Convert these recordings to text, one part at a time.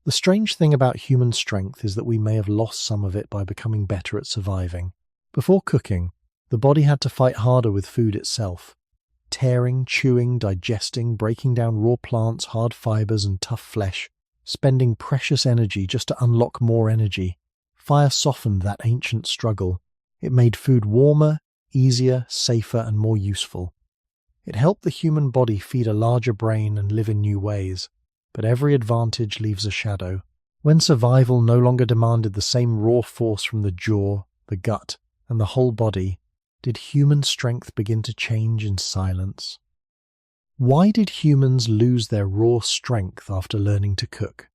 The strange thing about human strength is that we may have lost some of it by becoming better at surviving. Before cooking, the body had to fight harder with food itself. Tearing, chewing, digesting, breaking down raw plants, hard fibers, and tough flesh, spending precious energy just to unlock more energy. Fire softened that ancient struggle. It made food warmer, easier, safer, and more useful. It helped the human body feed a larger brain and live in new ways. But every advantage leaves a shadow. When survival no longer demanded the same raw force from the jaw, the gut, and the whole body, did human strength begin to change in silence? Why did humans lose their raw strength after learning to cook?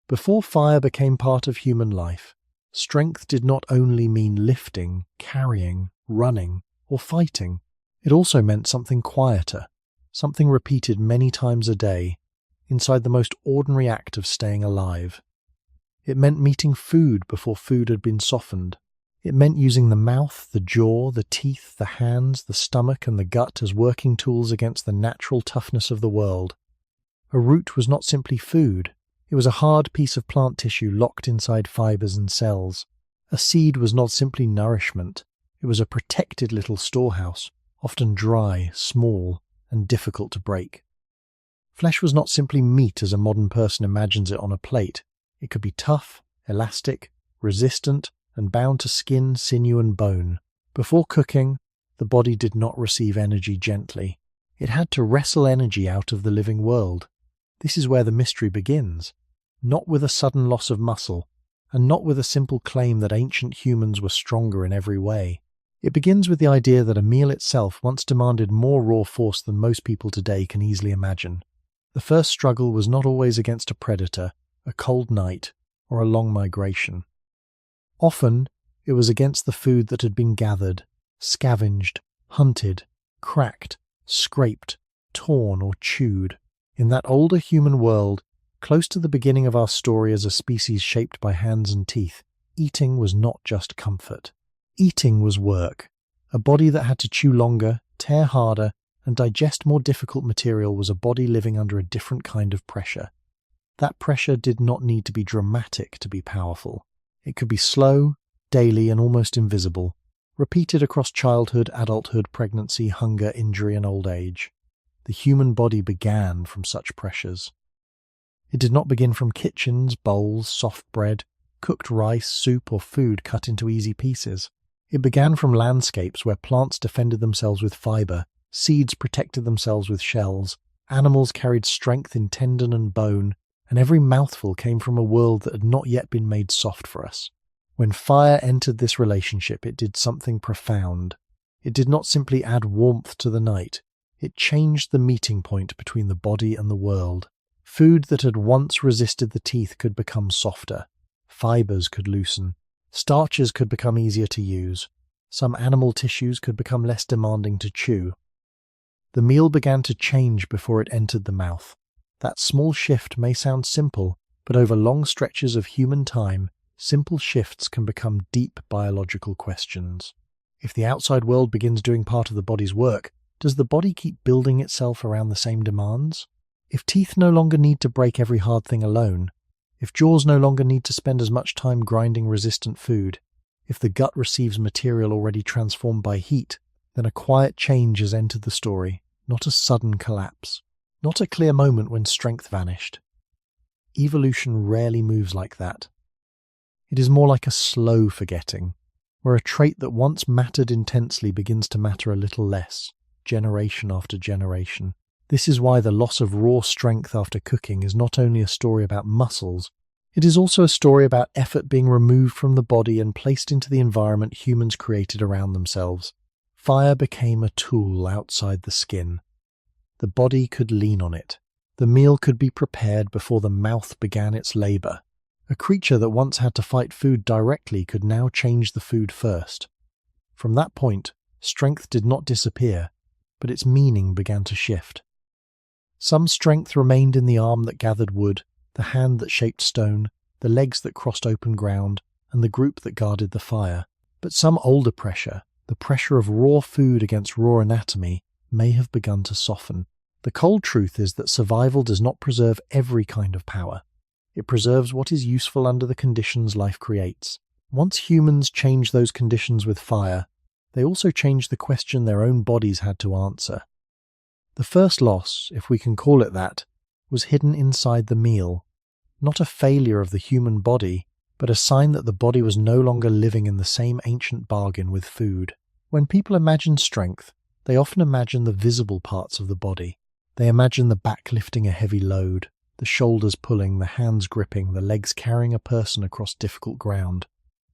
Before fire became part of human life, strength did not only mean lifting, carrying, running, or fighting. It also meant something quieter, something repeated many times a day, inside the most ordinary act of staying alive. It meant meeting food before food had been softened. It meant using the mouth, the jaw, the teeth, the hands, the stomach, and the gut as working tools against the natural toughness of the world. A root was not simply food. It was a hard piece of plant tissue locked inside fibers and cells. A seed was not simply nourishment. It was a protected little storehouse, often dry, small, and difficult to break. Flesh was not simply meat as a modern person imagines it on a plate. It could be tough, elastic, resistant, and bound to skin, sinew, and bone. Before cooking, the body did not receive energy gently. It had to wrestle energy out of the living world. This is where the mystery begins. Not with a sudden loss of muscle, and not with a simple claim that ancient humans were stronger in every way. It begins with the idea that a meal itself once demanded more raw force than most people today can easily imagine. The first struggle was not always against a predator, a cold night, or a long migration. Often, it was against the food that had been gathered, scavenged, hunted, cracked, scraped, torn, or chewed. In that older human world, close to the beginning of our story as a species shaped by hands and teeth, eating was not just comfort. Eating was work. A body that had to chew longer, tear harder, and digest more difficult material was a body living under a different kind of pressure. That pressure did not need to be dramatic to be powerful. It could be slow, daily, and almost invisible, repeated across childhood, adulthood, pregnancy, hunger, injury, and old age. The human body began from such pressures. It did not begin from kitchens, bowls, soft bread, cooked rice, soup, or food cut into easy pieces. It began from landscapes where plants defended themselves with fiber, seeds protected themselves with shells, animals carried strength in tendon and bone, and every mouthful came from a world that had not yet been made soft for us. When fire entered this relationship, it did something profound. It did not simply add warmth to the night. It changed the meeting point between the body and the world. Food that had once resisted the teeth could become softer. Fibers could loosen. Starches could become easier to use. Some animal tissues could become less demanding to chew. The meal began to change before it entered the mouth. That small shift may sound simple, but over long stretches of human time, simple shifts can become deep biological questions. If the outside world begins doing part of the body's work, does the body keep building itself around the same demands? If teeth no longer need to break every hard thing alone, if jaws no longer need to spend as much time grinding resistant food, if the gut receives material already transformed by heat, then a quiet change has entered the story, not a sudden collapse, not a clear moment when strength vanished. Evolution rarely moves like that. It is more like a slow forgetting, where a trait that once mattered intensely begins to matter a little less, generation after generation. This is why the loss of raw strength after cooking is not only a story about muscles, it is also a story about effort being removed from the body and placed into the environment humans created around themselves. Fire became a tool outside the skin. The body could lean on it. The meal could be prepared before the mouth began its labor. A creature that once had to fight food directly could now change the food first. From that point, strength did not disappear, but its meaning began to shift. Some strength remained in the arm that gathered wood, the hand that shaped stone, the legs that crossed open ground, and the group that guarded the fire. But some older pressure, the pressure of raw food against raw anatomy, may have begun to soften. The cold truth is that survival does not preserve every kind of power. It preserves what is useful under the conditions life creates. Once humans changed those conditions with fire, they also changed the question their own bodies had to answer. The first loss, if we can call it that, was hidden inside the meal. Not a failure of the human body, but a sign that the body was no longer living in the same ancient bargain with food. When people imagine strength, they often imagine the visible parts of the body. They imagine the back lifting a heavy load, the shoulders pulling, the hands gripping, the legs carrying a person across difficult ground.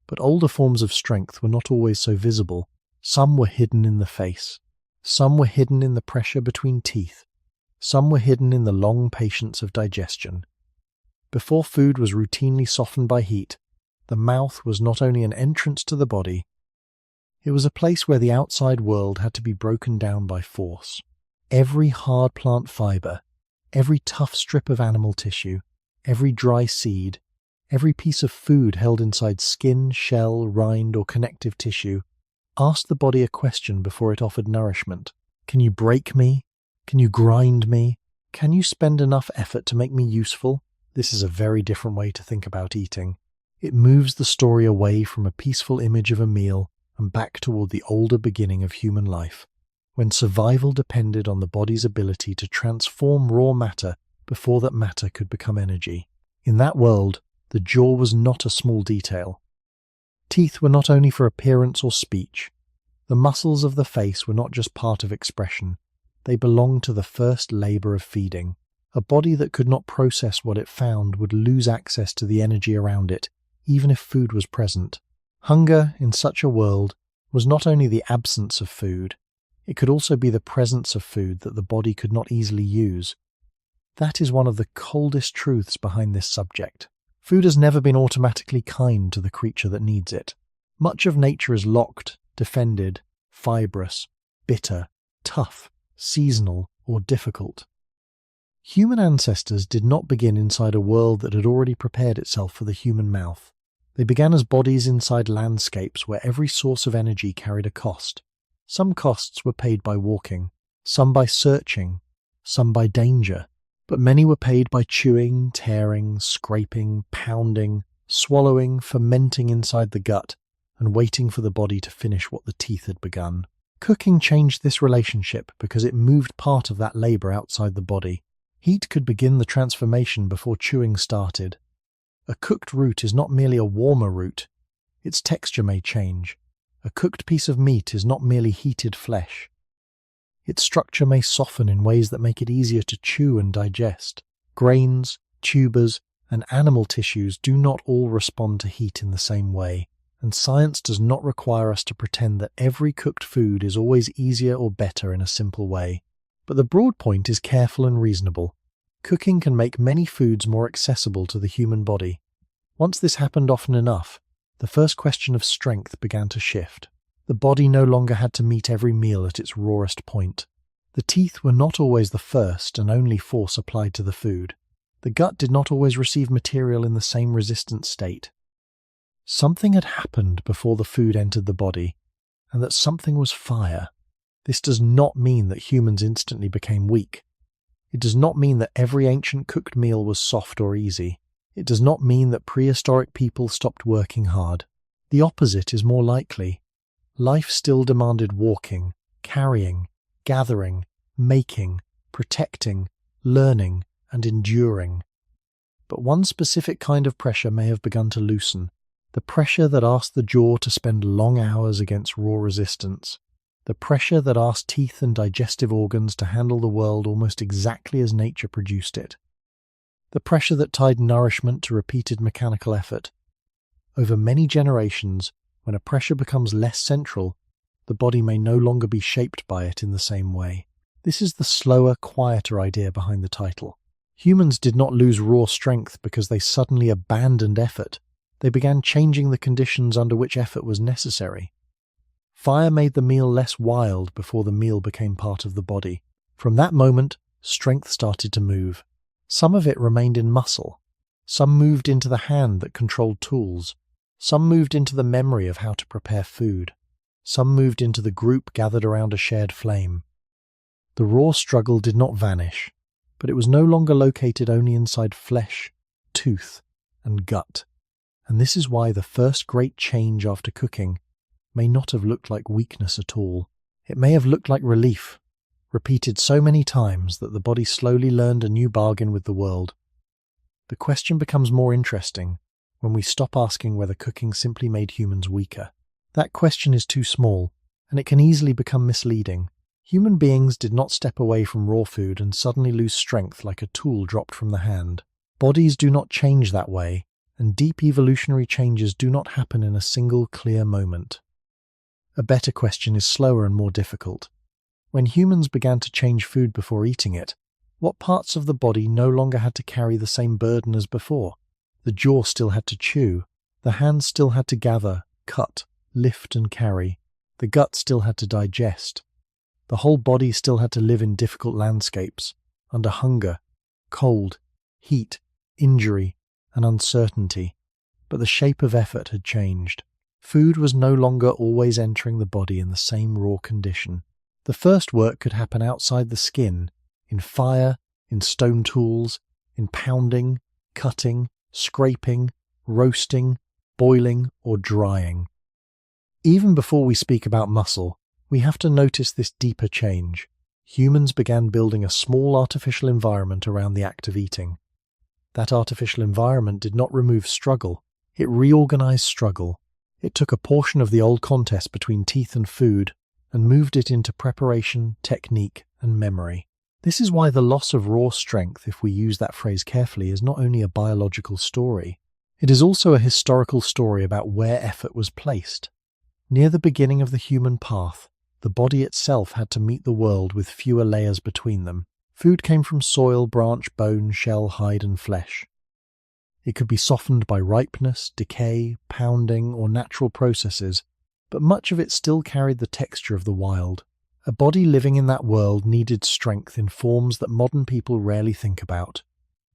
But older forms of strength were not always so visible. Some were hidden in the face. Some were hidden in the pressure between teeth. Some were hidden in the long patience of digestion. Before food was routinely softened by heat, the mouth was not only an entrance to the body, it was a place where the outside world had to be broken down by force. Every hard plant fiber, every tough strip of animal tissue, every dry seed, every piece of food held inside skin, shell, rind, or connective tissue asked the body a question before it offered nourishment. Can you break me? Can you grind me? Can you spend enough effort to make me useful? This is a very different way to think about eating. It moves the story away from a peaceful image of a meal and back toward the older beginning of human life, when survival depended on the body's ability to transform raw matter before that matter could become energy. In that world, the jaw was not a small detail. Teeth were not only for appearance or speech. The muscles of the face were not just part of expression. They belonged to the first labor of feeding. A body that could not process what it found would lose access to the energy around it, even if food was present. Hunger, in such a world, was not only the absence of food, it could also be the presence of food that the body could not easily use. That is one of the coldest truths behind this subject. Food has never been automatically kind to the creature that needs it. Much of nature is locked, defended, fibrous, bitter, tough, seasonal, or difficult. Human ancestors did not begin inside a world that had already prepared itself for the human mouth. They began as bodies inside landscapes where every source of energy carried a cost. Some costs were paid by walking, some by searching, some by danger, but many were paid by chewing, tearing, scraping, pounding, swallowing, fermenting inside the gut, and waiting for the body to finish what the teeth had begun. Cooking changed this relationship because it moved part of that labor outside the body. Heat could begin the transformation before chewing started. A cooked root is not merely a warmer root. Its texture may change. A cooked piece of meat is not merely heated flesh. Its structure may soften in ways that make it easier to chew and digest. Grains, tubers, and animal tissues do not all respond to heat in the same way, and science does not require us to pretend that every cooked food is always easier or better in a simple way. But the broad point is careful and reasonable. Cooking can make many foods more accessible to the human body. Once this happened often enough, the first question of strength began to shift. The body no longer had to meet every meal at its rawest point. The teeth were not always the first and only force applied to the food. The gut did not always receive material in the same resistant state. Something had happened before the food entered the body, and that something was fire. This does not mean that humans instantly became weak. It does not mean that every ancient cooked meal was soft or easy. It does not mean that prehistoric people stopped working hard. The opposite is more likely. Life still demanded walking, carrying, gathering, making, protecting, learning, and enduring. But one specific kind of pressure may have begun to loosen. The pressure that asked the jaw to spend long hours against raw resistance. The pressure that asked teeth and digestive organs to handle the world almost exactly as nature produced it. The pressure that tied nourishment to repeated mechanical effort. Over many generations, when a pressure becomes less central, the body may no longer be shaped by it in the same way. This is the slower, quieter idea behind the title. Humans did not lose raw strength because they suddenly abandoned effort. They began changing the conditions under which effort was necessary. Fire made the meal less wild before the meal became part of the body. From that moment, strength started to move. Some of it remained in muscle. Some moved into the hand that controlled tools. Some moved into the memory of how to prepare food. Some moved into the group gathered around a shared flame. The raw struggle did not vanish, but it was no longer located only inside flesh, tooth, and gut. And this is why the first great change after cooking may not have looked like weakness at all. It may have looked like relief, repeated so many times that the body slowly learned a new bargain with the world. The question becomes more interesting when we stop asking whether cooking simply made humans weaker. That question is too small, and it can easily become misleading. Human beings did not step away from raw food and suddenly lose strength like a tool dropped from the hand. Bodies do not change that way, and deep evolutionary changes do not happen in a single clear moment. A better question is slower and more difficult. When humans began to change food before eating it, what parts of the body no longer had to carry the same burden as before? The jaw still had to chew, the hands still had to gather, cut, lift and carry, the gut still had to digest. The whole body still had to live in difficult landscapes, under hunger, cold, heat, injury, and uncertainty. But the shape of effort had changed. Food was no longer always entering the body in the same raw condition. The first work could happen outside the skin, in fire, in stone tools, in pounding, cutting, scraping, roasting, boiling, or drying. Even before we speak about muscle, we have to notice this deeper change. Humans began building a small artificial environment around the act of eating. That artificial environment did not remove struggle, it reorganized struggle. It took a portion of the old contest between teeth and food and moved it into preparation, technique, and memory. This is why the loss of raw strength, if we use that phrase carefully, is not only a biological story. It is also a historical story about where effort was placed. Near the beginning of the human path, the body itself had to meet the world with fewer layers between them. Food came from soil, branch, bone, shell, hide, and flesh. It could be softened by ripeness, decay, pounding, or natural processes, but much of it still carried the texture of the wild. A body living in that world needed strength in forms that modern people rarely think about.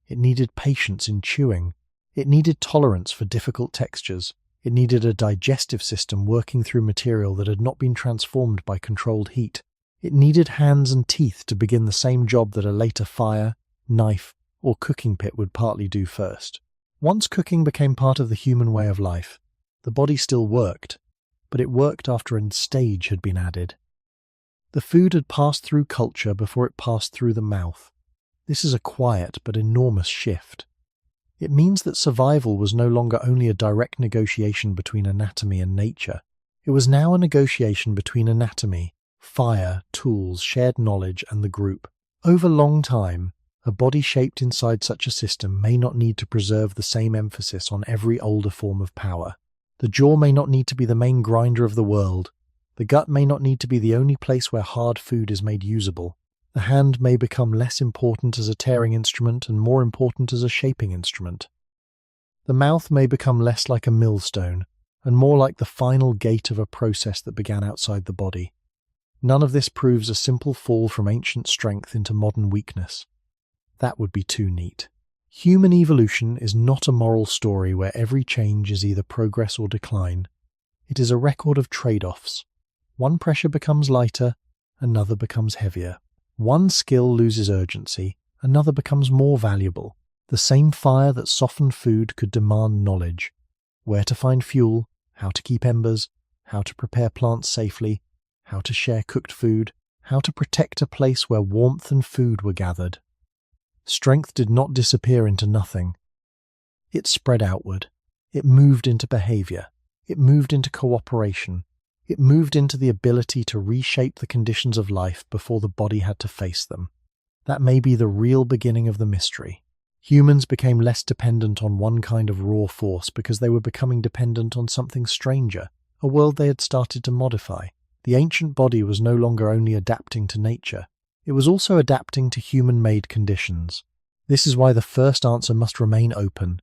It needed patience in chewing. It needed tolerance for difficult textures. It needed a digestive system working through material that had not been transformed by controlled heat. It needed hands and teeth to begin the same job that a later fire, knife, or cooking pit would partly do first. Once cooking became part of the human way of life, the body still worked, but it worked after a stage had been added. The food had passed through culture before it passed through the mouth. This is a quiet but enormous shift. It means that survival was no longer only a direct negotiation between anatomy and nature. It was now a negotiation between anatomy, fire, tools, shared knowledge, and the group. Over long time, a body shaped inside such a system may not need to preserve the same emphasis on every older form of power. The jaw may not need to be the main grinder of the world. The gut may not need to be the only place where hard food is made usable. The hand may become less important as a tearing instrument and more important as a shaping instrument. The mouth may become less like a millstone and more like the final gate of a process that began outside the body. None of this proves a simple fall from ancient strength into modern weakness. That would be too neat. Human evolution is not a moral story where every change is either progress or decline. It is a record of trade-offs. One pressure becomes lighter, another becomes heavier. One skill loses urgency, another becomes more valuable. The same fire that softened food could demand knowledge. Where to find fuel, how to keep embers, how to prepare plants safely, how to share cooked food, how to protect a place where warmth and food were gathered. Strength did not disappear into nothing. It spread outward. It moved into behavior. It moved into cooperation. It moved into the ability to reshape the conditions of life before the body had to face them. That may be the real beginning of the mystery. Humans became less dependent on one kind of raw force because they were becoming dependent on something stranger, a world they had started to modify. The ancient body was no longer only adapting to nature, it was also adapting to human-made conditions. This is why the first answer must remain open.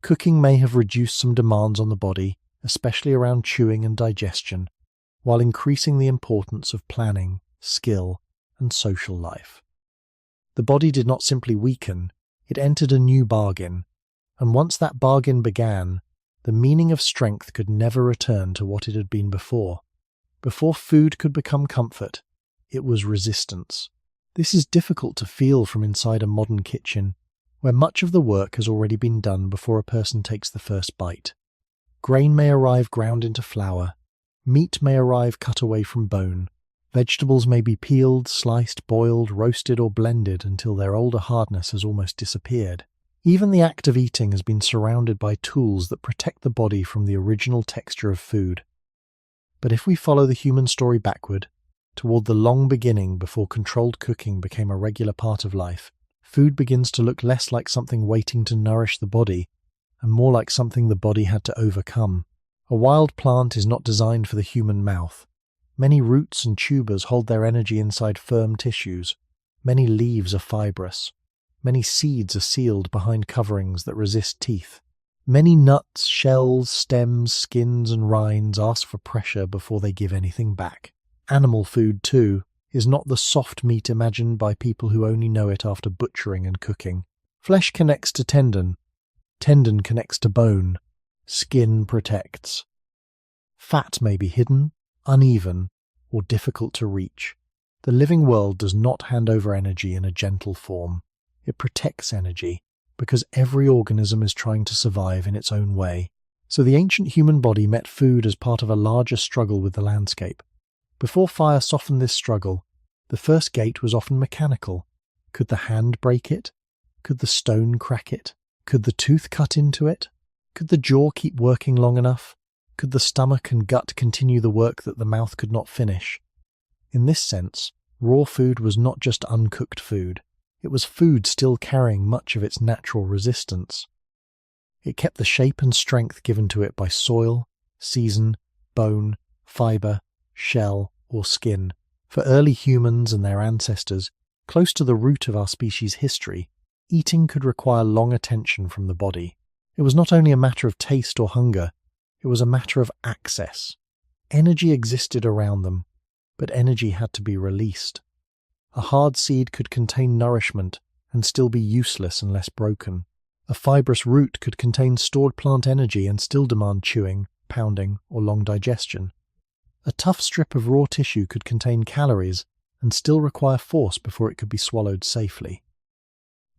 Cooking may have reduced some demands on the body, especially around chewing and digestion, while increasing the importance of planning, skill, and social life. The body did not simply weaken, it entered a new bargain, and once that bargain began, the meaning of strength could never return to what it had been before. Before food could become comfort, it was resistance. This is difficult to feel from inside a modern kitchen. where much of the work has already been done before a person takes the first bite. Grain may arrive ground into flour, meat may arrive cut away from bone, vegetables may be peeled, sliced, boiled, roasted or blended until their older hardness has almost disappeared. Even the act of eating has been surrounded by tools that protect the body from the original texture of food. But if we follow the human story backward, toward the long beginning before controlled cooking became a regular part of life, food begins to look less like something waiting to nourish the body and more like something the body had to overcome. A wild plant is not designed for the human mouth. Many roots and tubers hold their energy inside firm tissues. Many leaves are fibrous. Many seeds are sealed behind coverings that resist teeth. Many nuts, shells, stems, skins and rinds ask for pressure before they give anything back. Animal food, too, is not the soft meat imagined by people who only know it after butchering and cooking. Flesh connects to tendon. Tendon connects to bone. Skin protects. Fat may be hidden, uneven, or difficult to reach. The living world does not hand over energy in a gentle form. It protects energy, because every organism is trying to survive in its own way. So the ancient human body met food as part of a larger struggle with the landscape. Before fire softened this struggle, the first gate was often mechanical. Could the hand break it? Could the stone crack it? Could the tooth cut into it? Could the jaw keep working long enough? Could the stomach and gut continue the work that the mouth could not finish? In this sense, raw food was not just uncooked food. It was food still carrying much of its natural resistance. It kept the shape and strength given to it by soil, season, bone, fiber, shell, or skin. For early humans and their ancestors, close to the root of our species' history, eating could require long attention from the body. It was not only a matter of taste or hunger, it was a matter of access. Energy existed around them, but energy had to be released. A hard seed could contain nourishment and still be useless unless broken. A fibrous root could contain stored plant energy and still demand chewing, pounding, or long digestion. A tough strip of raw tissue could contain calories and still require force before it could be swallowed safely.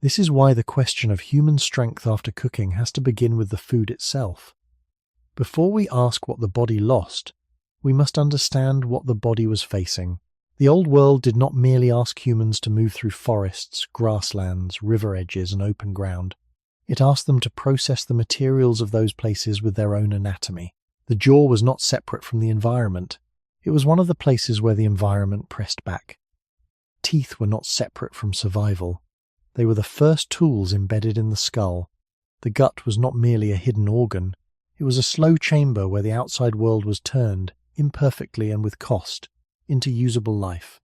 This is why the question of human strength after cooking has to begin with the food itself. Before we ask what the body lost, we must understand what the body was facing. The old world did not merely ask humans to move through forests, grasslands, river edges, and open ground. It asked them to process the materials of those places with their own anatomy. The jaw was not separate from the environment. It was one of the places where the environment pressed back. Teeth were not separate from survival. They were the first tools embedded in the skull. The gut was not merely a hidden organ. It was a slow chamber where the outside world was turned, imperfectly and with cost, into usable life.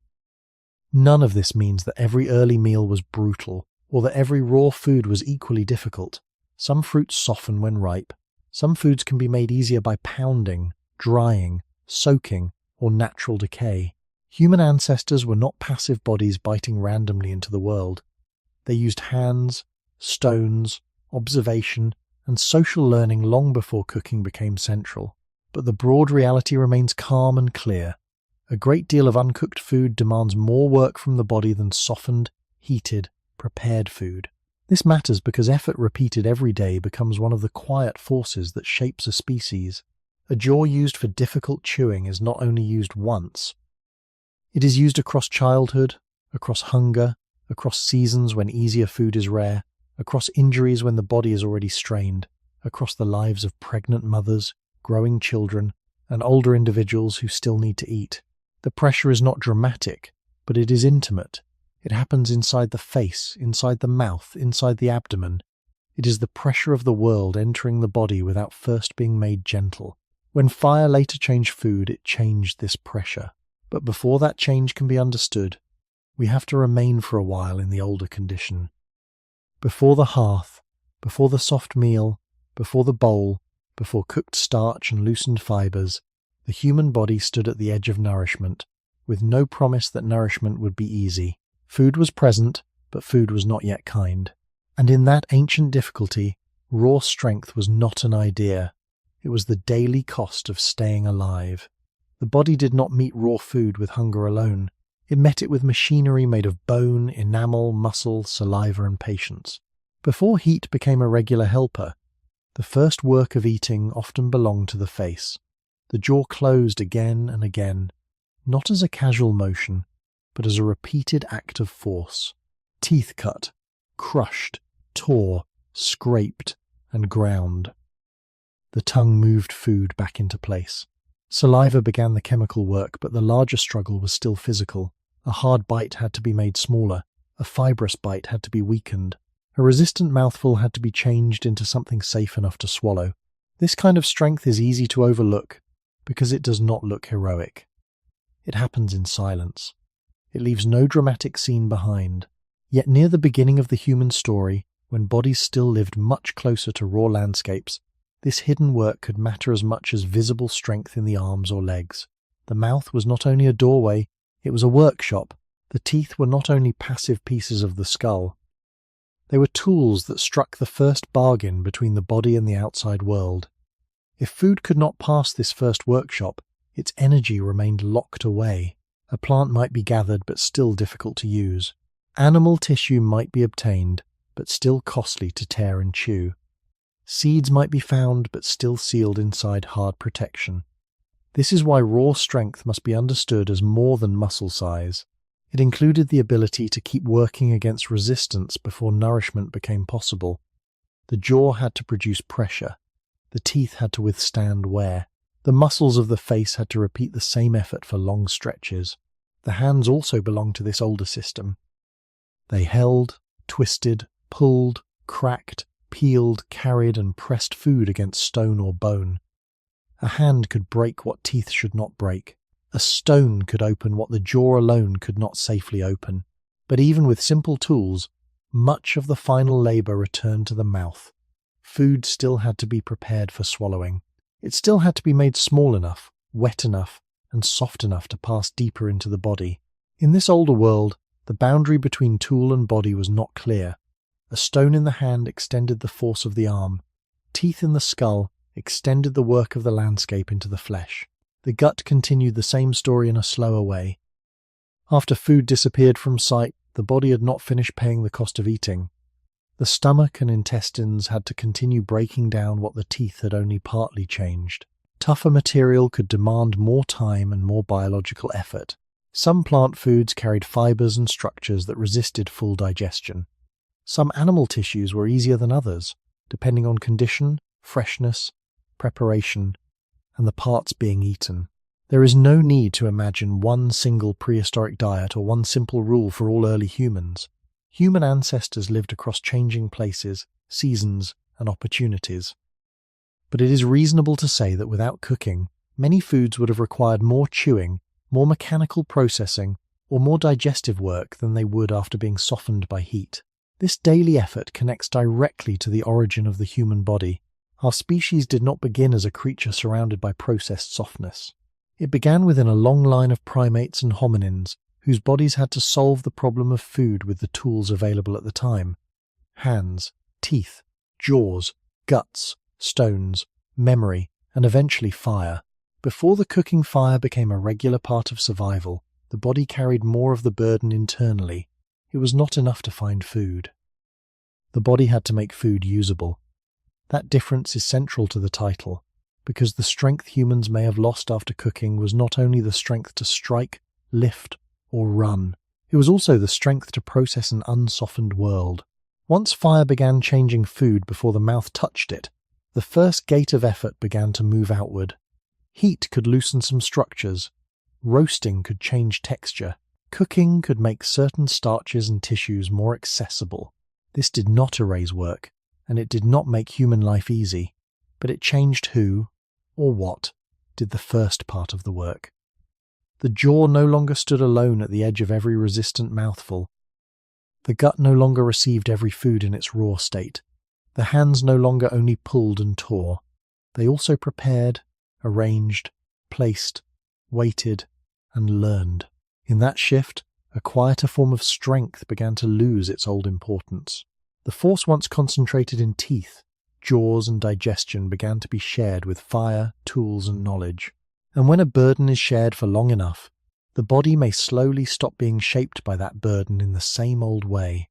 None of this means that every early meal was brutal, or that every raw food was equally difficult. Some fruits soften when ripe. Some foods can be made easier by pounding, drying, soaking, or natural decay. Human ancestors were not passive bodies biting randomly into the world. They used hands, stones, observation, and social learning long before cooking became central. But the broad reality remains calm and clear. A great deal of uncooked food demands more work from the body than softened, heated, prepared food. This matters because effort repeated every day becomes one of the quiet forces that shapes a species. A jaw used for difficult chewing is not only used once. It is used across childhood, across hunger, across seasons when easier food is rare, across injuries when the body is already strained, across the lives of pregnant mothers, growing children, and older individuals who still need to eat. The pressure is not dramatic, but it is intimate. It happens inside the face, inside the mouth, inside the abdomen. It is the pressure of the world entering the body without first being made gentle. When fire later changed food, it changed this pressure. But before that change can be understood, we have to remain for a while in the older condition. Before the hearth, before the soft meal, before the bowl, before cooked starch and loosened fibers, the human body stood at the edge of nourishment, with no promise that nourishment would be easy. Food was present, but food was not yet kind. And in that ancient difficulty, raw strength was not an idea. It was the daily cost of staying alive. The body did not meet raw food with hunger alone. It met it with machinery made of bone, enamel, muscle, saliva, and patience. Before heat became a regular helper, the first work of eating often belonged to the face. The jaw closed again and again, not as a casual motion, but as a repeated act of force. Teeth cut, crushed, tore, scraped, and ground. The tongue moved food back into place. Saliva began the chemical work, but the larger struggle was still physical. A hard bite had to be made smaller. A fibrous bite had to be weakened. A resistant mouthful had to be changed into something safe enough to swallow. This kind of strength is easy to overlook because it does not look heroic. It happens in silence. It leaves no dramatic scene behind. Yet near the beginning of the human story, when bodies still lived much closer to raw landscapes, this hidden work could matter as much as visible strength in the arms or legs. The mouth was not only a doorway, it was a workshop. The teeth were not only passive pieces of the skull. They were tools that struck the first bargain between the body and the outside world. If food could not pass this first workshop, its energy remained locked away. A plant might be gathered but still difficult to use. Animal tissue might be obtained but still costly to tear and chew. Seeds might be found but still sealed inside hard protection. This is why raw strength must be understood as more than muscle size. It included the ability to keep working against resistance before nourishment became possible. The jaw had to produce pressure. The teeth had to withstand wear. The muscles of the face had to repeat the same effort for long stretches. The hands also belonged to this older system. They held, twisted, pulled, cracked, peeled, carried, and pressed food against stone or bone. A hand could break what teeth should not break. A stone could open what the jaw alone could not safely open. But even with simple tools, much of the final labor returned to the mouth. Food still had to be prepared for swallowing. It still had to be made small enough, wet enough, and soft enough to pass deeper into the body. In this older world, the boundary between tool and body was not clear. A stone in the hand extended the force of the arm. Teeth in the skull extended the work of the landscape into the flesh. The gut continued the same story in a slower way. After food disappeared from sight, the body had not finished paying the cost of eating. The stomach and intestines had to continue breaking down what the teeth had only partly changed. Tougher material could demand more time and more biological effort. Some plant foods carried fibers and structures that resisted full digestion. Some animal tissues were easier than others, depending on condition, freshness, preparation, and the parts being eaten. There is no need to imagine one single prehistoric diet or one simple rule for all early humans. Human ancestors lived across changing places, seasons, and opportunities. But it is reasonable to say that without cooking, many foods would have required more chewing, more mechanical processing, or more digestive work than they would after being softened by heat. This daily effort connects directly to the origin of the human body. Our species did not begin as a creature surrounded by processed softness. It began within a long line of primates and hominins whose bodies had to solve the problem of food with the tools available at the time. Hands, teeth, jaws, guts, stones, memory, and eventually fire. Before the cooking fire became a regular part of survival, the body carried more of the burden internally. It was not enough to find food. The body had to make food usable. That difference is central to the title, because the strength humans may have lost after cooking was not only the strength to strike, lift, or run. It was also the strength to process an unsoftened world. Once fire began changing food before the mouth touched it, the first gate of effort began to move outward. Heat could loosen some structures. Roasting could change texture. Cooking could make certain starches and tissues more accessible. This did not erase work, and it did not make human life easy, but it changed who, or what, did the first part of the work. The jaw no longer stood alone at the edge of every resistant mouthful. The gut no longer received every food in its raw state. The hands no longer only pulled and tore. They also prepared, arranged, placed, waited, and learned. In that shift, a quieter form of strength began to lose its old importance. The force once concentrated in teeth, jaws, and digestion began to be shared with fire, tools, and knowledge. And when a burden is shared for long enough, the body may slowly stop being shaped by that burden in the same old way.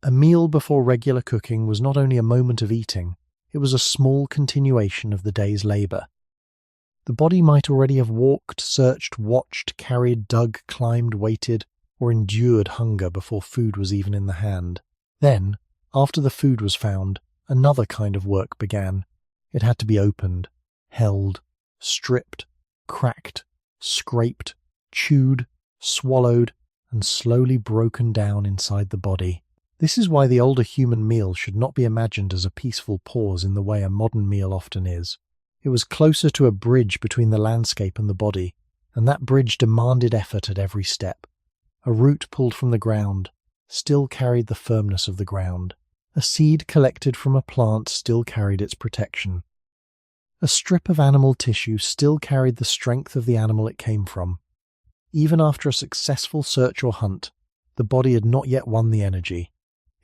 A meal before regular cooking was not only a moment of eating, it was a small continuation of the day's labour. The body might already have walked, searched, watched, carried, dug, climbed, waited, or endured hunger before food was even in the hand. Then, after the food was found, another kind of work began. It had to be opened, held, stripped, cracked, scraped, chewed, swallowed, and slowly broken down inside the body. This is why the older human meal should not be imagined as a peaceful pause in the way a modern meal often is. It was closer to a bridge between the landscape and the body, and that bridge demanded effort at every step. A root pulled from the ground still carried the firmness of the ground. A seed collected from a plant still carried its protection. A strip of animal tissue still carried the strength of the animal it came from. Even after a successful search or hunt, the body had not yet won the energy.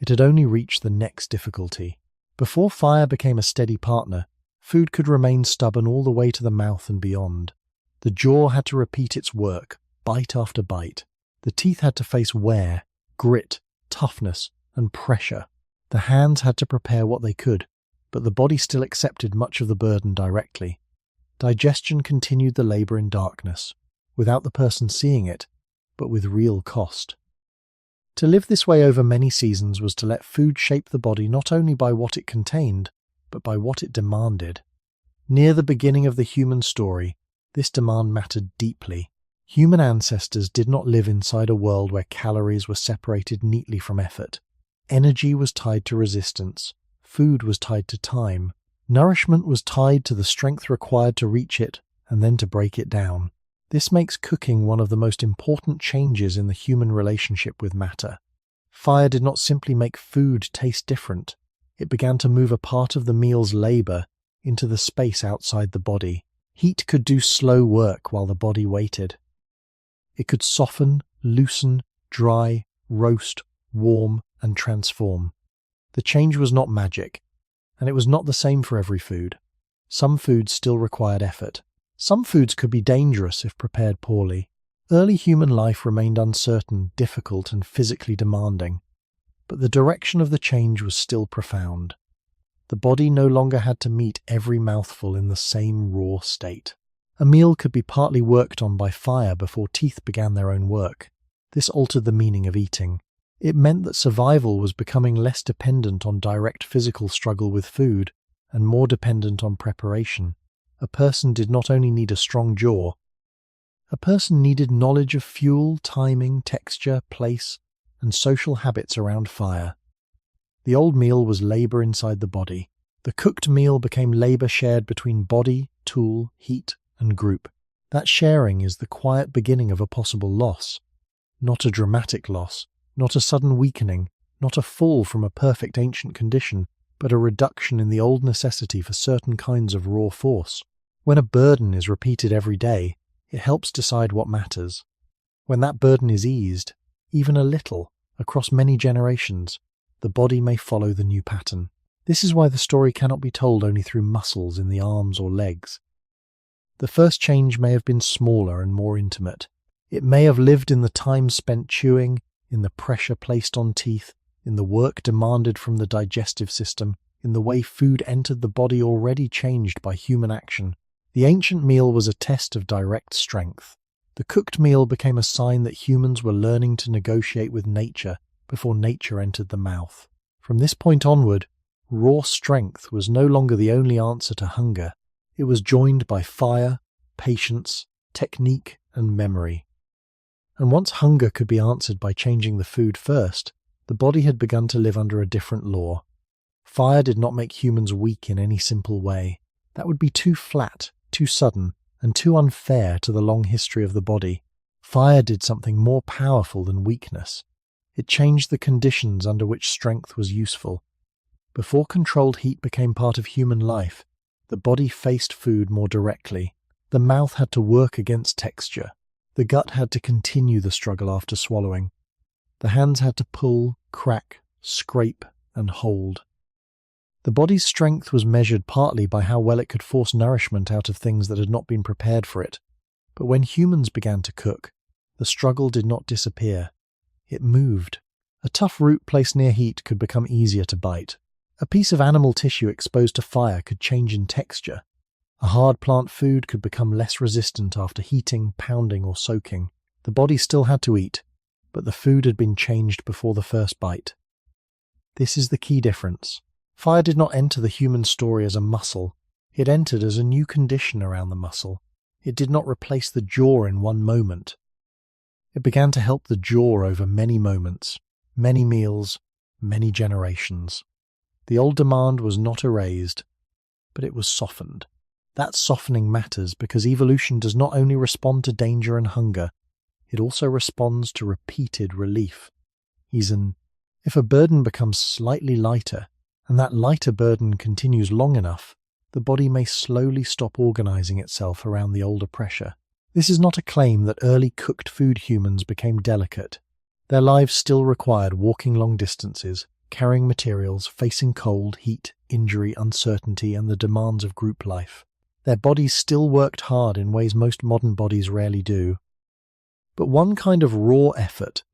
It had only reached the next difficulty. Before fire became a steady partner, food could remain stubborn all the way to the mouth and beyond. The jaw had to repeat its work, bite after bite. The teeth had to face wear, grit, toughness, and pressure. The hands had to prepare what they could, but the body still accepted much of the burden directly. Digestion continued the labour in darkness, without the person seeing it, but with real cost. To live this way over many seasons was to let food shape the body not only by what it contained, but by what it demanded. Near the beginning of the human story, this demand mattered deeply. Human ancestors did not live inside a world where calories were separated neatly from effort. Energy was tied to resistance. Food was tied to time. Nourishment was tied to the strength required to reach it and then to break it down. This makes cooking one of the most important changes in the human relationship with matter. Fire did not simply make food taste different. It began to move a part of the meal's labour into the space outside the body. Heat could do slow work while the body waited. It could soften, loosen, dry, roast, warm, and transform. The change was not magic, and it was not the same for every food. Some foods still required effort. Some foods could be dangerous if prepared poorly. Early human life remained uncertain, difficult, and physically demanding. But the direction of the change was still profound. The body no longer had to meet every mouthful in the same raw state. A meal could be partly worked on by fire before teeth began their own work. This altered the meaning of eating. It meant that survival was becoming less dependent on direct physical struggle with food and more dependent on preparation. A person did not only need a strong jaw, a person needed knowledge of fuel, timing, texture, place, and social habits around fire. The old meal was labour inside the body. The cooked meal became labour shared between body, tool, heat, and group. That sharing is the quiet beginning of a possible loss. Not a dramatic loss, not a sudden weakening, not a fall from a perfect ancient condition, but a reduction in the old necessity for certain kinds of raw force. When a burden is repeated every day, it helps decide what matters. When that burden is eased, even a little, across many generations, the body may follow the new pattern. This is why the story cannot be told only through muscles in the arms or legs. The first change may have been smaller and more intimate. It may have lived in the time spent chewing, in the pressure placed on teeth, in the work demanded from the digestive system, in the way food entered the body already changed by human action. The ancient meal was a test of direct strength. The cooked meal became a sign that humans were learning to negotiate with nature before nature entered the mouth. From this point onward, raw strength was no longer the only answer to hunger. It was joined by fire, patience, technique, and memory. And once hunger could be answered by changing the food first, the body had begun to live under a different law. Fire did not make humans weak in any simple way. That would be too flat, too sudden, and too unfair to the long history of the body. Fire did something more powerful than weakness. It changed the conditions under which strength was useful. Before controlled heat became part of human life, the body faced food more directly. The mouth had to work against texture. The gut had to continue the struggle after swallowing. The hands had to pull, crack, scrape, and hold. The body's strength was measured partly by how well it could force nourishment out of things that had not been prepared for it. But when humans began to cook, the struggle did not disappear. It moved. A tough root placed near heat could become easier to bite. A piece of animal tissue exposed to fire could change in texture. A hard plant food could become less resistant after heating, pounding, or soaking. The body still had to eat, but the food had been changed before the first bite. This is the key difference. Fire did not enter the human story as a muscle. It entered as a new condition around the muscle. It did not replace the jaw in one moment. It began to help the jaw over many moments, many meals, many generations. The old demand was not erased, but it was softened. That softening matters because evolution does not only respond to danger and hunger, it also responds to repeated relief. If a burden becomes slightly lighter, and that lighter burden continues long enough, the body may slowly stop organizing itself around the older pressure. This is not a claim that early cooked food humans became delicate. Their lives still required walking long distances, carrying materials, facing cold, heat, injury, uncertainty, and the demands of group life. Their bodies still worked hard in ways most modern bodies rarely do. But one kind of raw effort,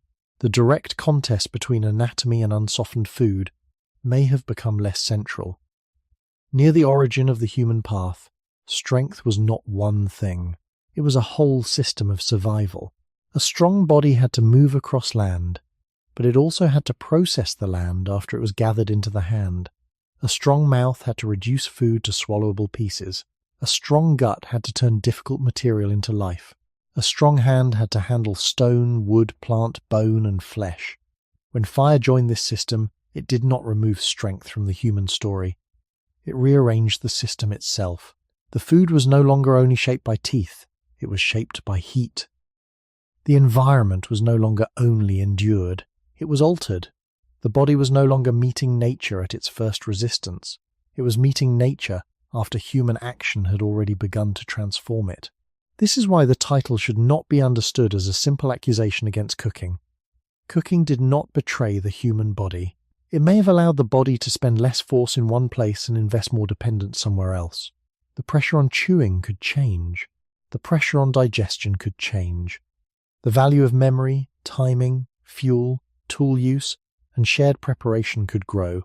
the direct contest between anatomy and unsoftened food, may have become less central. Near the origin of the human path, strength was not one thing. It was a whole system of survival. A strong body had to move across land, but it also had to process the land after it was gathered into the hand. A strong mouth had to reduce food to swallowable pieces. A strong gut had to turn difficult material into life. A strong hand had to handle stone, wood, plant, bone, and flesh. When fire joined this system, it did not remove strength from the human story. It rearranged the system itself. The food was no longer only shaped by teeth, it was shaped by heat. The environment was no longer only endured, it was altered. The body was no longer meeting nature at its first resistance. It was meeting nature after human action had already begun to transform it. This is why the title should not be understood as a simple accusation against cooking. Cooking did not betray the human body. It may have allowed the body to spend less force in one place and invest more dependence somewhere else. The pressure on chewing could change. The pressure on digestion could change. The value of memory, timing, fuel, tool use, and shared preparation could grow.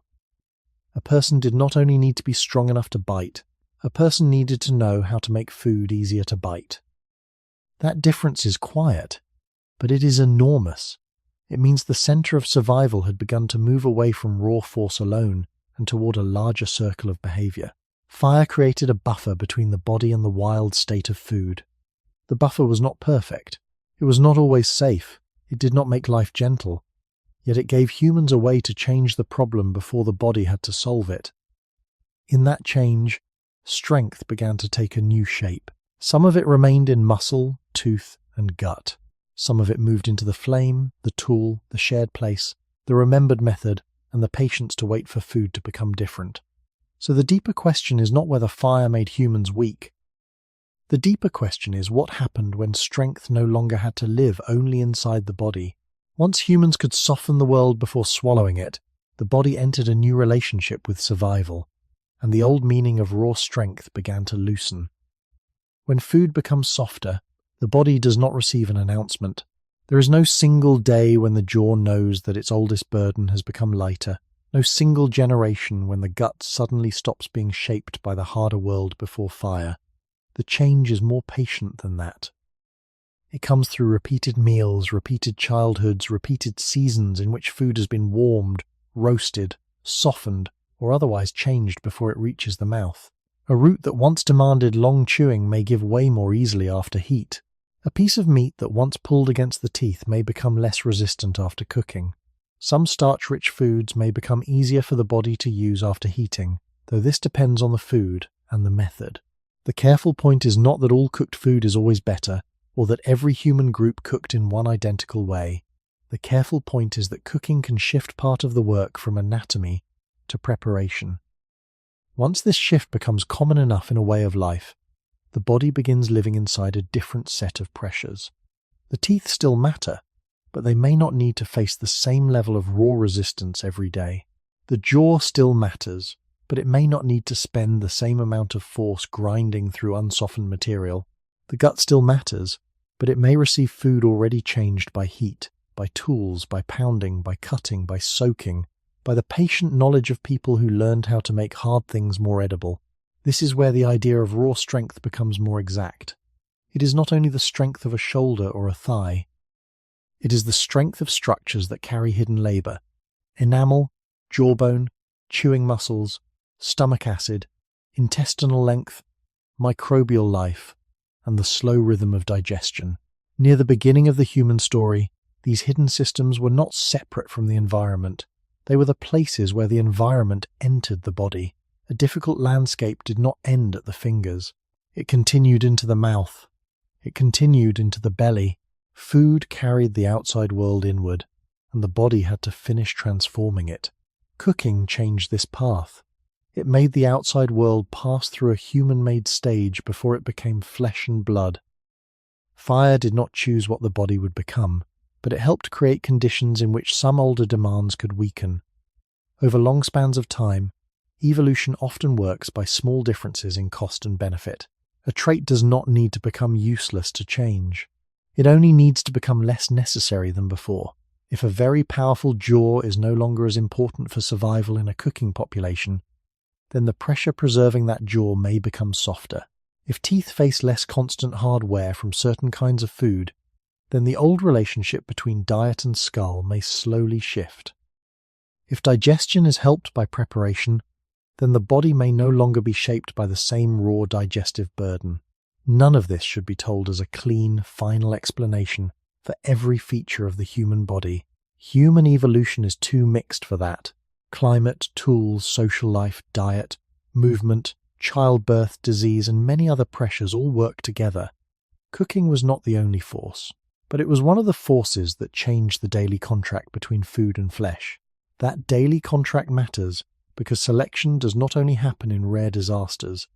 A person did not only need to be strong enough to bite, a person needed to know how to make food easier to bite. That difference is quiet, but it is enormous. It means the center of survival had begun to move away from raw force alone and toward a larger circle of behavior. Fire created a buffer between the body and the wild state of food. The buffer was not perfect. It was not always safe. It did not make life gentle. Yet it gave humans a way to change the problem before the body had to solve it. In that change, strength began to take a new shape. Some of it remained in muscle, tooth, and gut. Some of it moved into the flame, the tool, the shared place, the remembered method, and the patience to wait for food to become different. So the deeper question is not whether fire made humans weak. The deeper question is what happened when strength no longer had to live only inside the body. Once humans could soften the world before swallowing it, the body entered a new relationship with survival, and the old meaning of raw strength began to loosen. When food becomes softer, the body does not receive an announcement. There is no single day when the jaw knows that its oldest burden has become lighter, no single generation when the gut suddenly stops being shaped by the harder world before fire. The change is more patient than that. It comes through repeated meals, repeated childhoods, repeated seasons in which food has been warmed, roasted, softened, or otherwise changed before it reaches the mouth. A root that once demanded long chewing may give way more easily after heat. A piece of meat that once pulled against the teeth may become less resistant after cooking. Some starch-rich foods may become easier for the body to use after heating, though this depends on the food and the method. The careful point is not that all cooked food is always better, or that every human group cooked in one identical way. The careful point is that cooking can shift part of the work from anatomy to preparation. Once this shift becomes common enough in a way of life, the body begins living inside a different set of pressures. The teeth still matter, but they may not need to face the same level of raw resistance every day. The jaw still matters, but it may not need to spend the same amount of force grinding through unsoftened material. The gut still matters, but it may receive food already changed by heat. by tools, by pounding, by cutting, by soaking, by the patient knowledge of people who learned how to make hard things more edible. This is where the idea of raw strength becomes more exact. It is not only the strength of a shoulder or a thigh. It is the strength of structures that carry hidden labor: enamel, jawbone, chewing muscles, stomach acid, intestinal length, microbial life, and the slow rhythm of digestion. Near the beginning of the human story, these hidden systems were not separate from the environment. They were the places where the environment entered the body. A difficult landscape did not end at the fingers. It continued into the mouth. It continued into the belly. Food carried the outside world inward, and the body had to finish transforming it. Cooking changed this path. It made the outside world pass through a human-made stage before it became flesh and blood. Fire did not choose what the body would become, but it helped create conditions in which some older demands could weaken. Over long spans of time, evolution often works by small differences in cost and benefit. A trait does not need to become useless to change. It only needs to become less necessary than before. If a very powerful jaw is no longer as important for survival in a cooking population, then the pressure preserving that jaw may become softer. If teeth face less constant hard wear from certain kinds of food, then the old relationship between diet and skull may slowly shift. If digestion is helped by preparation, then the body may no longer be shaped by the same raw digestive burden. None of this should be told as a clean, final explanation for every feature of the human body. Human evolution is too mixed for that. Climate, tools, social life, diet, movement, childbirth, disease, and many other pressures all work together. Cooking was not the only force, but it was one of the forces that changed the daily contract between food and flesh. That daily contract matters because selection does not only happen in rare disasters.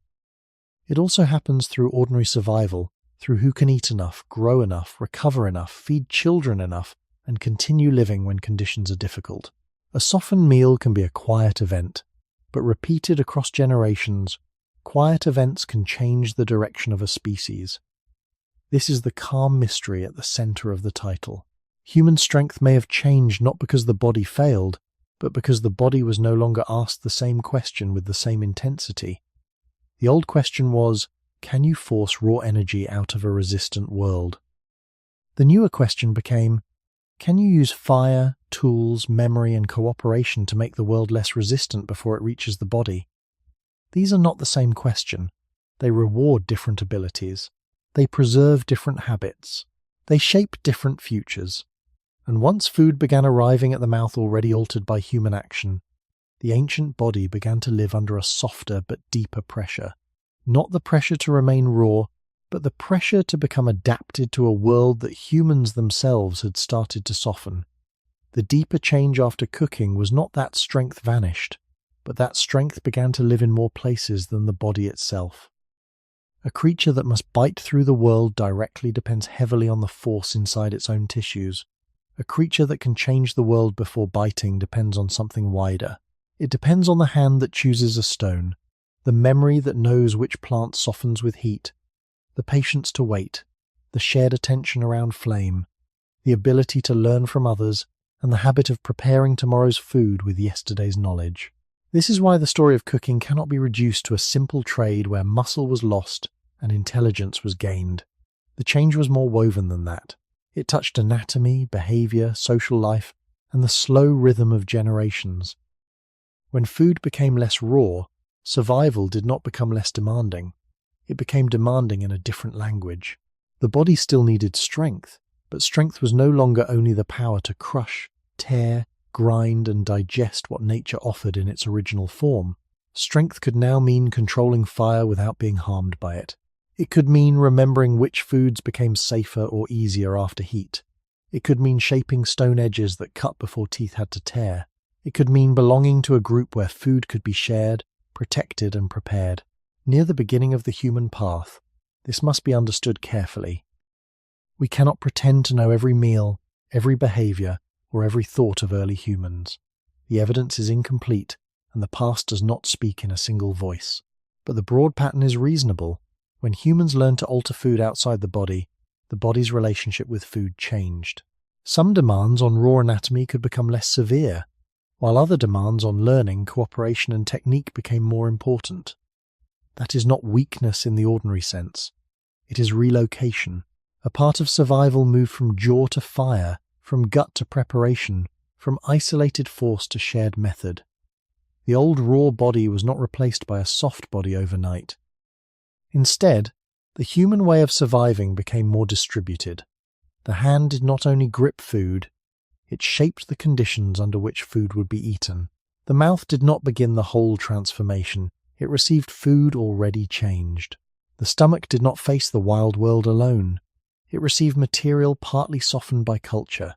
It also happens through ordinary survival, through who can eat enough, grow enough, recover enough, feed children enough, and continue living when conditions are difficult. A softened meal can be a quiet event, but repeated across generations, quiet events can change the direction of a species. This is the calm mystery at the center of the title. Human strength may have changed not because the body failed, but because the body was no longer asked the same question with the same intensity. The old question was, can you force raw energy out of a resistant world? The newer question became, can you use fire, tools, memory, and cooperation to make the world less resistant before it reaches the body? These are not the same question. They reward different abilities. They preserve different habits. They shape different futures. And once food began arriving at the mouth already altered by human action, the ancient body began to live under a softer but deeper pressure. Not the pressure to remain raw, but the pressure to become adapted to a world that humans themselves had started to soften. The deeper change after cooking was not that strength vanished, but that strength began to live in more places than the body itself. A creature that must bite through the world directly depends heavily on the force inside its own tissues. A creature that can change the world before biting depends on something wider. It depends on the hand that chooses a stone, the memory that knows which plant softens with heat, the patience to wait, the shared attention around flame, the ability to learn from others, and the habit of preparing tomorrow's food with yesterday's knowledge. This is why the story of cooking cannot be reduced to a simple trade where muscle was lost and intelligence was gained. The change was more woven than that. It touched anatomy, behavior, social life, and the slow rhythm of generations. When food became less raw, survival did not become less demanding. It became demanding in a different language. The body still needed strength, but strength was no longer only the power to crush, tear, grind, and digest what nature offered in its original form. Strength could now mean controlling fire without being harmed by it. It could mean remembering which foods became safer or easier after heat. It could mean shaping stone edges that cut before teeth had to tear. It could mean belonging to a group where food could be shared, protected, and prepared. Near the beginning of the human path, this must be understood carefully. We cannot pretend to know every meal, every behavior, or every thought of early humans. The evidence is incomplete, and the past does not speak in a single voice. But the broad pattern is reasonable. When humans learned to alter food outside the body's relationship with food changed. Some demands on raw anatomy could become less severe, while other demands on learning, cooperation, and technique became more important. That is not weakness in the ordinary sense. It is relocation. A part of survival moved from jaw to fire, from gut to preparation, from isolated force to shared method. The old raw body was not replaced by a soft body overnight. Instead, the human way of surviving became more distributed. The hand did not only grip food, it shaped the conditions under which food would be eaten. The mouth did not begin the whole transformation, it received food already changed. The stomach did not face the wild world alone, it received material partly softened by culture.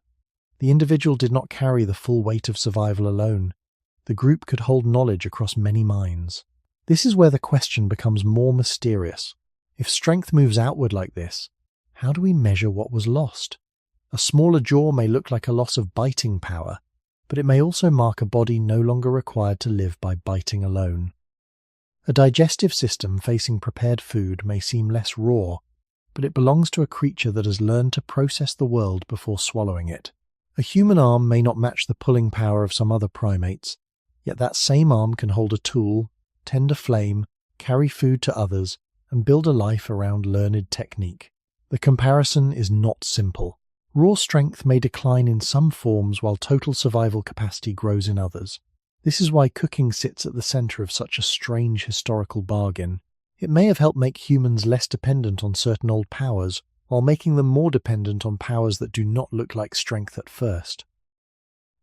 The individual did not carry the full weight of survival alone, the group could hold knowledge across many minds. This is where the question becomes more mysterious. If strength moves outward like this, how do we measure what was lost? A smaller jaw may look like a loss of biting power, but it may also mark a body no longer required to live by biting alone. A digestive system facing prepared food may seem less raw, but it belongs to a creature that has learned to process the world before swallowing it. A human arm may not match the pulling power of some other primates, yet that same arm can hold a tool, tend a flame, carry food to others, and build a life around learned technique. The comparison is not simple. Raw strength may decline in some forms while total survival capacity grows in others. This is why cooking sits at the center of such a strange historical bargain. It may have helped make humans less dependent on certain old powers, while making them more dependent on powers that do not look like strength at first.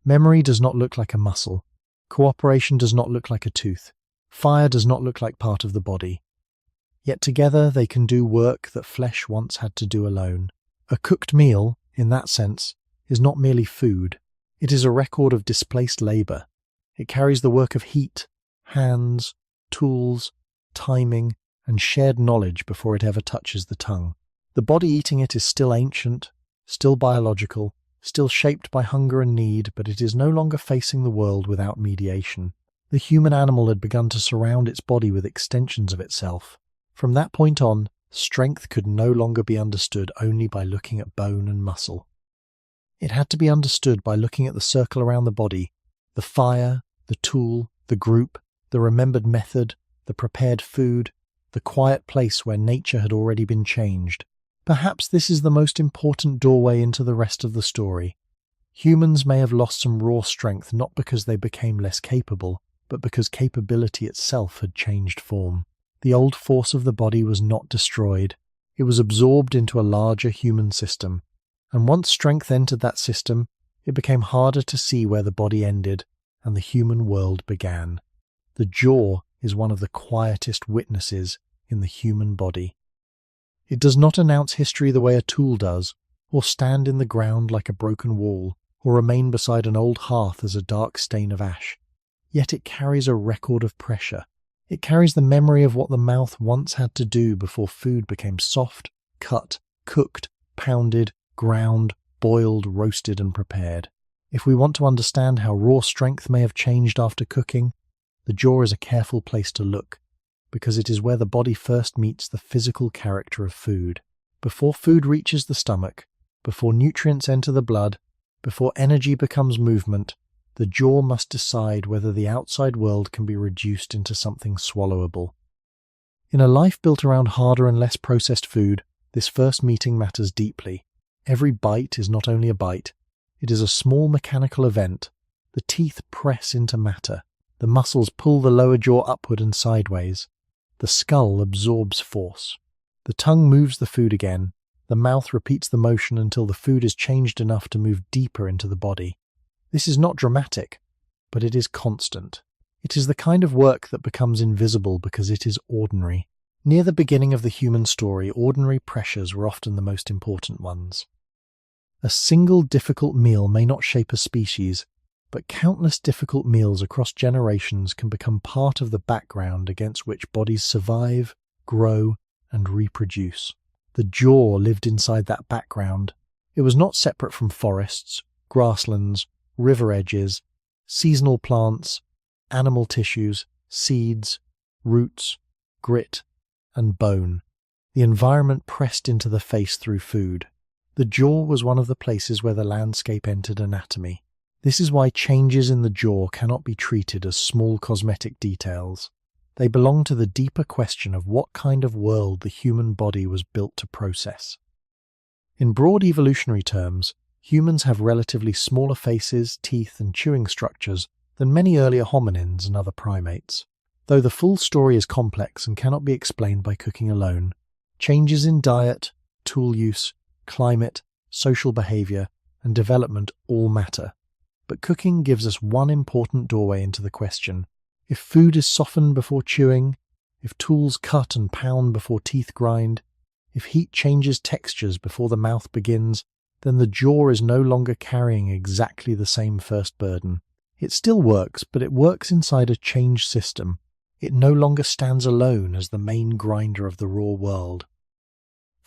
Memory does not look like a muscle. Cooperation does not look like a tooth. Fire does not look like part of the body. Yet together they can do work that flesh once had to do alone. A cooked meal, in that sense, is not merely food. It is a record of displaced labor. It carries the work of heat, hands, tools, timing, and shared knowledge before it ever touches the tongue. The body eating it is still ancient, still biological, still shaped by hunger and need, but it is no longer facing the world without mediation. The human animal had begun to surround its body with extensions of itself. From that point on, strength could no longer be understood only by looking at bone and muscle. It had to be understood by looking at the circle around the body, the fire, the tool, the group, the remembered method, the prepared food, the quiet place where nature had already been changed. Perhaps this is the most important doorway into the rest of the story. Humans may have lost some raw strength not because they became less capable, but because capability itself had changed form. The old force of the body was not destroyed. It was absorbed into a larger human system. And once strength entered that system, it became harder to see where the body ended and the human world began. The jaw is one of the quietest witnesses in the human body. It does not announce history the way a tool does, or stand in the ground like a broken wall, or remain beside an old hearth as a dark stain of ash. Yet it carries a record of pressure. It carries the memory of what the mouth once had to do before food became soft, cut, cooked, pounded, ground, boiled, roasted, and prepared. If we want to understand how raw strength may have changed after cooking, the jaw is a careful place to look, because it is where the body first meets the physical character of food. Before food reaches the stomach, before nutrients enter the blood, before energy becomes movement, the jaw must decide whether the outside world can be reduced into something swallowable. In a life built around harder and less processed food, this first meeting matters deeply. Every bite is not only a bite, it is a small mechanical event. The teeth press into matter. The muscles pull the lower jaw upward and sideways. The skull absorbs force. The tongue moves the food again. The mouth repeats the motion until the food is changed enough to move deeper into the body. This is not dramatic, but it is constant. It is the kind of work that becomes invisible because it is ordinary. Near the beginning of the human story, ordinary pressures were often the most important ones. A single difficult meal may not shape a species, but countless difficult meals across generations can become part of the background against which bodies survive, grow, and reproduce. The jaw lived inside that background. It was not separate from forests, grasslands, river edges, seasonal plants, animal tissues, seeds, roots, grit, and bone. The environment pressed into the face through food. The jaw was one of the places where the landscape entered anatomy. This is why changes in the jaw cannot be treated as small cosmetic details. They belong to the deeper question of what kind of world the human body was built to process. In broad evolutionary terms, humans have relatively smaller faces, teeth, and chewing structures than many earlier hominins and other primates. Though the full story is complex and cannot be explained by cooking alone, changes in diet, tool use, climate, social behavior, and development all matter. But cooking gives us one important doorway into the question. If food is softened before chewing, if tools cut and pound before teeth grind, if heat changes textures before the mouth begins, then the jaw is no longer carrying exactly the same first burden. It still works, but it works inside a changed system. It no longer stands alone as the main grinder of the raw world.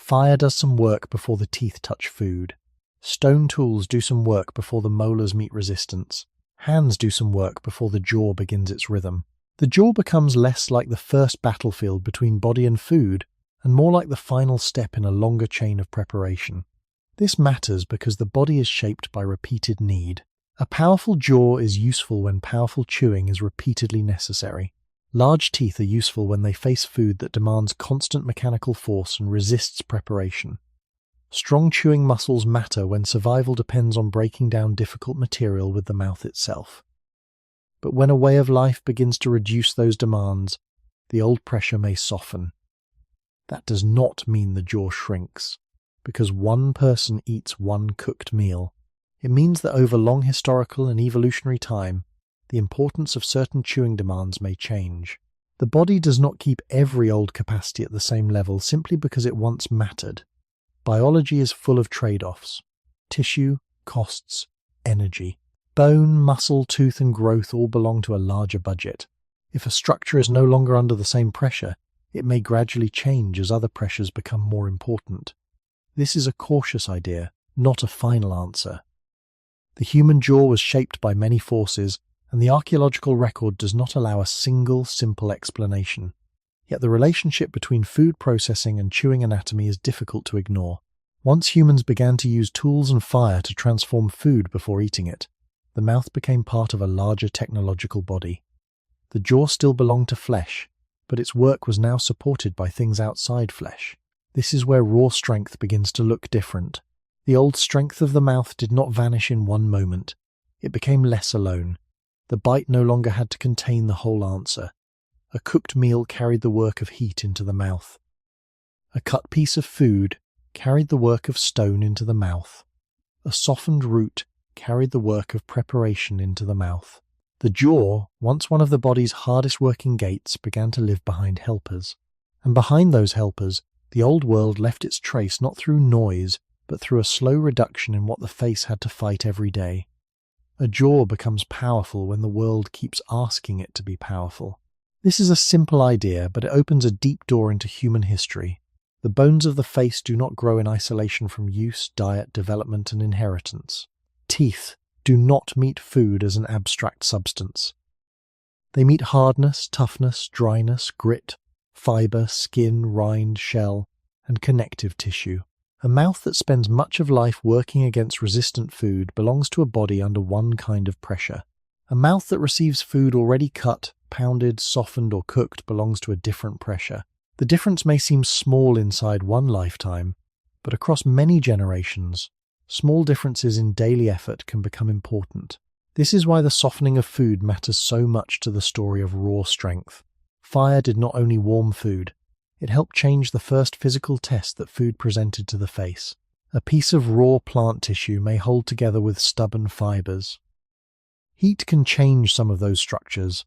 Fire does some work before the teeth touch food. Stone tools do some work before the molars meet resistance. Hands do some work before the jaw begins its rhythm. The jaw becomes less like the first battlefield between body and food, and more like the final step in a longer chain of preparation. This matters because the body is shaped by repeated need. A powerful jaw is useful when powerful chewing is repeatedly necessary. Large teeth are useful when they face food that demands constant mechanical force and resists preparation. Strong chewing muscles matter when survival depends on breaking down difficult material with the mouth itself. But when a way of life begins to reduce those demands, the old pressure may soften. That does not mean the jaw shrinks, because one person eats one cooked meal. It means that over long historical and evolutionary time, the importance of certain chewing demands may change. The body does not keep every old capacity at the same level simply because it once mattered. Biology is full of trade-offs. Tissue, costs, energy. Bone, muscle, tooth, and growth all belong to a larger budget. If a structure is no longer under the same pressure, it may gradually change as other pressures become more important. This is a cautious idea, not a final answer. The human jaw was shaped by many forces, and the archaeological record does not allow a single, simple explanation. Yet the relationship between food processing and chewing anatomy is difficult to ignore. Once humans began to use tools and fire to transform food before eating it, the mouth became part of a larger technological body. The jaw still belonged to flesh, but its work was now supported by things outside flesh. This is where raw strength begins to look different. The old strength of the mouth did not vanish in one moment. It became less alone. The bite no longer had to contain the whole answer. A cooked meal carried the work of heat into the mouth. A cut piece of food carried the work of stone into the mouth. A softened root carried the work of preparation into the mouth. The jaw, once one of the body's hardest working gates, began to live behind helpers. And behind those helpers, the old world left its trace not through noise, but through a slow reduction in what the face had to fight every day. A jaw becomes powerful when the world keeps asking it to be powerful. This is a simple idea, but it opens a deep door into human history. The bones of the face do not grow in isolation from use, diet, development, and inheritance. Teeth do not meet food as an abstract substance. They meet hardness, toughness, dryness, grit, fiber, skin, rind, shell, and connective tissue. A mouth that spends much of life working against resistant food belongs to a body under one kind of pressure. A mouth that receives food already cut, pounded, softened, or cooked belongs to a different pressure. The difference may seem small inside one lifetime, but across many generations, small differences in daily effort can become important. This is why the softening of food matters so much to the story of raw strength. Fire did not only warm food, it helped change the first physical test that food presented to the face. A piece of raw plant tissue may hold together with stubborn fibers. Heat can change some of those structures.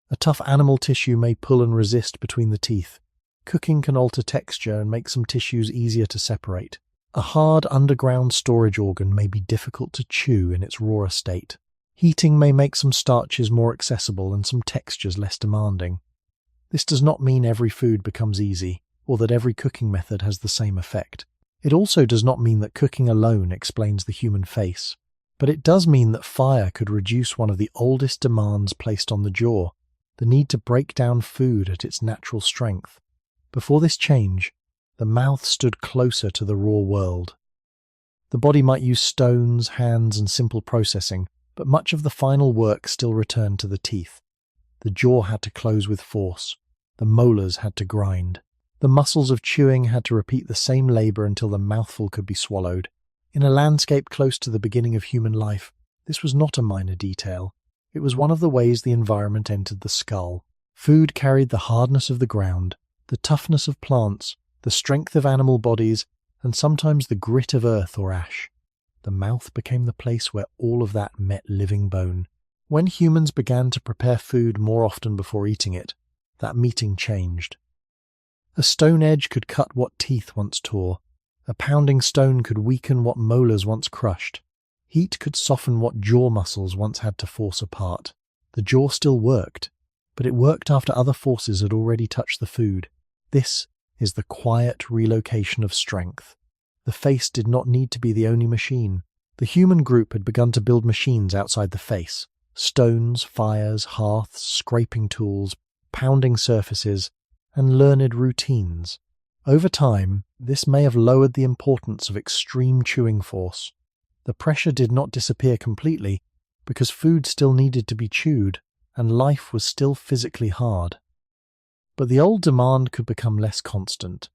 A tough animal tissue may pull and resist between the teeth. Cooking can alter texture and make some tissues easier to separate. A hard underground storage organ may be difficult to chew in its rawer state. Heating may make some starches more accessible and some textures less demanding. This does not mean every food becomes easy, or that every cooking method has the same effect. It also does not mean that cooking alone explains the human face. But it does mean that fire could reduce one of the oldest demands placed on the jaw, the need to break down food at its natural strength. Before this change, the mouth stood closer to the raw world. The body might use stones, hands, and simple processing, but much of the final work still returned to the teeth. The jaw had to close with force. The molars had to grind. The muscles of chewing had to repeat the same labor until the mouthful could be swallowed. In a landscape close to the beginning of human life, this was not a minor detail. It was one of the ways the environment entered the skull. Food carried the hardness of the ground, the toughness of plants, the strength of animal bodies, and sometimes the grit of earth or ash. The mouth became the place where all of that met living bone. When humans began to prepare food more often before eating it, that meeting changed. A stone edge could cut what teeth once tore. A pounding stone could weaken what molars once crushed. Heat could soften what jaw muscles once had to force apart. The jaw still worked, but it worked after other forces had already touched the food. This is the quiet relocation of strength. The face did not need to be the only machine. The human group had begun to build machines outside the face. Stones, fires, hearths, scraping tools, pounding surfaces, and learned routines. Over time, this may have lowered the importance of extreme chewing force. The pressure did not disappear completely because food still needed to be chewed and life was still physically hard. But the old demand could become less constant.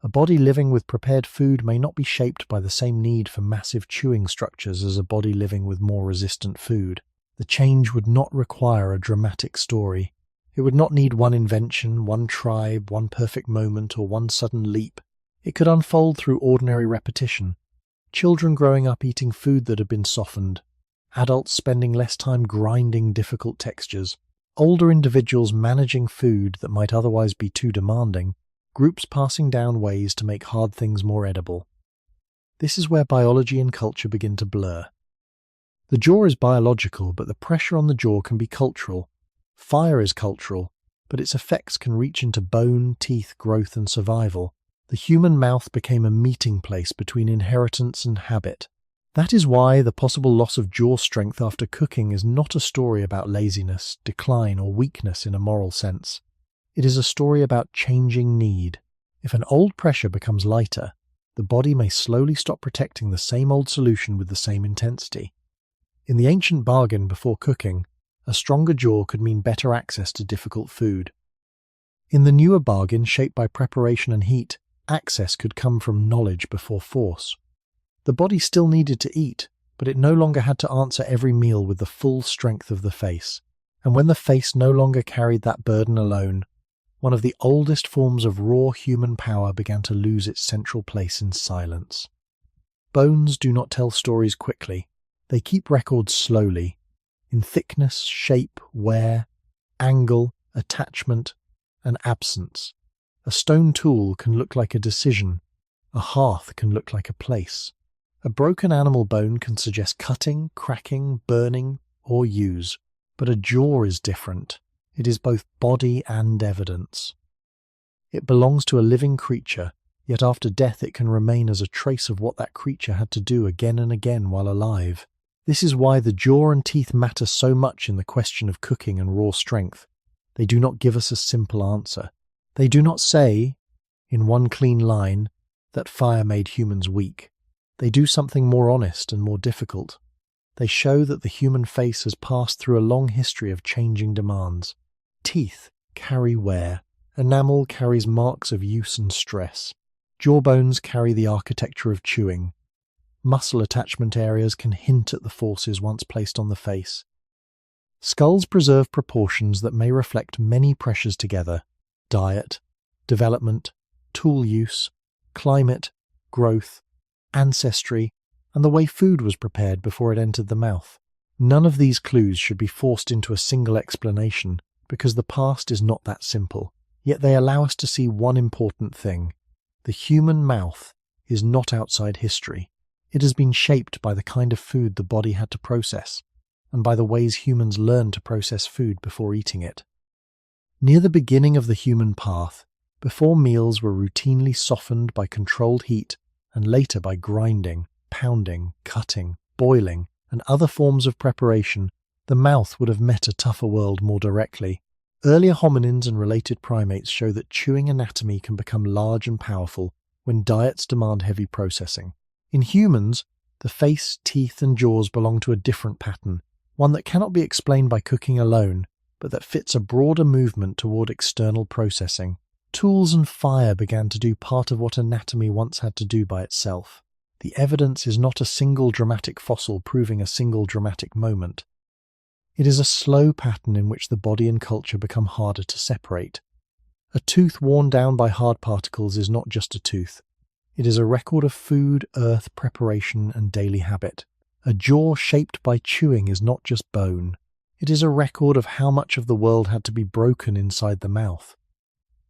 A body living with prepared food may not be shaped by the same need for massive chewing structures as a body living with more resistant food. The change would not require a dramatic story. It would not need one invention, one tribe, one perfect moment, or one sudden leap. It could unfold through ordinary repetition. Children growing up eating food that had been softened. Adults spending less time grinding difficult textures. Older individuals managing food that might otherwise be too demanding. Groups passing down ways to make hard things more edible. This is where biology and culture begin to blur. The jaw is biological, but the pressure on the jaw can be cultural. Fire is cultural, but its effects can reach into bone, teeth, growth, and survival. The human mouth became a meeting place between inheritance and habit. That is why the possible loss of jaw strength after cooking is not a story about laziness, decline, or weakness in a moral sense. It is a story about changing need. If an old pressure becomes lighter, the body may slowly stop protecting the same old solution with the same intensity. In the ancient bargain before cooking, a stronger jaw could mean better access to difficult food. In the newer bargain shaped by preparation and heat, access could come from knowledge before force. The body still needed to eat, but it no longer had to answer every meal with the full strength of the face. And when the face no longer carried that burden alone, one of the oldest forms of raw human power began to lose its central place in silence. Bones do not tell stories quickly. They keep records slowly, in thickness, shape, wear, angle, attachment, and absence. A stone tool can look like a decision. A hearth can look like a place. A broken animal bone can suggest cutting, cracking, burning, or use. But a jaw is different. It is both body and evidence. It belongs to a living creature, yet after death it can remain as a trace of what that creature had to do again and again while alive. This is why the jaw and teeth matter so much in the question of cooking and raw strength. They do not give us a simple answer. They do not say, in one clean line, that fire made humans weak. They do something more honest and more difficult. They show that the human face has passed through a long history of changing demands. Teeth carry wear. Enamel carries marks of use and stress. Jawbones carry the architecture of chewing. Muscle attachment areas can hint at the forces once placed on the face. Skulls preserve proportions that may reflect many pressures together: diet, development, tool use, climate, growth, ancestry, and the way food was prepared before it entered the mouth. None of these clues should be forced into a single explanation, because the past is not that simple. Yet they allow us to see one important thing. The human mouth is not outside history. It has been shaped by the kind of food the body had to process, and by the ways humans learned to process food before eating it. Near the beginning of the human path, before meals were routinely softened by controlled heat and later by grinding, pounding, cutting, boiling, and other forms of preparation, the mouth would have met a tougher world more directly. Earlier hominins and related primates show that chewing anatomy can become large and powerful when diets demand heavy processing. In humans, The face, teeth, and jaws belong to a different pattern, one that cannot be explained by cooking alone, but that fits a broader movement toward external processing. Tools and fire began to do part of what anatomy once had to do by itself. The evidence is not a single dramatic fossil proving a single dramatic moment. It is a slow pattern in which the body and culture become harder to separate. A tooth worn down by hard particles is not just a tooth. It is a record of food, earth, preparation, and daily habit. A jaw shaped by chewing is not just bone. It is a record of how much of the world had to be broken inside the mouth.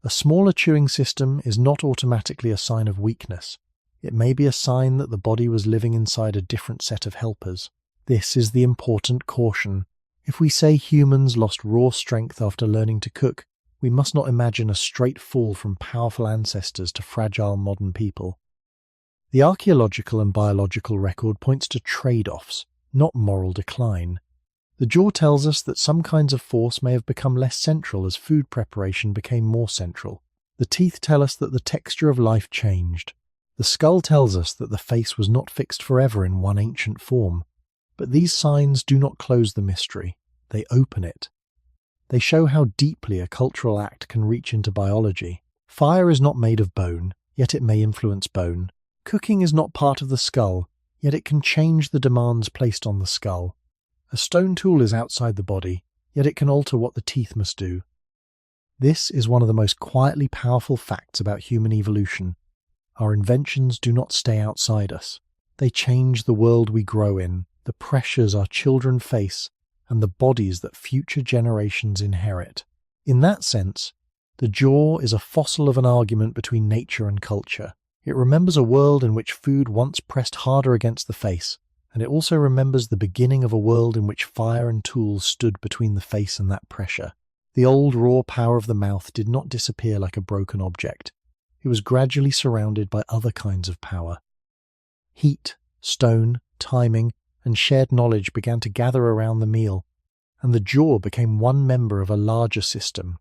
A smaller chewing system is not automatically a sign of weakness. It may be a sign that the body was living inside a different set of helpers. This is the important caution. If we say humans lost raw strength after learning to cook, we must not imagine a straight fall from powerful ancestors to fragile modern people. The archaeological and biological record points to trade-offs, not moral decline. The jaw tells us that some kinds of force may have become less central as food preparation became more central. The teeth tell us that the texture of life changed. The skull tells us that the face was not fixed forever in one ancient form. But these signs do not close the mystery, they open it. They show how deeply a cultural act can reach into biology. Fire is not made of bone, yet it may influence bone. Cooking is not part of the skull, yet it can change the demands placed on the skull. A stone tool is outside the body, yet it can alter what the teeth must do. This is one of the most quietly powerful facts about human evolution. Our inventions do not stay outside us. They change the world we grow in, the pressures our children face, and the bodies that future generations inherit. In that sense, the jaw is a fossil of an argument between nature and culture. It remembers a world in which food once pressed harder against the face, and it also remembers the beginning of a world in which fire and tools stood between the face and that pressure. The old raw power of the mouth did not disappear like a broken object. It was gradually surrounded by other kinds of power. Heat, stone, timing, and shared knowledge began to gather around the meal, and the jaw became one member of a larger system,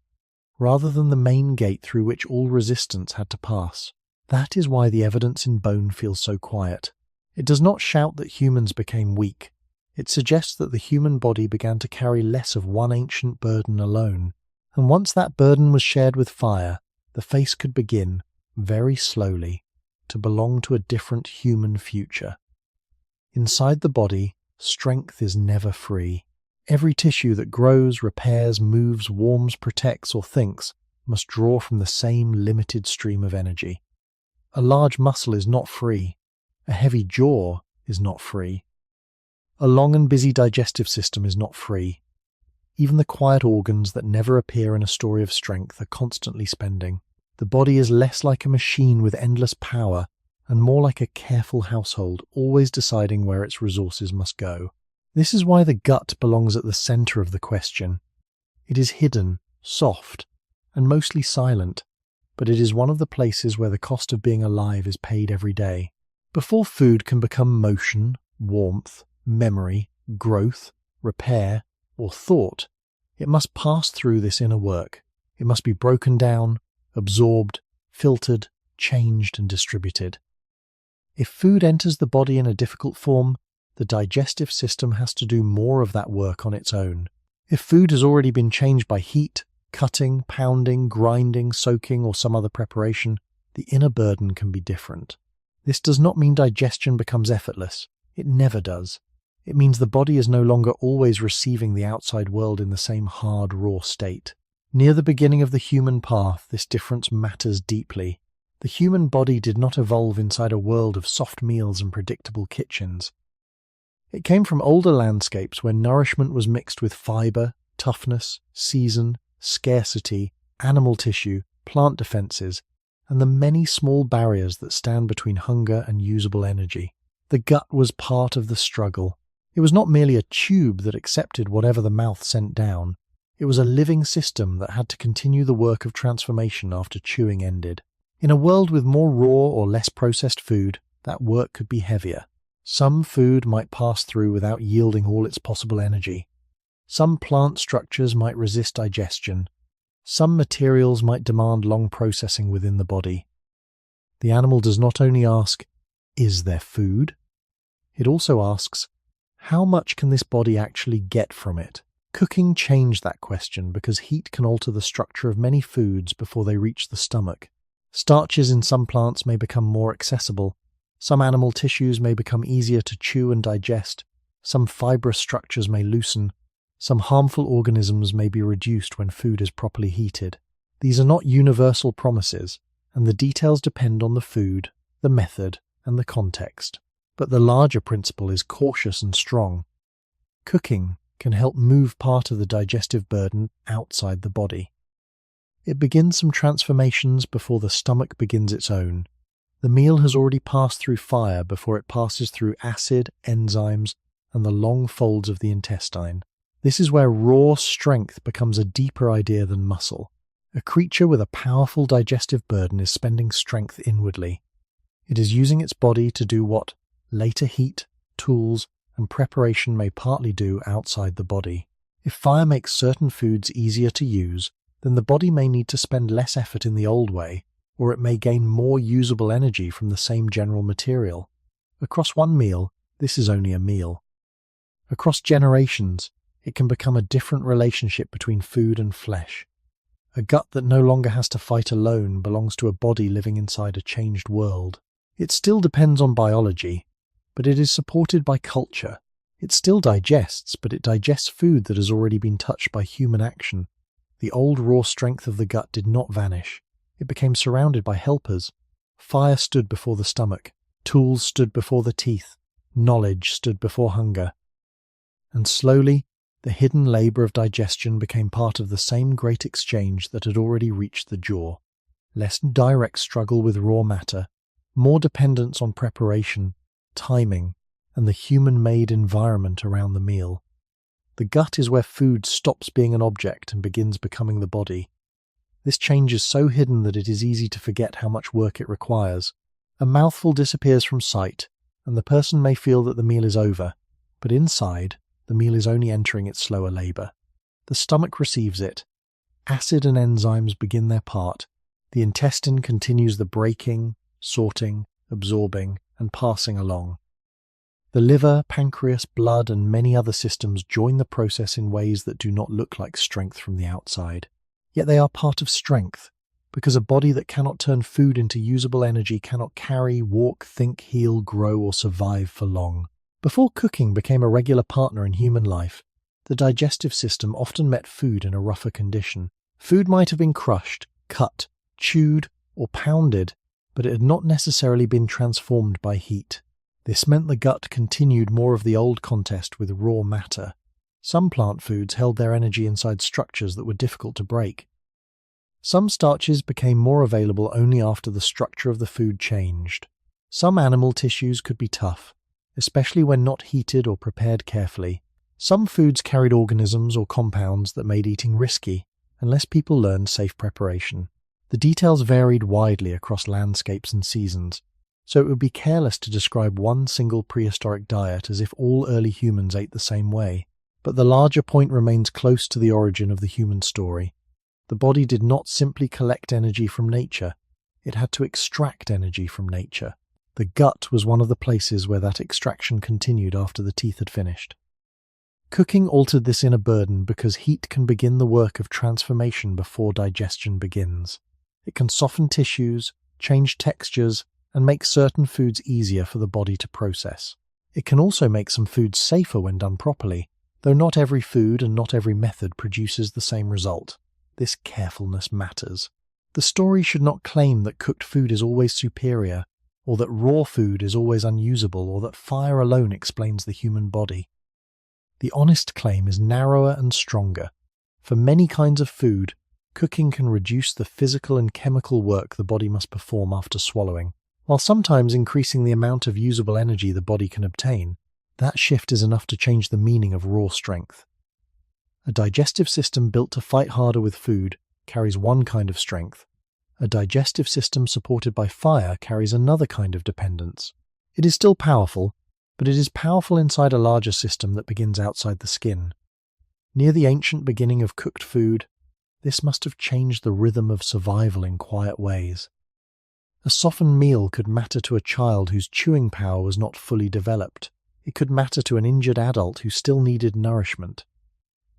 rather than the main gate through which all resistance had to pass. That is why the evidence in bone feels so quiet. It does not shout that humans became weak. It suggests that the human body began to carry less of one ancient burden alone, and once that burden was shared with fire, the face could begin, very slowly, to belong to a different human future. Inside the body, strength is never free. Every tissue that grows, repairs, moves, warms, protects, or thinks must draw from the same limited stream of energy. A large muscle is not free. A heavy jaw is not free. A long and busy digestive system is not free. Even the quiet organs that never appear in a story of strength are constantly spending. The body is less like a machine with endless power and more like a careful household, always deciding where its resources must go. This is why the gut belongs at the center of the question. It is hidden, soft, and mostly silent, but it is one of the places where the cost of being alive is paid every day. Before food can become motion, warmth, memory, growth, repair, or thought, it must pass through this inner work. It must be broken down, absorbed, filtered, changed, and distributed. If food enters the body in a difficult form, the digestive system has to do more of that work on its own. If food has already been changed by heat, cutting, pounding, grinding, soaking, or some other preparation, the inner burden can be different. This does not mean digestion becomes effortless. It never does. It means the body is no longer always receiving the outside world in the same hard, raw state. Near the beginning of the human path, this difference matters deeply. The human body did not evolve inside a world of soft meals and predictable kitchens. It came from older landscapes where nourishment was mixed with fiber, toughness, season, scarcity, animal tissue, plant defenses, and the many small barriers that stand between hunger and usable energy. The gut was part of the struggle. It was not merely a tube that accepted whatever the mouth sent down. It was a living system that had to continue the work of transformation after chewing ended. In a world with more raw or less processed food, that work could be heavier. Some food might pass through without yielding all its possible energy. Some plant structures might resist digestion. Some materials might demand long processing within the body. The animal does not only ask, "Is there food?" It also asks, how much can this body actually get from it? Cooking changed that question because heat can alter the structure of many foods before they reach the stomach. Starches in some plants may become more accessible. Some animal tissues may become easier to chew and digest. Some fibrous structures may loosen. Some harmful organisms may be reduced when food is properly heated. These are not universal promises, and the details depend on the food, the method, and the context. But the larger principle is cautious and strong. Cooking can help move part of the digestive burden outside the body. It begins some transformations before the stomach begins its own. The meal has already passed through fire before it passes through acid, enzymes, and the long folds of the intestine. This is where raw strength becomes a deeper idea than muscle. A creature with a powerful digestive burden is spending strength inwardly. It is using its body to do what later heat, tools, and preparation may partly do outside the body. If fire makes certain foods easier to use, then the body may need to spend less effort in the old way, or it may gain more usable energy from the same general material. Across one meal, this is only a meal. Across generations, it can become a different relationship between food and flesh. A gut that no longer has to fight alone belongs to a body living inside a changed world. It still depends on biology, but it is supported by culture. It still digests, but it digests food that has already been touched by human action. The old raw strength of the gut did not vanish. It became surrounded by helpers. Fire stood before the stomach. Tools stood before the teeth. Knowledge stood before hunger. And slowly, the hidden labor of digestion became part of the same great exchange that had already reached the jaw. Less direct struggle with raw matter, more dependence on preparation, timing, and the human-made environment around the meal. The gut is where food stops being an object and begins becoming the body. This change is so hidden that it is easy to forget how much work it requires. A mouthful disappears from sight, and the person may feel that the meal is over, but inside, the meal is only entering its slower labor. The stomach receives it. Acid and enzymes begin their part. The intestine continues the breaking, sorting, absorbing, and passing along. The liver, pancreas, blood, and many other systems join the process in ways that do not look like strength from the outside. Yet they are part of strength, because a body that cannot turn food into usable energy cannot carry, walk, think, heal, grow, or survive for long. Before cooking became a regular partner in human life, the digestive system often met food in a rougher condition. Food might have been crushed, cut, chewed, or pounded, but it had not necessarily been transformed by heat. This meant the gut continued more of the old contest with raw matter. Some plant foods held their energy inside structures that were difficult to break. Some starches became more available only after the structure of the food changed. Some animal tissues could be tough, especially when not heated or prepared carefully. Some foods carried organisms or compounds that made eating risky, unless people learned safe preparation. The details varied widely across landscapes and seasons, so it would be careless to describe one single prehistoric diet as if all early humans ate the same way. But the larger point remains close to the origin of the human story. The body did not simply collect energy from nature, it had to extract energy from nature. The gut was one of the places where that extraction continued after the teeth had finished. Cooking altered this inner burden because heat can begin the work of transformation before digestion begins. It can soften tissues, change textures, and make certain foods easier for the body to process. It can also make some foods safer when done properly, though not every food and not every method produces the same result. This carefulness matters. The story should not claim that cooked food is always superior, or that raw food is always unusable, or that fire alone explains the human body. The honest claim is narrower and stronger. For many kinds of food, cooking can reduce the physical and chemical work the body must perform after swallowing, while sometimes increasing the amount of usable energy the body can obtain. That shift is enough to change the meaning of raw strength. A digestive system built to fight harder with food carries one kind of strength. A digestive system supported by fire carries another kind of dependence. It is still powerful, but it is powerful inside a larger system that begins outside the skin. Near the ancient beginning of cooked food, this must have changed the rhythm of survival in quiet ways. A softened meal could matter to a child whose chewing power was not fully developed. It could matter to an injured adult who still needed nourishment.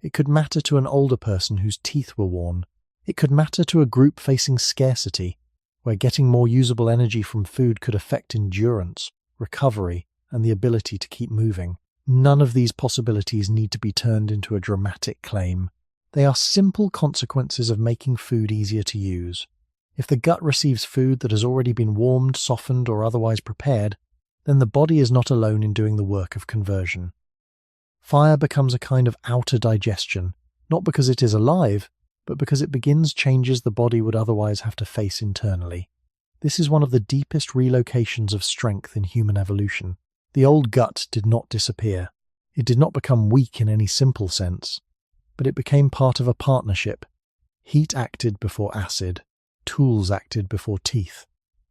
It could matter to an older person whose teeth were worn. It could matter to a group facing scarcity, where getting more usable energy from food could affect endurance, recovery, and the ability to keep moving. None of these possibilities need to be turned into a dramatic claim. They are simple consequences of making food easier to use. If the gut receives food that has already been warmed, softened, or otherwise prepared, then the body is not alone in doing the work of conversion. Fire becomes a kind of outer digestion, not because it is alive, but because it begins changes the body would otherwise have to face internally. This is one of the deepest relocations of strength in human evolution. The old gut did not disappear. It did not become weak in any simple sense, but it became part of a partnership. Heat acted before acid, tools acted before teeth,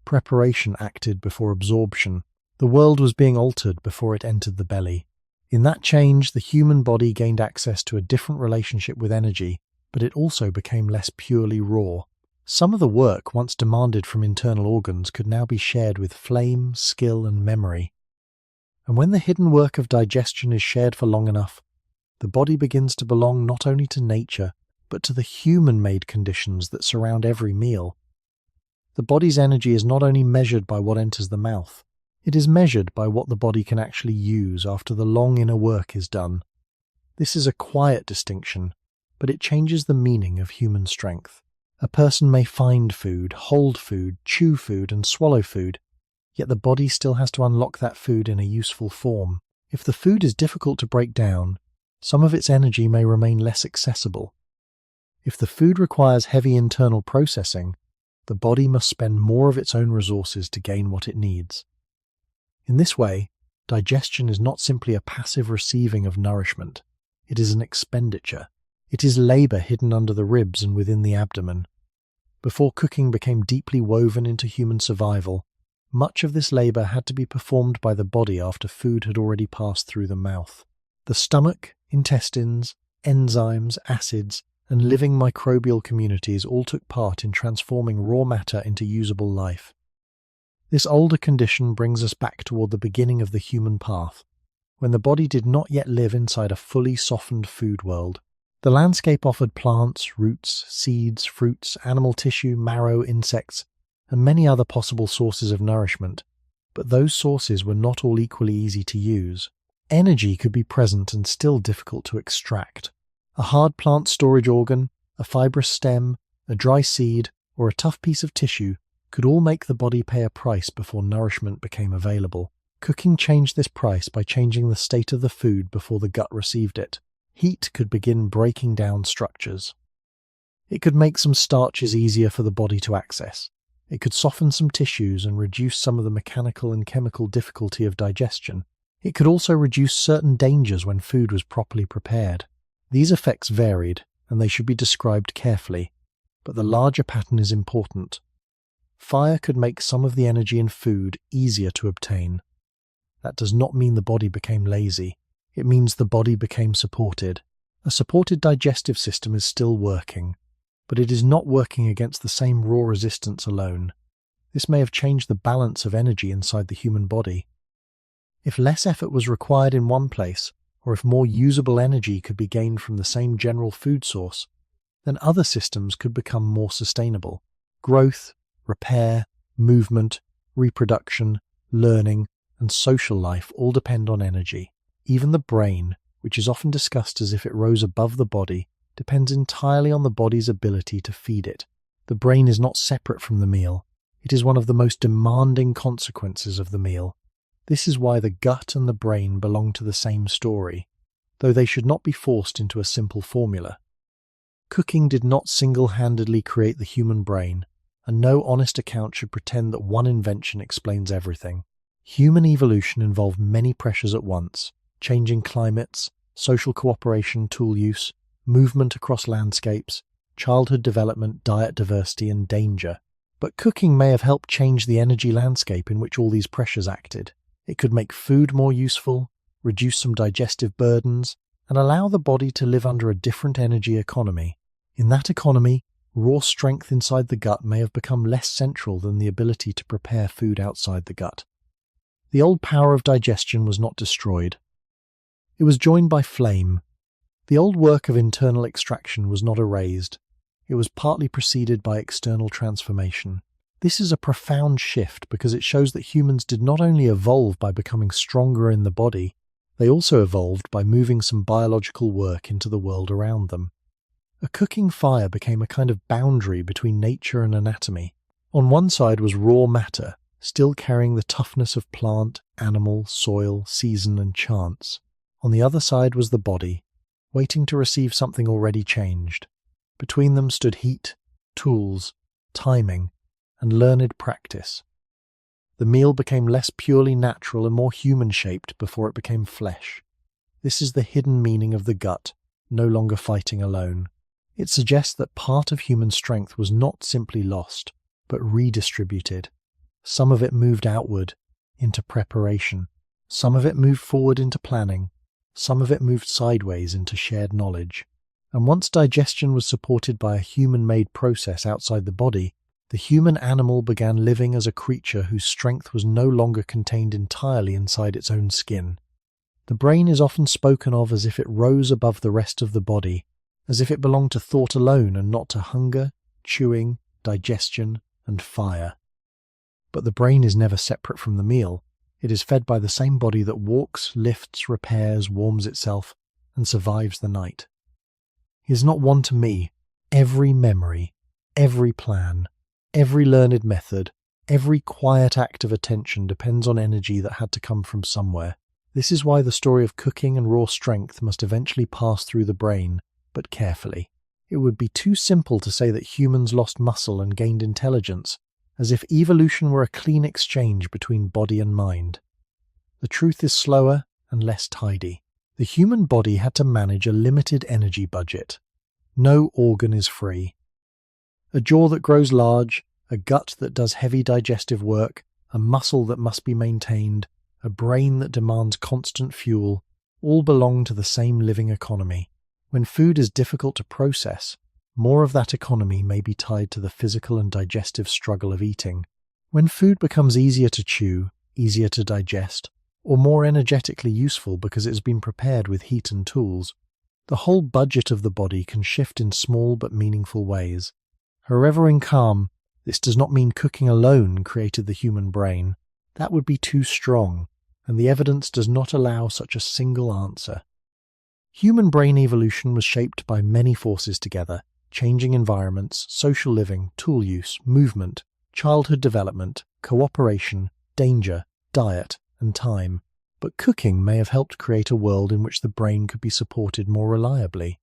preparation acted before absorption. The world was being altered before it entered the belly. In that change, the human body gained access to a different relationship with energy, but it also became less purely raw. Some of the work once demanded from internal organs could now be shared with flame, skill, and memory. And when the hidden work of digestion is shared for long enough, the body begins to belong not only to nature, but to the human-made conditions that surround every meal. The body's energy is not only measured by what enters the mouth, it is measured by what the body can actually use after the long inner work is done. This is a quiet distinction, but it changes the meaning of human strength. A person may find food, hold food, chew food, and swallow food, yet the body still has to unlock that food in a useful form. If the food is difficult to break down, some of its energy may remain less accessible. If the food requires heavy internal processing, the body must spend more of its own resources to gain what it needs. In this way, digestion is not simply a passive receiving of nourishment. It is an expenditure. It is labor hidden under the ribs and within the abdomen. Before cooking became deeply woven into human survival, much of this labor had to be performed by the body after food had already passed through the mouth. The stomach, intestines, enzymes, acids, and living microbial communities all took part in transforming raw matter into usable life. This older condition brings us back toward the beginning of the human path, when the body did not yet live inside a fully softened food world. The landscape offered plants, roots, seeds, fruits, animal tissue, marrow, insects, and many other possible sources of nourishment, but those sources were not all equally easy to use. Energy could be present and still difficult to extract. A hard plant storage organ, a fibrous stem, a dry seed, or a tough piece of tissue could all make the body pay a price before nourishment became available. Cooking changed this price by changing the state of the food before the gut received it. Heat could begin breaking down structures. It could make some starches easier for the body to access. It could soften some tissues and reduce some of the mechanical and chemical difficulty of digestion. It could also reduce certain dangers when food was properly prepared. These effects varied, and they should be described carefully, but the larger pattern is important. Fire could make some of the energy in food easier to obtain. That does not mean the body became lazy. It means the body became supported. A supported digestive system is still working, but it is not working against the same raw resistance alone. This may have changed the balance of energy inside the human body. If less effort was required in one place, or if more usable energy could be gained from the same general food source, then other systems could become more sustainable. Growth, repair, movement, reproduction, learning, and social life all depend on energy. Even the brain, which is often discussed as if it rose above the body, depends entirely on the body's ability to feed it. The brain is not separate from the meal. It is one of the most demanding consequences of the meal. This is why the gut and the brain belong to the same story, though they should not be forced into a simple formula. Cooking did not single-handedly create the human brain, and no honest account should pretend that one invention explains everything. Human evolution involved many pressures at once: changing climates, social cooperation, tool use, movement across landscapes, childhood development, diet diversity, and danger. But cooking may have helped change the energy landscape in which all these pressures acted. It could make food more useful, reduce some digestive burdens, and allow the body to live under a different energy economy. In that economy, raw strength inside the gut may have become less central than the ability to prepare food outside the gut. The old power of digestion was not destroyed. It was joined by flame. The old work of internal extraction was not erased. It was partly preceded by external transformation. This is a profound shift because it shows that humans did not only evolve by becoming stronger in the body, they also evolved by moving some biological work into the world around them. A cooking fire became a kind of boundary between nature and anatomy. On one side was raw matter, still carrying the toughness of plant, animal, soil, season, and chance. On the other side was the body, waiting to receive something already changed. Between them stood heat, tools, timing, and learned practice. The meal became less purely natural and more human-shaped before it became flesh. This is the hidden meaning of the gut, no longer fighting alone. It suggests that part of human strength was not simply lost, but redistributed. Some of it moved outward, into preparation. Some of it moved forward into planning. Some of it moved sideways into shared knowledge. And once digestion was supported by a human-made process outside the body, the human animal began living as a creature whose strength was no longer contained entirely inside its own skin. The brain is often spoken of as if it rose above the rest of the body, as if it belonged to thought alone and not to hunger, chewing, digestion, and fire. But the brain is never separate from the meal. It is fed by the same body that walks, lifts, repairs, warms itself, and survives the night. He is not one to me. Every memory, every plan, every learned method, every quiet act of attention depends on energy that had to come from somewhere. This is why the story of cooking and raw strength must eventually pass through the brain, but carefully. It would be too simple to say that humans lost muscle and gained intelligence, as if evolution were a clean exchange between body and mind. The truth is slower and less tidy. The human body had to manage a limited energy budget. No organ is free. A jaw that grows large, a gut that does heavy digestive work, a muscle that must be maintained, a brain that demands constant fuel, all belong to the same living economy. When food is difficult to process, more of that economy may be tied to the physical and digestive struggle of eating. When food becomes easier to chew, easier to digest, or more energetically useful because it has been prepared with heat and tools, the whole budget of the body can shift in small but meaningful ways. However, in calm, this does not mean cooking alone created the human brain. That would be too strong, and the evidence does not allow such a single answer. Human brain evolution was shaped by many forces together: changing environments, social living, tool use, movement, childhood development, cooperation, danger, diet, and time. But cooking may have helped create a world in which the brain could be supported more reliably.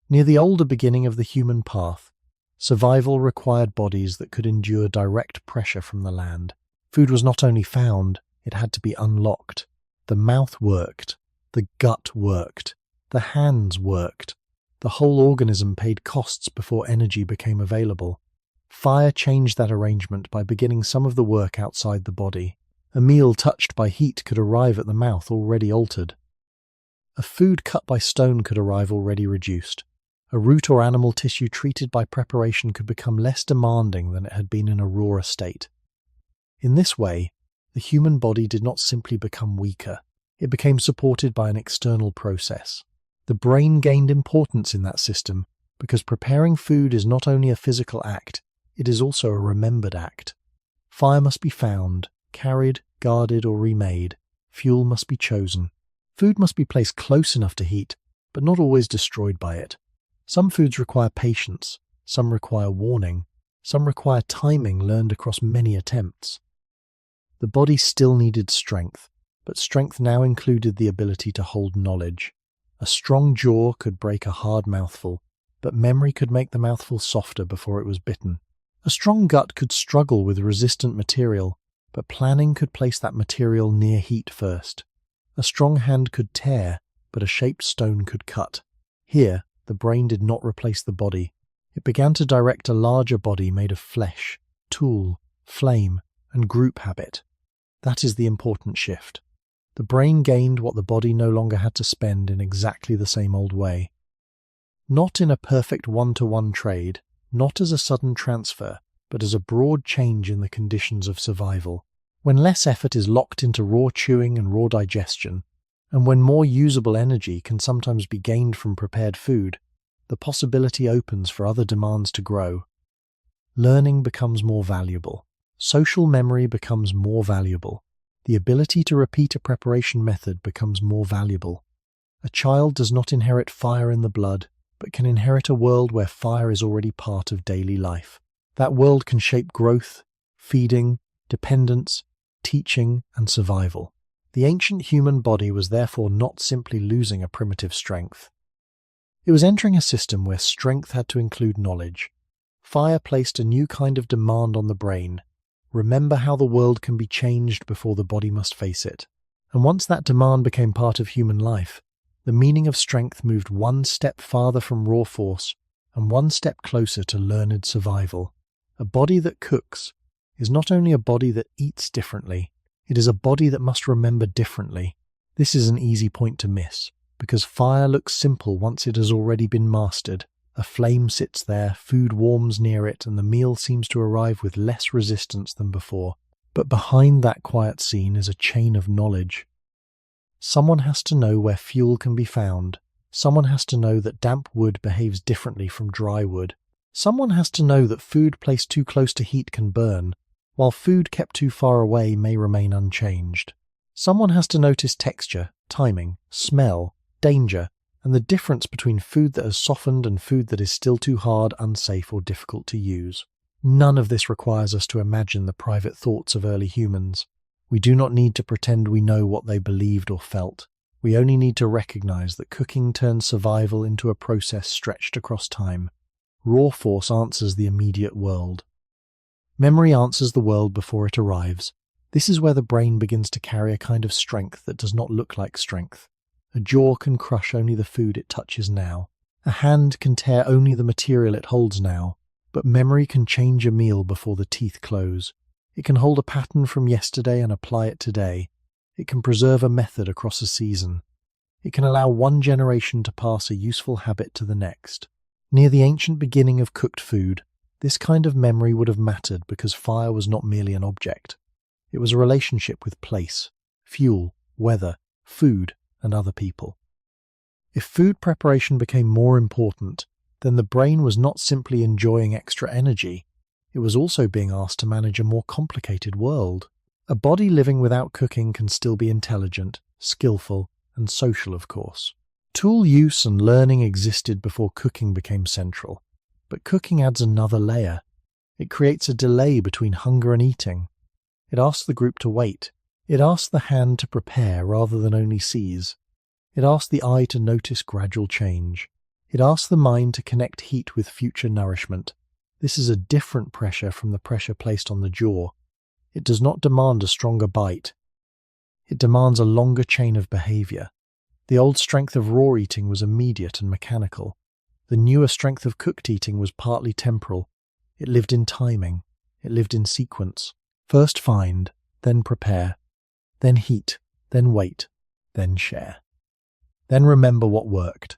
Near the older beginning of the human path, survival required bodies that could endure direct pressure from the land. Food was not only found, it had to be unlocked. The mouth worked, the gut worked, the hands worked. The whole organism paid costs before energy became available. Fire changed that arrangement by beginning some of the work outside the body. A meal touched by heat could arrive at the mouth already altered. A food cut by stone could arrive already reduced. A root or animal tissue treated by preparation could become less demanding than it had been in a rawer state. In this way, the human body did not simply become weaker. It became supported by an external process. The brain gained importance in that system because preparing food is not only a physical act, it is also a remembered act. Fire must be found, carried, guarded, or remade. Fuel must be chosen. Food must be placed close enough to heat, but not always destroyed by it. Some foods require patience, some require warning, some require timing learned across many attempts. The body still needed strength, but strength now included the ability to hold knowledge. A strong jaw could break a hard mouthful, but memory could make the mouthful softer before it was bitten. A strong gut could struggle with resistant material, but planning could place that material near heat first. A strong hand could tear, but a shaped stone could cut. Here, the brain did not replace the body. It began to direct a larger body made of flesh, tool, flame, and group habit. That is the important shift. The brain gained what the body no longer had to spend in exactly the same old way. Not in a perfect one-to-one trade, not as a sudden transfer, but as a broad change in the conditions of survival. When less effort is locked into raw chewing and raw digestion, and when more usable energy can sometimes be gained from prepared food, the possibility opens for other demands to grow. Learning becomes more valuable. Social memory becomes more valuable. The ability to repeat a preparation method becomes more valuable. A child does not inherit fire in the blood, but can inherit a world where fire is already part of daily life. That world can shape growth, feeding, dependence, teaching, and survival. The ancient human body was therefore not simply losing a primitive strength. It was entering a system where strength had to include knowledge. Fire placed a new kind of demand on the brain. Remember how the world can be changed before the body must face it. And once that demand became part of human life, the meaning of strength moved one step farther from raw force and one step closer to learned survival. A body that cooks is not only a body that eats differently, it is a body that must remember differently. This is an easy point to miss, because fire looks simple once it has already been mastered. A flame sits there, food warms near it, and the meal seems to arrive with less resistance than before. But behind that quiet scene is a chain of knowledge. Someone has to know where fuel can be found. Someone has to know that damp wood behaves differently from dry wood. Someone has to know that food placed too close to heat can burn, while food kept too far away may remain unchanged. Someone has to notice texture, timing, smell, danger, and the difference between food that has softened and food that is still too hard, unsafe, or difficult to use. None of this requires us to imagine the private thoughts of early humans. We do not need to pretend we know what they believed or felt. We only need to recognize that cooking turns survival into a process stretched across time. Raw force answers the immediate world. Memory answers the world before it arrives. This is where the brain begins to carry a kind of strength that does not look like strength. A jaw can crush only the food it touches now. A hand can tear only the material it holds now. But memory can change a meal before the teeth close. It can hold a pattern from yesterday and apply it today. It can preserve a method across a season. It can allow one generation to pass a useful habit to the next. Near the ancient beginning of cooked food, this kind of memory would have mattered because fire was not merely an object. It was a relationship with place, fuel, weather, food, and other people. If food preparation became more important, then the brain was not simply enjoying extra energy, it was also being asked to manage a more complicated world. A body living without cooking can still be intelligent, skillful, and social, of course. Tool use and learning existed before cooking became central, but cooking adds another layer. It creates a delay between hunger and eating. It asks the group to wait. It asks the hand to prepare rather than only seize. It asks the eye to notice gradual change. It asks the mind to connect heat with future nourishment. This is a different pressure from the pressure placed on the jaw. It does not demand a stronger bite. It demands a longer chain of behavior. The old strength of raw eating was immediate and mechanical. The newer strength of cooked eating was partly temporal. It lived in timing. It lived in sequence. First find, then prepare, then heat, then wait, then share. Then remember what worked.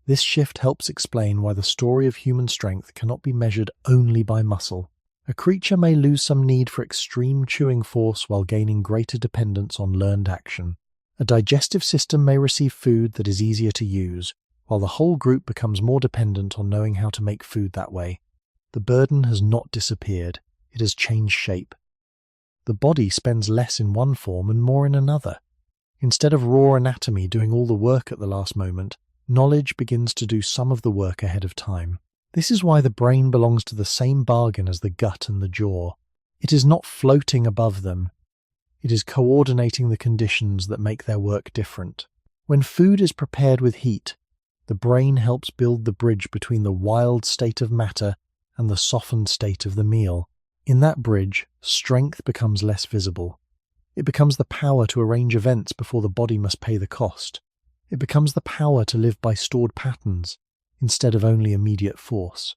This shift helps explain why the story of human strength cannot be measured only by muscle. A creature may lose some need for extreme chewing force while gaining greater dependence on learned action. A digestive system may receive food that is easier to use, while the whole group becomes more dependent on knowing how to make food that way. The burden has not disappeared, it has changed shape. The body spends less in one form and more in another. Instead of raw anatomy doing all the work at the last moment, knowledge begins to do some of the work ahead of time. This is why the brain belongs to the same bargain as the gut and the jaw. It is not floating above them. It is coordinating the conditions that make their work different. When food is prepared with heat, the brain helps build the bridge between the wild state of matter and the softened state of the meal. In that bridge, strength becomes less visible. It becomes the power to arrange events before the body must pay the cost. It becomes the power to live by stored patterns, instead of only immediate force.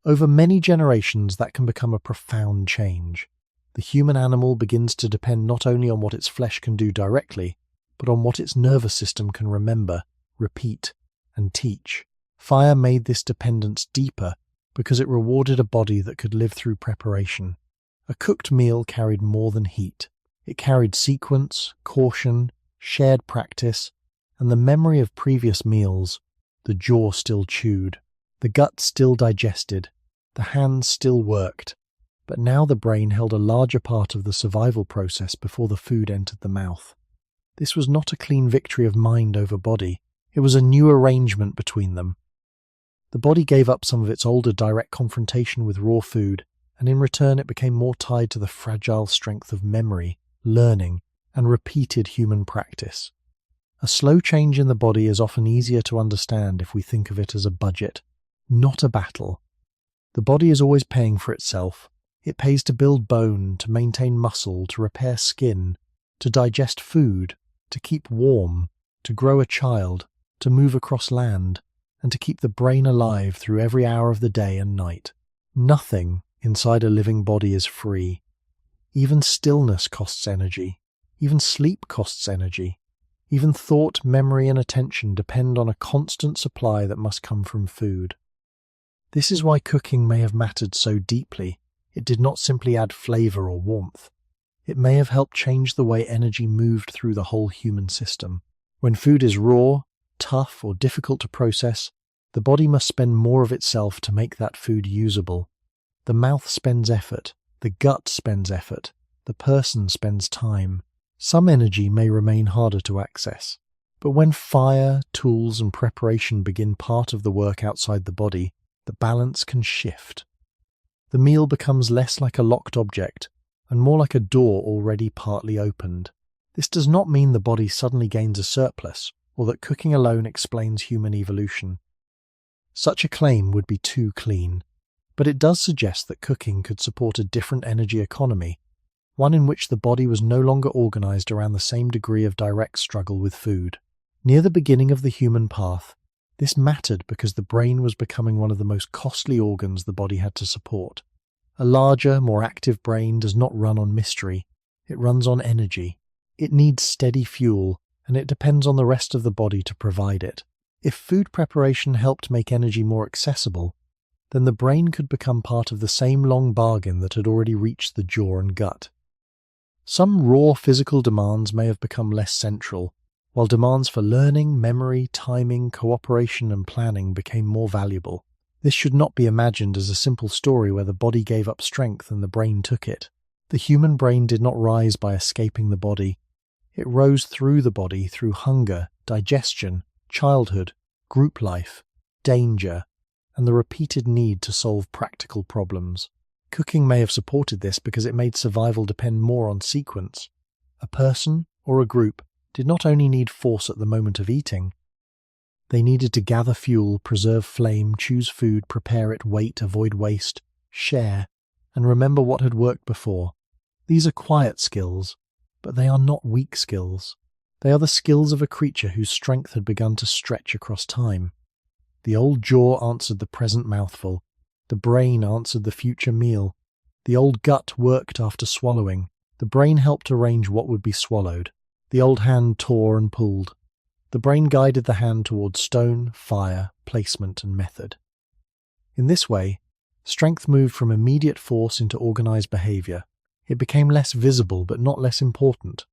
Over many generations, that can become a profound change. The human animal begins to depend not only on what its flesh can do directly, but on what its nervous system can remember, repeat, and teach. Fire made this dependence deeper because it rewarded a body that could live through preparation. A cooked meal carried more than heat. It carried sequence, caution, shared practice, and the memory of previous meals. The jaw still chewed, the gut still digested, the hands still worked, but now the brain held a larger part of the survival process before the food entered the mouth. This was not a clean victory of mind over body, it was a new arrangement between them. The body gave up some of its older direct confrontation with raw food, and in return it became more tied to the fragile strength of memory, learning, and repeated human practice. A slow change in the body is often easier to understand if we think of it as a budget, not a battle. The body is always paying for itself. It pays to build bone, to maintain muscle, to repair skin, to digest food, to keep warm, to grow a child, to move across land, and to keep the brain alive through every hour of the day and night. Nothing inside a living body is free. Even stillness costs energy. Even sleep costs energy. Even thought, memory, and attention depend on a constant supply that must come from food. This is why cooking may have mattered so deeply. It did not simply add flavor or warmth. It may have helped change the way energy moved through the whole human system. When food is raw, tough, or difficult to process, the body must spend more of itself to make that food usable. The mouth spends effort, the gut spends effort, the person spends time. Some energy may remain harder to access, but when fire, tools, and preparation begin part of the work outside the body, the balance can shift. The meal becomes less like a locked object and more like a door already partly opened. This does not mean the body suddenly gains a surplus, or that cooking alone explains human evolution. Such a claim would be too clean, but it does suggest that cooking could support a different energy economy, one in which the body was no longer organized around the same degree of direct struggle with food. Near the beginning of the human path, this mattered because the brain was becoming one of the most costly organs the body had to support. A larger, more active brain does not run on mystery, it runs on energy. It needs steady fuel, and it depends on the rest of the body to provide it. If food preparation helped make energy more accessible, then the brain could become part of the same long bargain that had already reached the jaw and gut. Some raw physical demands may have become less central, while demands for learning, memory, timing, cooperation, and planning became more valuable. This should not be imagined as a simple story where the body gave up strength and the brain took it. The human brain did not rise by escaping the body. It rose through the body through hunger, digestion, childhood, group life, danger, and the repeated need to solve practical problems. Cooking may have supported this because it made survival depend more on sequence. A person, or a group, did not only need force at the moment of eating. They needed to gather fuel, preserve flame, choose food, prepare it, wait, avoid waste, share, and remember what had worked before. These are quiet skills, but they are not weak skills. They are the skills of a creature whose strength had begun to stretch across time. The old jaw answered the present mouthful. The brain answered the future meal. The old gut worked after swallowing. The brain helped arrange what would be swallowed. The old hand tore and pulled. The brain guided the hand towards stone, fire, placement, and method. In this way, strength moved from immediate force into organized behavior. It became less visible but not less important.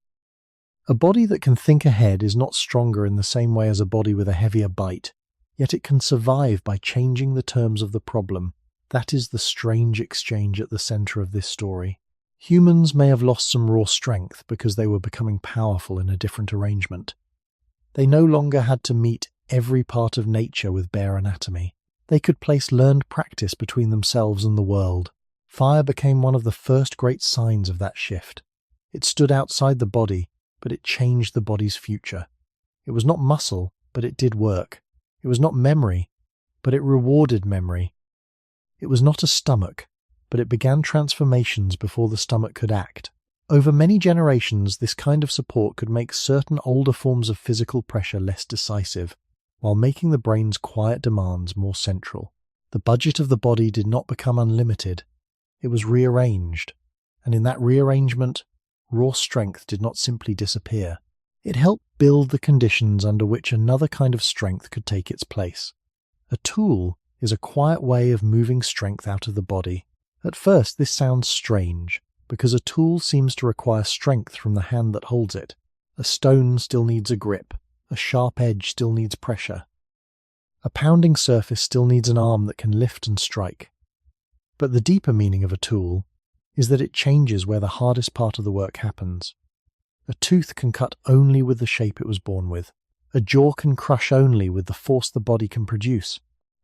A body that can think ahead is not stronger in the same way as a body with a heavier bite, yet it can survive by changing the terms of the problem. That is the strange exchange at the center of this story. Humans may have lost some raw strength because they were becoming powerful in a different arrangement. They no longer had to meet every part of nature with bare anatomy. They could place learned practice between themselves and the world. Fire became one of the first great signs of that shift. It stood outside the body, but it changed the body's future. It was not muscle, but it did work. It was not memory, but it rewarded memory. It was not a stomach, but it began transformations before the stomach could act. Over many generations, this kind of support could make certain older forms of physical pressure less decisive, while making the brain's quiet demands more central. The budget of the body did not become unlimited. It was rearranged, and in that rearrangement, raw strength did not simply disappear. It helped build the conditions under which another kind of strength could take its place. A tool is a quiet way of moving strength out of the body. At first, this sounds strange. because a tool seems to require strength from the hand that holds it. A stone still needs a grip. A sharp edge still needs pressure. A pounding surface still needs an arm that can lift and strike. But the deeper meaning of a tool is that it changes where the hardest part of the work happens. A tooth can cut only with the shape it was born with. A jaw can crush only with the force the body can produce.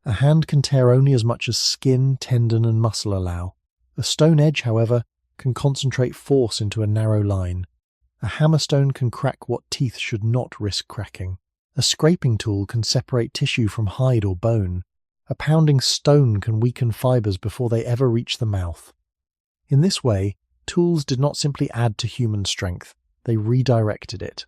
A hand can tear only as much as skin, tendon, and muscle allow. A stone edge, however, can concentrate force into a narrow line. A hammerstone can crack what teeth should not risk cracking. A scraping tool can separate tissue from hide or bone. A pounding stone can weaken fibers before they ever reach the mouth. In this way, tools did not simply add to human strength, they redirected it.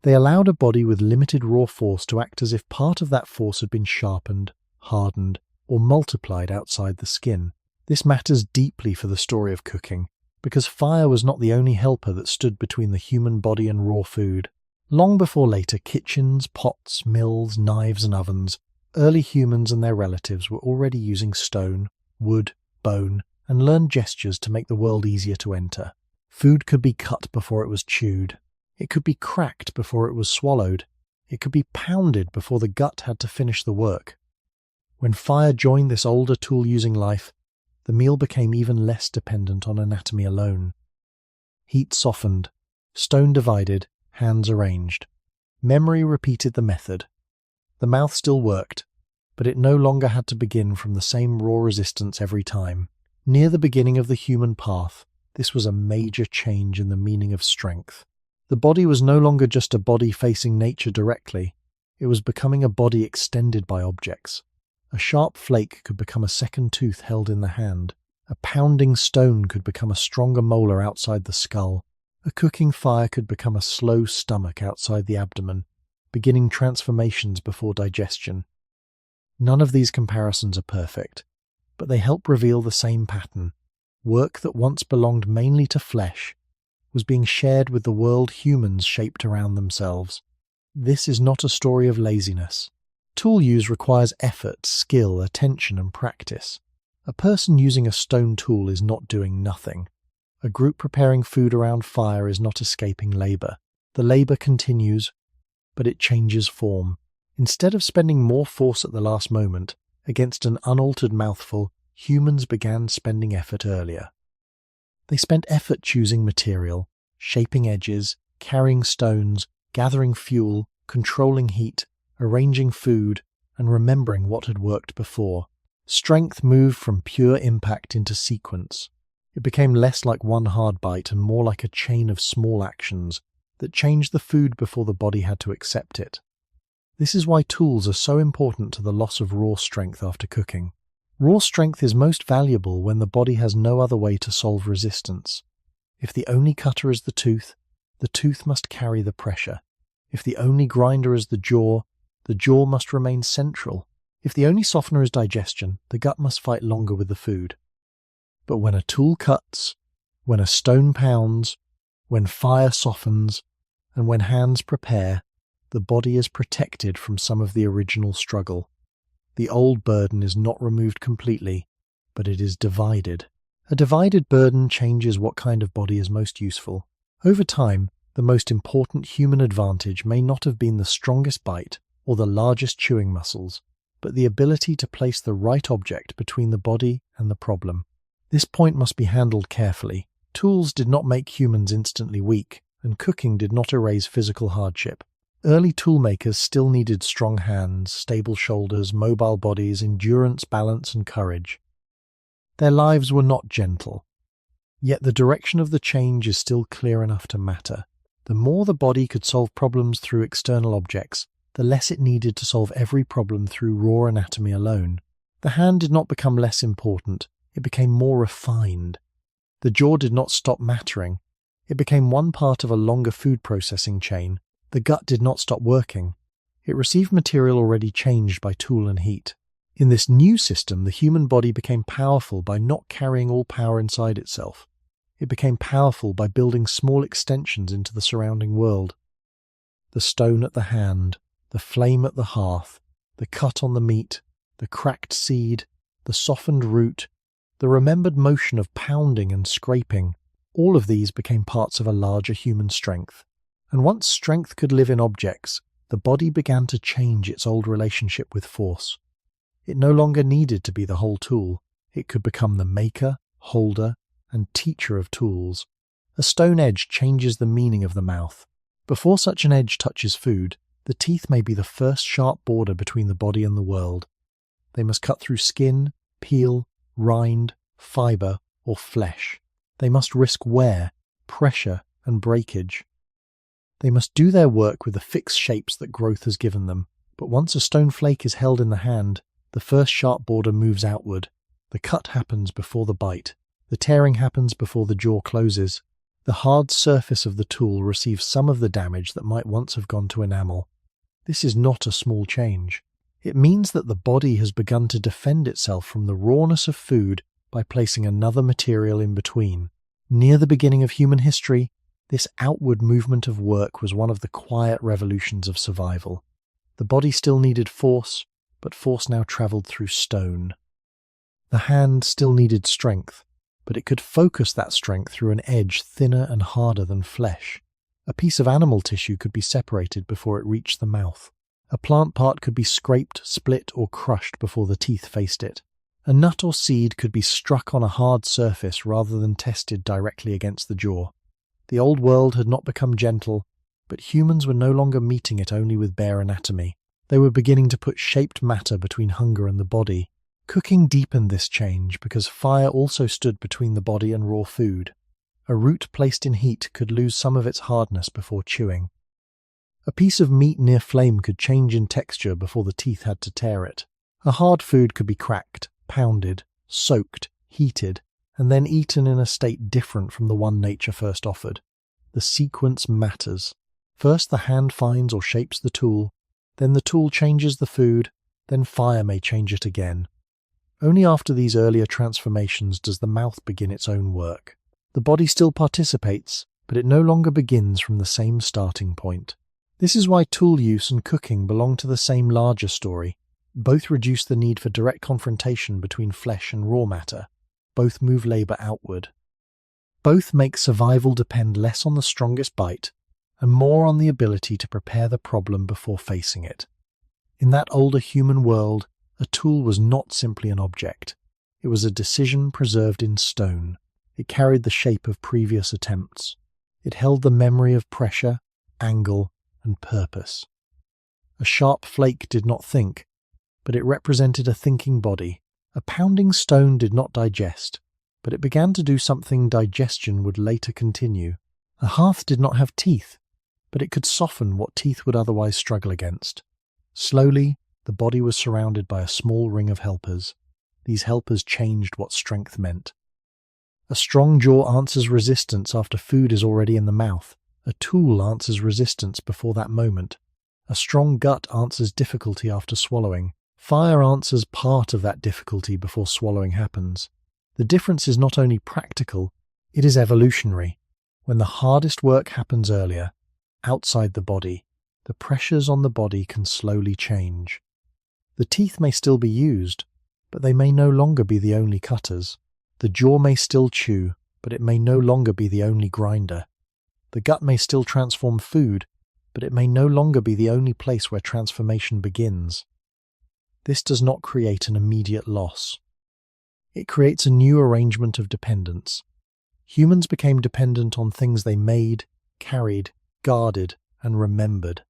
They allowed a body with limited raw force to act as if part of that force had been sharpened, hardened, or multiplied outside the skin. This matters deeply for the story of cooking, because fire was not the only helper that stood between the human body and raw food. Long before later kitchens, pots, mills, knives and ovens, early humans and their relatives were already using stone, wood, bone, and learned gestures to make the world easier to enter. Food could be cut before it was chewed. It could be cracked before it was swallowed. It could be pounded before the gut had to finish the work. When fire joined this older tool-using life, the meal became even less dependent on anatomy alone. Heat softened, stone divided, hands arranged. Memory repeated the method. The mouth still worked, but it no longer had to begin from the same raw resistance every time. Near the beginning of the human path, this was a major change in the meaning of strength. The body was no longer just a body facing nature directly. It was becoming a body extended by objects. A sharp flake could become a second tooth held in the hand. A pounding stone could become a stronger molar outside the skull. A cooking fire could become a slow stomach outside the abdomen, beginning transformations before digestion. None of these comparisons are perfect, but they help reveal the same pattern. Work that once belonged mainly to flesh was being shared with the world humans shaped around themselves. This is not a story of laziness. Tool use requires effort, skill, attention, and practice. A person using a stone tool is not doing nothing. A group preparing food around fire is not escaping labor. The labor continues, but it changes form. Instead of spending more force at the last moment against an unaltered mouthful, humans began spending effort earlier. They spent effort choosing material, shaping edges, carrying stones, gathering fuel, controlling heat, arranging food, and remembering what had worked before. Strength moved from pure impact into sequence. It became less like one hard bite and more like a chain of small actions that changed the food before the body had to accept it. This is why tools are so important to the loss of raw strength after cooking. Raw strength is most valuable when the body has no other way to solve resistance. If the only cutter is the tooth must carry the pressure. If the only grinder is the jaw must remain central. If the only softener is digestion, the gut must fight longer with the food. But when a tool cuts, when a stone pounds, when fire softens, and when hands prepare, the body is protected from some of the original struggle. The old burden is not removed completely, but it is divided. A divided burden changes what kind of body is most useful. Over time, the most important human advantage may not have been the strongest bite or the largest chewing muscles, but the ability to place the right object between the body and the problem. This point must be handled carefully. Tools did not make humans instantly weak, and cooking did not erase physical hardship. Early toolmakers still needed strong hands, stable shoulders, mobile bodies, endurance, balance, and courage. Their lives were not gentle. Yet the direction of the change is still clear enough to matter. The more the body could solve problems through external objects, the less it needed to solve every problem through raw anatomy alone. The hand did not become less important, it became more refined. The jaw did not stop mattering, it became one part of a longer food processing chain. The gut did not stop working, it received material already changed by tool and heat. In this new system, the human body became powerful by not carrying all power inside itself. It became powerful by building small extensions into the surrounding world. The stone at the hand, the flame at the hearth, the cut on the meat, the cracked seed, the softened root, The remembered motion of pounding and scraping, all of these became parts of a larger human strength. And once strength could live in objects, the body began to change its old relationship with force. It no longer needed to be the whole tool. It could become the maker, holder, and teacher of tools. A stone edge changes the meaning of the mouth. Before such an edge touches food, the teeth may be the first sharp border between the body and the world. They must cut through skin, peel, rind, fibre, or flesh. They must risk wear, pressure, and breakage. They must do their work with the fixed shapes that growth has given them. But once a stone flake is held in the hand, the first sharp border moves outward. The cut happens before the bite. The tearing happens before the jaw closes. The hard surface of the tool receives some of the damage that might once have gone to enamel. This is not a small change. It means that the body has begun to defend itself from the rawness of food by placing another material in between. Near the beginning of human history, this outward movement of work was one of the quiet revolutions of survival. The body still needed force, but force now travelled through stone. The hand still needed strength, but it could focus that strength through an edge thinner and harder than flesh. A piece of animal tissue could be separated before it reached the mouth. A plant part could be scraped, split, or crushed before the teeth faced it. A nut or seed could be struck on a hard surface rather than tested directly against the jaw. The old world had not become gentle, but humans were no longer meeting it only with bare anatomy. They were beginning to put shaped matter between hunger and the body. Cooking deepened this change because fire also stood between the body and raw food. A root placed in heat could lose some of its hardness before chewing. A piece of meat near flame could change in texture before the teeth had to tear it. A hard food could be cracked, pounded, soaked, heated, and then eaten in a state different from the one nature first offered. The sequence matters. First the hand finds or shapes the tool, then the tool changes the food, then fire may change it again. Only after these earlier transformations does the mouth begin its own work. The body still participates, but it no longer begins from the same starting point. This is why tool use and cooking belong to the same larger story. Both reduce the need for direct confrontation between flesh and raw matter. Both move labour outward. Both make survival depend less on the strongest bite and more on the ability to prepare the problem before facing it. In that older human world, a tool was not simply an object. It was a decision preserved in stone. It carried the shape of previous attempts. It held the memory of pressure, angle, and purpose. A sharp flake did not think, but it represented a thinking body. A pounding stone did not digest, but it began to do something digestion would later continue. A hearth did not have teeth, but it could soften what teeth would otherwise struggle against. Slowly, the body was surrounded by a small ring of helpers. These helpers changed what strength meant. A strong jaw answers resistance after food is already in the mouth. A tool answers resistance before that moment. A strong gut answers difficulty after swallowing. Fire answers part of that difficulty before swallowing happens. The difference is not only practical, it is evolutionary. When the hardest work happens earlier, outside the body, the pressures on the body can slowly change. The teeth may still be used, but they may no longer be the only cutters. The jaw may still chew, but it may no longer be the only grinder. The gut may still transform food, but it may no longer be the only place where transformation begins. This does not create an immediate loss. It creates a new arrangement of dependence. Humans became dependent on things they made, carried, guarded, and remembered.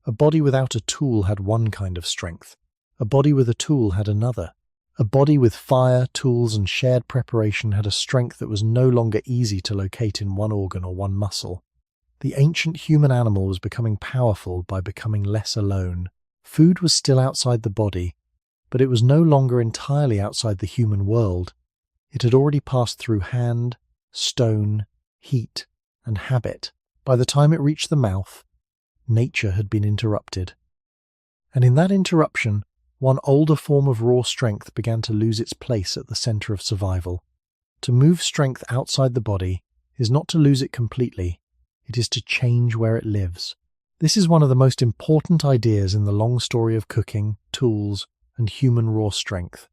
A body without a tool had one kind of strength. A body with a tool had another. A body with fire, tools, and shared preparation had a strength that was no longer easy to locate in one organ or one muscle. The ancient human animal was becoming powerful by becoming less alone. Food was still outside the body, but it was no longer entirely outside the human world. It had already passed through hand, stone, heat, and habit. By the time it reached the mouth, nature had been interrupted. And in that interruption, one older form of raw strength began to lose its place at the center of survival. To move strength outside the body is not to lose it completely, it is to change where it lives. This is one of the most important ideas in the long story of cooking, tools, and human raw strength.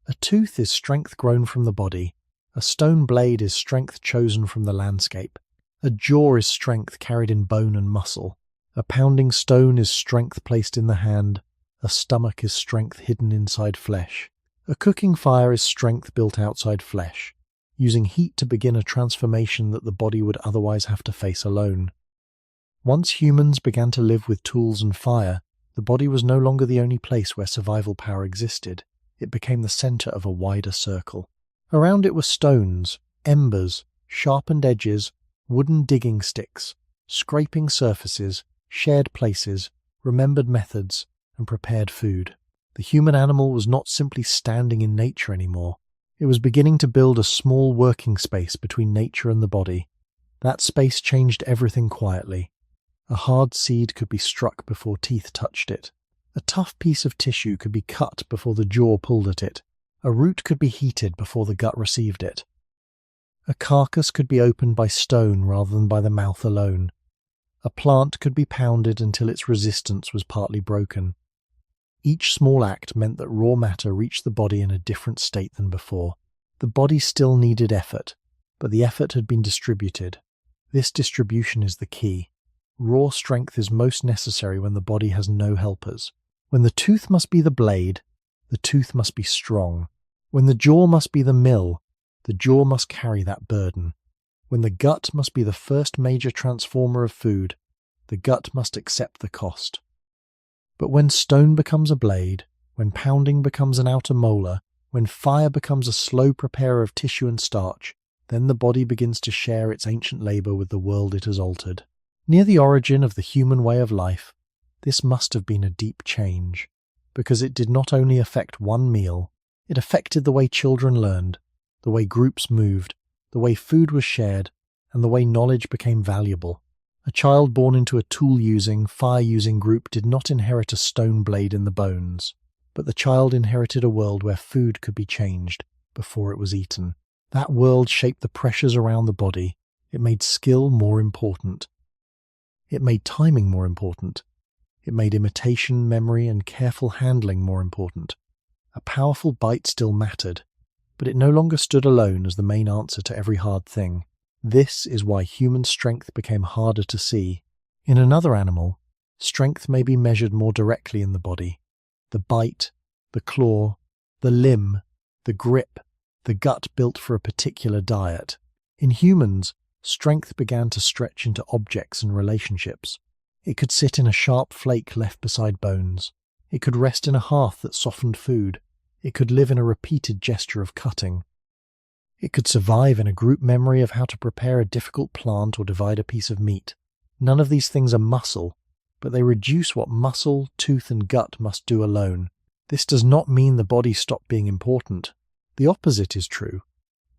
A tooth is strength grown from the body. A stone blade is strength chosen from the landscape. A jaw is strength carried in bone and muscle. A pounding stone is strength placed in the hand. A stomach is strength hidden inside flesh. A cooking fire is strength built outside flesh, using heat to begin a transformation that the body would otherwise have to face alone. Once humans began to live with tools and fire, the body was no longer the only place where survival power existed. It became the center of a wider circle. Around it were stones, embers, sharpened edges, wooden digging sticks, scraping surfaces, shared places, remembered methods, and prepared food. The human animal was not simply standing in nature anymore. It was beginning to build a small working space between nature and the body. That space changed everything quietly. A hard seed could be struck before teeth touched it. A tough piece of tissue could be cut before the jaw pulled at it. A root could be heated before the gut received it. A carcass could be opened by stone rather than by the mouth alone. A plant could be pounded until its resistance was partly broken. Each small act meant that raw matter reached the body in a different state than before. The body still needed effort, but the effort had been distributed. This distribution is the key. Raw strength is most necessary when the body has no helpers. When the tooth must be the blade, the tooth must be strong. When the jaw must be the mill, the jaw must carry that burden. When the gut must be the first major transformer of food, the gut must accept the cost. But when stone becomes a blade, when pounding becomes an outer molar, when fire becomes a slow preparer of tissue and starch, then the body begins to share its ancient labor with the world it has altered. Near the origin of the human way of life, this must have been a deep change, because it did not only affect one meal, it affected the way children learned, the way groups moved, the way food was shared, and the way knowledge became valuable. A child born into a tool-using, fire-using group did not inherit a stone blade in the bones, but the child inherited a world where food could be changed before it was eaten. That world shaped the pressures around the body. It made skill more important. It made timing more important. It made imitation, memory, and careful handling more important. A powerful bite still mattered, but it no longer stood alone as the main answer to every hard thing. This is why human strength became harder to see. In another animal, strength may be measured more directly in the body. The bite, the claw, the limb, the grip, the gut built for a particular diet. In humans, strength began to stretch into objects and relationships. It could sit in a sharp flake left beside bones. It could rest in a hearth that softened food. It could live in a repeated gesture of cutting. It could survive in a group memory of how to prepare a difficult plant or divide a piece of meat. None of these things are muscle, but they reduce what muscle, tooth, and gut must do alone. This does not mean the body stopped being important. The opposite is true.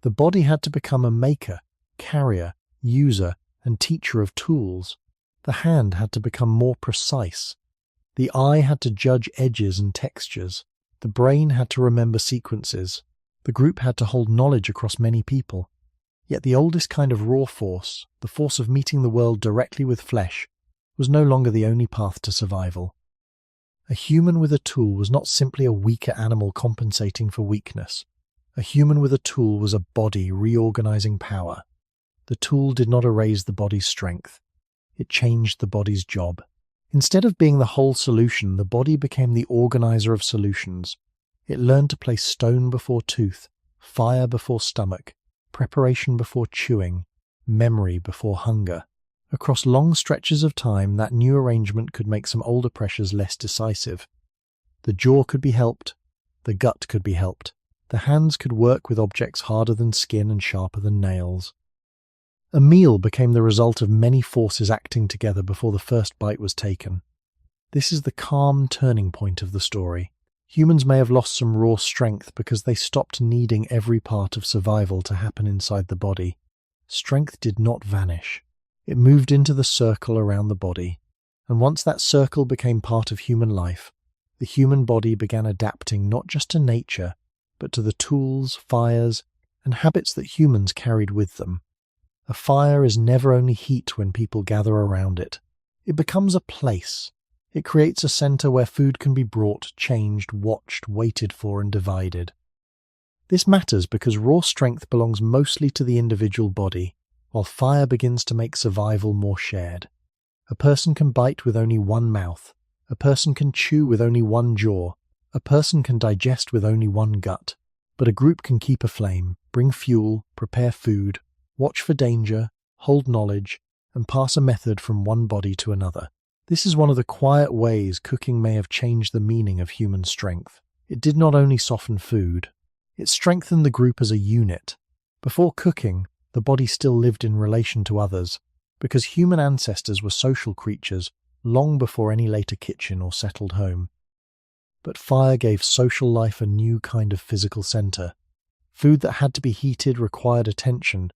The body had to become a maker, carrier, user, and teacher of tools. The hand had to become more precise. The eye had to judge edges and textures. The brain had to remember sequences. The group had to hold knowledge across many people. Yet the oldest kind of raw force, the force of meeting the world directly with flesh, was no longer the only path to survival. A human with a tool was not simply a weaker animal compensating for weakness. A human with a tool was a body reorganizing power. The tool did not erase the body's strength. It changed the body's job. Instead of being the whole solution, the body became the organizer of solutions. It learned to place stone before tooth, fire before stomach, preparation before chewing, memory before hunger. Across long stretches of time, that new arrangement could make some older pressures less decisive. The jaw could be helped. The gut could be helped. The hands could work with objects harder than skin and sharper than nails. A meal became the result of many forces acting together before the first bite was taken. This is the calm turning point of the story. Humans may have lost some raw strength because they stopped needing every part of survival to happen inside the body. Strength did not vanish. It moved into the circle around the body, and once that circle became part of human life, the human body began adapting not just to nature, but to the tools, fires, and habits that humans carried with them. A fire is never only heat when people gather around it. It becomes a place. It creates a center where food can be brought, changed, watched, waited for, and divided. This matters because raw strength belongs mostly to the individual body, while fire begins to make survival more shared. A person can bite with only one mouth. A person can chew with only one jaw. A person can digest with only one gut. But a group can keep a flame, bring fuel, prepare food, watch for danger, hold knowledge, and pass a method from one body to another. This is one of the quiet ways cooking may have changed the meaning of human strength. It did not only soften food, it strengthened the group as a unit. Before cooking, the body still lived in relation to others, because human ancestors were social creatures long before any later kitchen or settled home. But fire gave social life a new kind of physical center. Food that had to be heated required attention.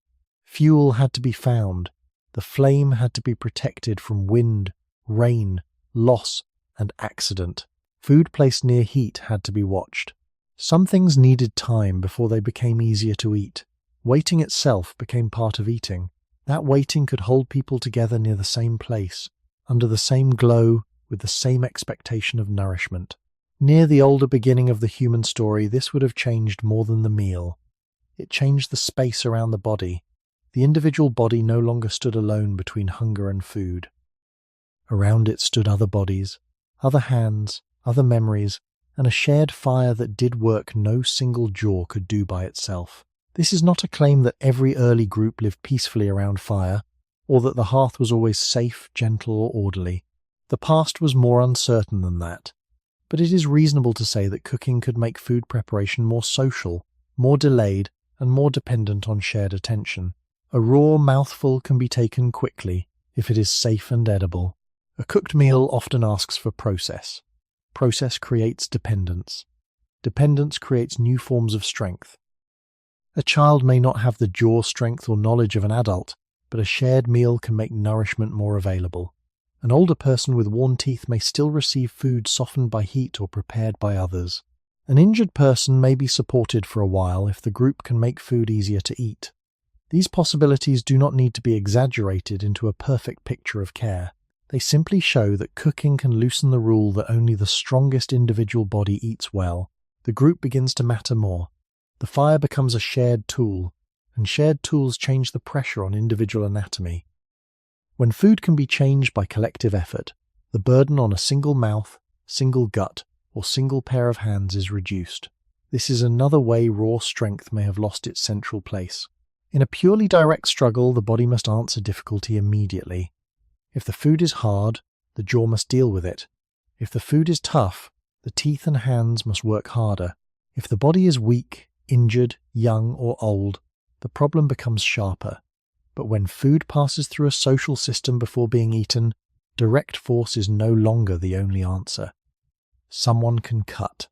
Fuel had to be found. The flame had to be protected from wind, rain, loss, and accident. Food placed near heat had to be watched. Some things needed time before they became easier to eat. Waiting itself became part of eating. That waiting could hold people together near the same place, under the same glow, with the same expectation of nourishment. Near the older beginning of the human story, this would have changed more than the meal. It changed the space around the body. The individual body no longer stood alone between hunger and food. Around it stood other bodies, other hands, other memories, and a shared fire that did work no single jaw could do by itself. This is not a claim that every early group lived peacefully around fire, or that the hearth was always safe, gentle, or orderly. The past was more uncertain than that. But it is reasonable to say that cooking could make food preparation more social, more delayed, and more dependent on shared attention. A raw mouthful can be taken quickly if it is safe and edible. A cooked meal often asks for process. Process creates dependence. Dependence creates new forms of strength. A child may not have the jaw strength or knowledge of an adult, but a shared meal can make nourishment more available. An older person with worn teeth may still receive food softened by heat or prepared by others. An injured person may be supported for a while if the group can make food easier to eat. These possibilities do not need to be exaggerated into a perfect picture of care. They simply show that cooking can loosen the rule that only the strongest individual body eats well. The group begins to matter more. The fire becomes a shared tool, and shared tools change the pressure on individual anatomy. When food can be changed by collective effort, the burden on a single mouth, single gut, or single pair of hands is reduced. This is another way raw strength may have lost its central place. In a purely direct struggle, the body must answer difficulty immediately. If the food is hard, the jaw must deal with it. If the food is tough, the teeth and hands must work harder. If the body is weak, injured, young, or old, the problem becomes sharper. But when food passes through a social system before being eaten, direct force is no longer the only answer. Someone can cut.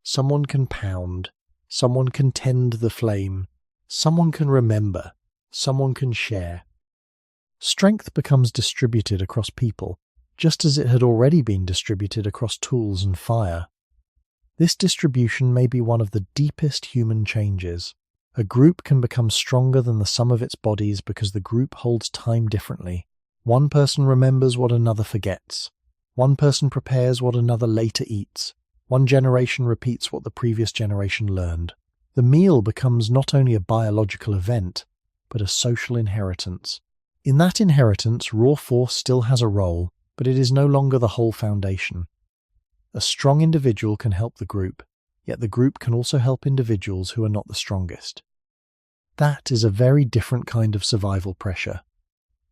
Someone can pound. Someone can tend the flame. Someone can remember. Someone can share. Strength becomes distributed across people, just as it had already been distributed across tools and fire. This distribution may be one of the deepest human changes. A group can become stronger than the sum of its bodies because the group holds time differently. One person remembers what another forgets. One person prepares what another later eats. One generation repeats what the previous generation learned. The meal becomes not only a biological event, but a social inheritance. In that inheritance, raw force still has a role, but it is no longer the whole foundation. A strong individual can help the group, yet the group can also help individuals who are not the strongest. That is a very different kind of survival pressure.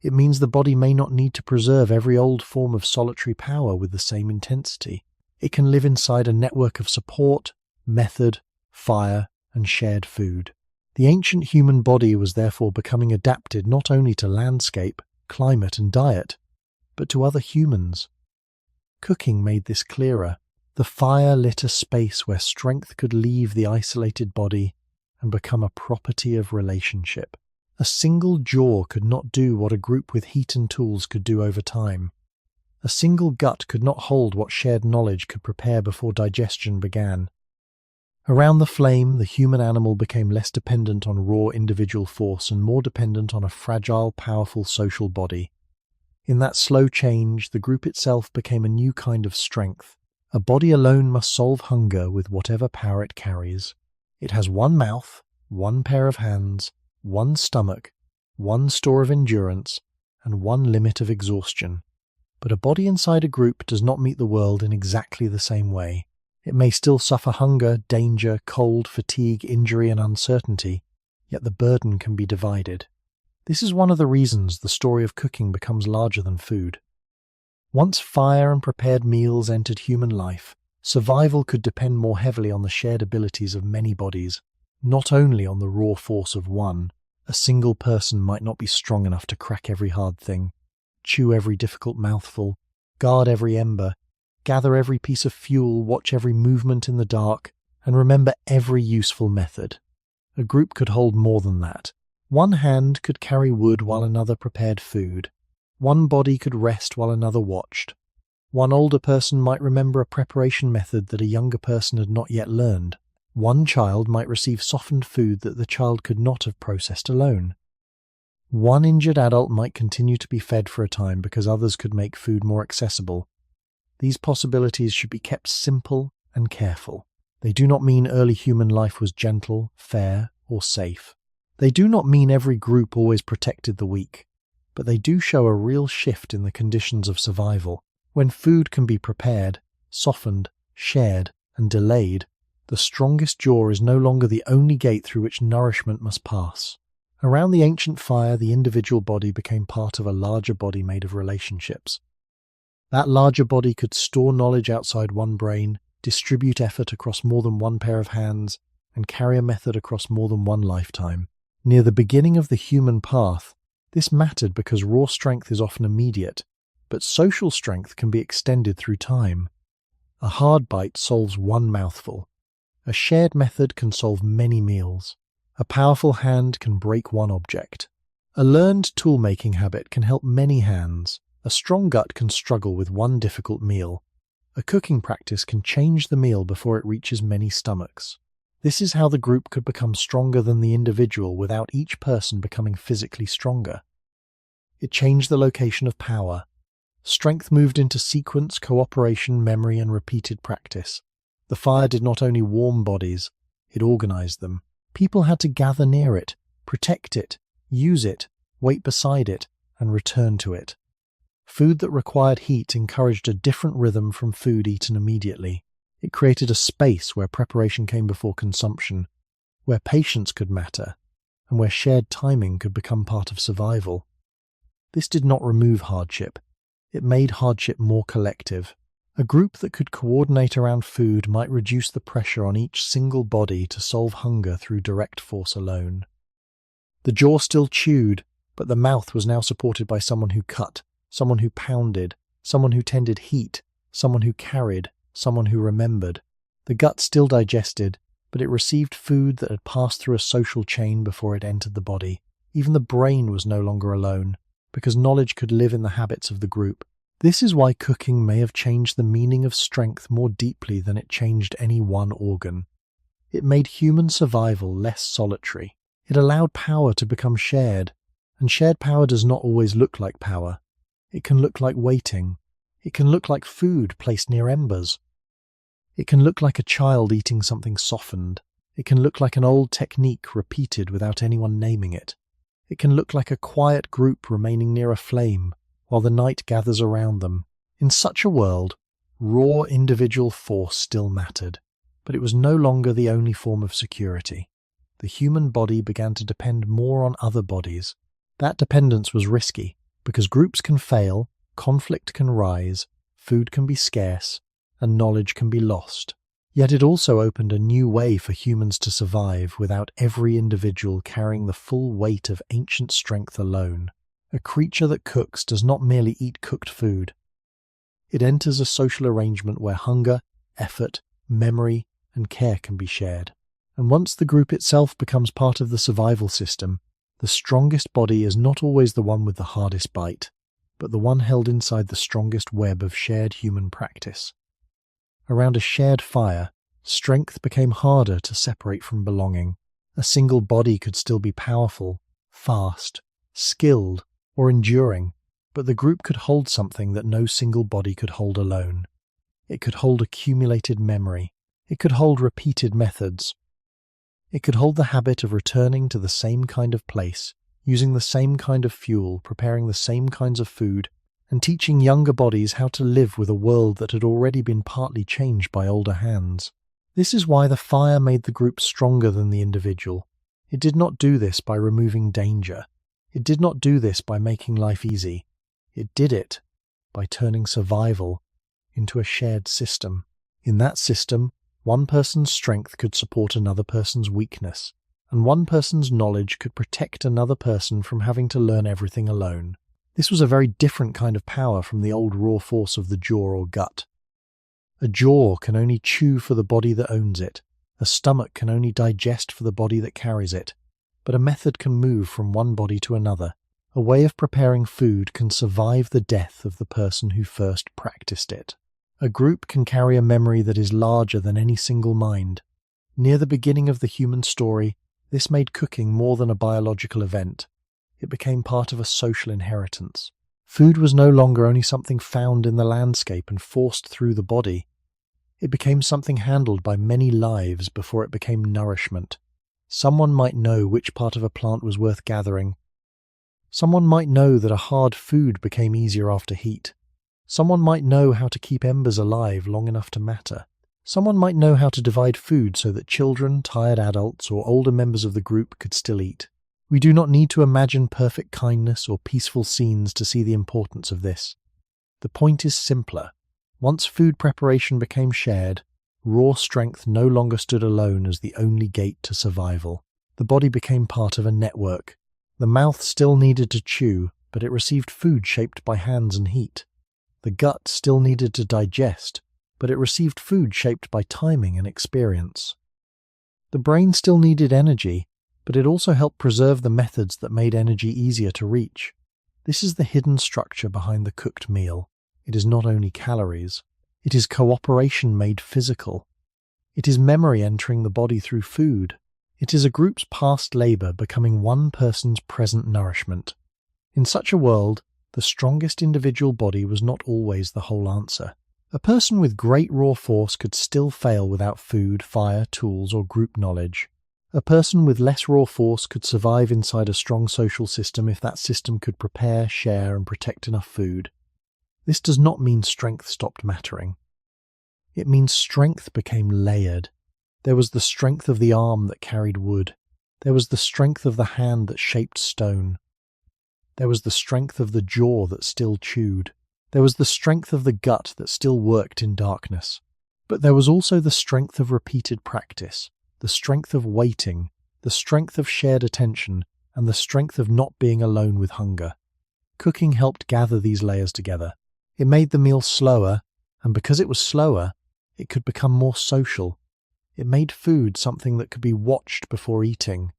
It means the body may not need to preserve every old form of solitary power with the same intensity. It can live inside a network of support, method, fire, and shared food. The ancient human body was therefore becoming adapted not only to landscape, climate, and diet, but to other humans. Cooking made this clearer. The fire lit a space where strength could leave the isolated body and become a property of relationship. A single jaw could not do what a group with heat and tools could do over time. A single gut could not hold what shared knowledge could prepare before digestion began. Around the flame, the human animal became less dependent on raw individual force and more dependent on a fragile, powerful social body. In that slow change, the group itself became a new kind of strength, A body alone must solve hunger with whatever power it carries. It has one mouth, one pair of hands, one stomach, one store of endurance, and one limit of exhaustion. But a body inside a group does not meet the world in exactly the same way. It may still suffer hunger, danger, cold, fatigue, injury, and uncertainty, yet the burden can be divided. This is one of the reasons the story of cooking becomes larger than food. Once fire and prepared meals entered human life, survival could depend more heavily on the shared abilities of many bodies, not only on the raw force of one. A single person might not be strong enough to crack every hard thing, chew every difficult mouthful, guard every ember, gather every piece of fuel, watch every movement in the dark, and remember every useful method. A group could hold more than that. One hand could carry wood while another prepared food. One body could rest while another watched. One older person might remember a preparation method that a younger person had not yet learned. One child might receive softened food that the child could not have processed alone. One injured adult might continue to be fed for a time because others could make food more accessible. These possibilities should be kept simple and careful. They do not mean early human life was gentle, fair, or safe. They do not mean every group always protected the weak, but they do show a real shift in the conditions of survival. When food can be prepared, softened, shared, and delayed, the strongest jaw is no longer the only gate through which nourishment must pass. Around the ancient fire, the individual body became part of a larger body made of relationships. That larger body could store knowledge outside one brain, distribute effort across more than one pair of hands, and carry a method across more than one lifetime. Near the beginning of the human path, this mattered because raw strength is often immediate, but social strength can be extended through time. A hard bite solves one mouthful. A shared method can solve many meals. A powerful hand can break one object. A learned tool-making habit can help many hands. A strong gut can struggle with one difficult meal. A cooking practice can change the meal before it reaches many stomachs. This is how the group could become stronger than the individual without each person becoming physically stronger. It changed the location of power. Strength moved into sequence, cooperation, memory, and repeated practice. The fire did not only warm bodies, it organized them. People had to gather near it, protect it, use it, wait beside it, and return to it. Food that required heat encouraged a different rhythm from food eaten immediately. It created a space where preparation came before consumption, where patience could matter, and where shared timing could become part of survival. This did not remove hardship. It made hardship more collective. A group that could coordinate around food might reduce the pressure on each single body to solve hunger through direct force alone. The jaw still chewed, but the mouth was now supported by someone who cut, someone who pounded, someone who tended heat, someone who carried, someone who remembered. The gut still digested, but it received food that had passed through a social chain before it entered the body. Even the brain was no longer alone, because knowledge could live in the habits of the group. This is why cooking may have changed the meaning of strength more deeply than it changed any one organ. It made human survival less solitary. It allowed power to become shared, and shared power does not always look like power. It can look like waiting. It can look like food placed near embers. It can look like a child eating something softened. It can look like an old technique repeated without anyone naming it. It can look like a quiet group remaining near a flame while the night gathers around them. In such a world, raw individual force still mattered, but it was no longer the only form of security. The human body began to depend more on other bodies. That dependence was risky, because groups can fail, conflict can rise, food can be scarce, and knowledge can be lost. Yet it also opened a new way for humans to survive without every individual carrying the full weight of ancient strength alone. A creature that cooks does not merely eat cooked food. It enters a social arrangement where hunger, effort, memory, and care can be shared. And once the group itself becomes part of the survival system, the strongest body is not always the one with the hardest bite, but the one held inside the strongest web of shared human practice. Around a shared fire, strength became harder to separate from belonging. A single body could still be powerful, fast, skilled, or enduring, but the group could hold something that no single body could hold alone. It could hold accumulated memory. It could hold repeated methods. It could hold the habit of returning to the same kind of place, using the same kind of fuel, preparing the same kinds of food, and teaching younger bodies how to live with a world that had already been partly changed by older hands. This is why the fire made the group stronger than the individual. It did not do this by removing danger. It did not do this by making life easy. It did it by turning survival into a shared system. In that system, one person's strength could support another person's weakness, and one person's knowledge could protect another person from having to learn everything alone. This was a very different kind of power from the old raw force of the jaw or gut. A jaw can only chew for the body that owns it. A stomach can only digest for the body that carries it. But a method can move from one body to another. A way of preparing food can survive the death of the person who first practiced it. A group can carry a memory that is larger than any single mind. Near the beginning of the human story, this made cooking more than a biological event. It became part of a social inheritance. Food was no longer only something found in the landscape and forced through the body. It became something handled by many lives before it became nourishment. Someone might know which part of a plant was worth gathering. Someone might know that a hard food became easier after heat. Someone might know how to keep embers alive long enough to matter. Someone might know how to divide food so that children, tired adults, or older members of the group could still eat. We do not need to imagine perfect kindness or peaceful scenes to see the importance of this. The point is simpler. Once food preparation became shared, raw strength no longer stood alone as the only gate to survival. The body became part of a network. The mouth still needed to chew, but it received food shaped by hands and heat. The gut still needed to digest, but it received food shaped by timing and experience. The brain still needed energy, but it also helped preserve the methods that made energy easier to reach. This is the hidden structure behind the cooked meal. It is not only calories. It is cooperation made physical. It is memory entering the body through food. It is a group's past labor becoming one person's present nourishment. In such a world, the strongest individual body was not always the whole answer. A person with great raw force could still fail without food, fire, tools, or group knowledge. A person with less raw force could survive inside a strong social system if that system could prepare, share, and protect enough food. This does not mean strength stopped mattering. It means strength became layered. There was the strength of the arm that carried wood. There was the strength of the hand that shaped stone. There was the strength of the jaw that still chewed. There was the strength of the gut that still worked in darkness. But there was also the strength of repeated practice, the strength of waiting, the strength of shared attention, and the strength of not being alone with hunger. Cooking helped gather these layers together. It made the meal slower, and because it was slower, it could become more social. It made food something that could be watched before eating,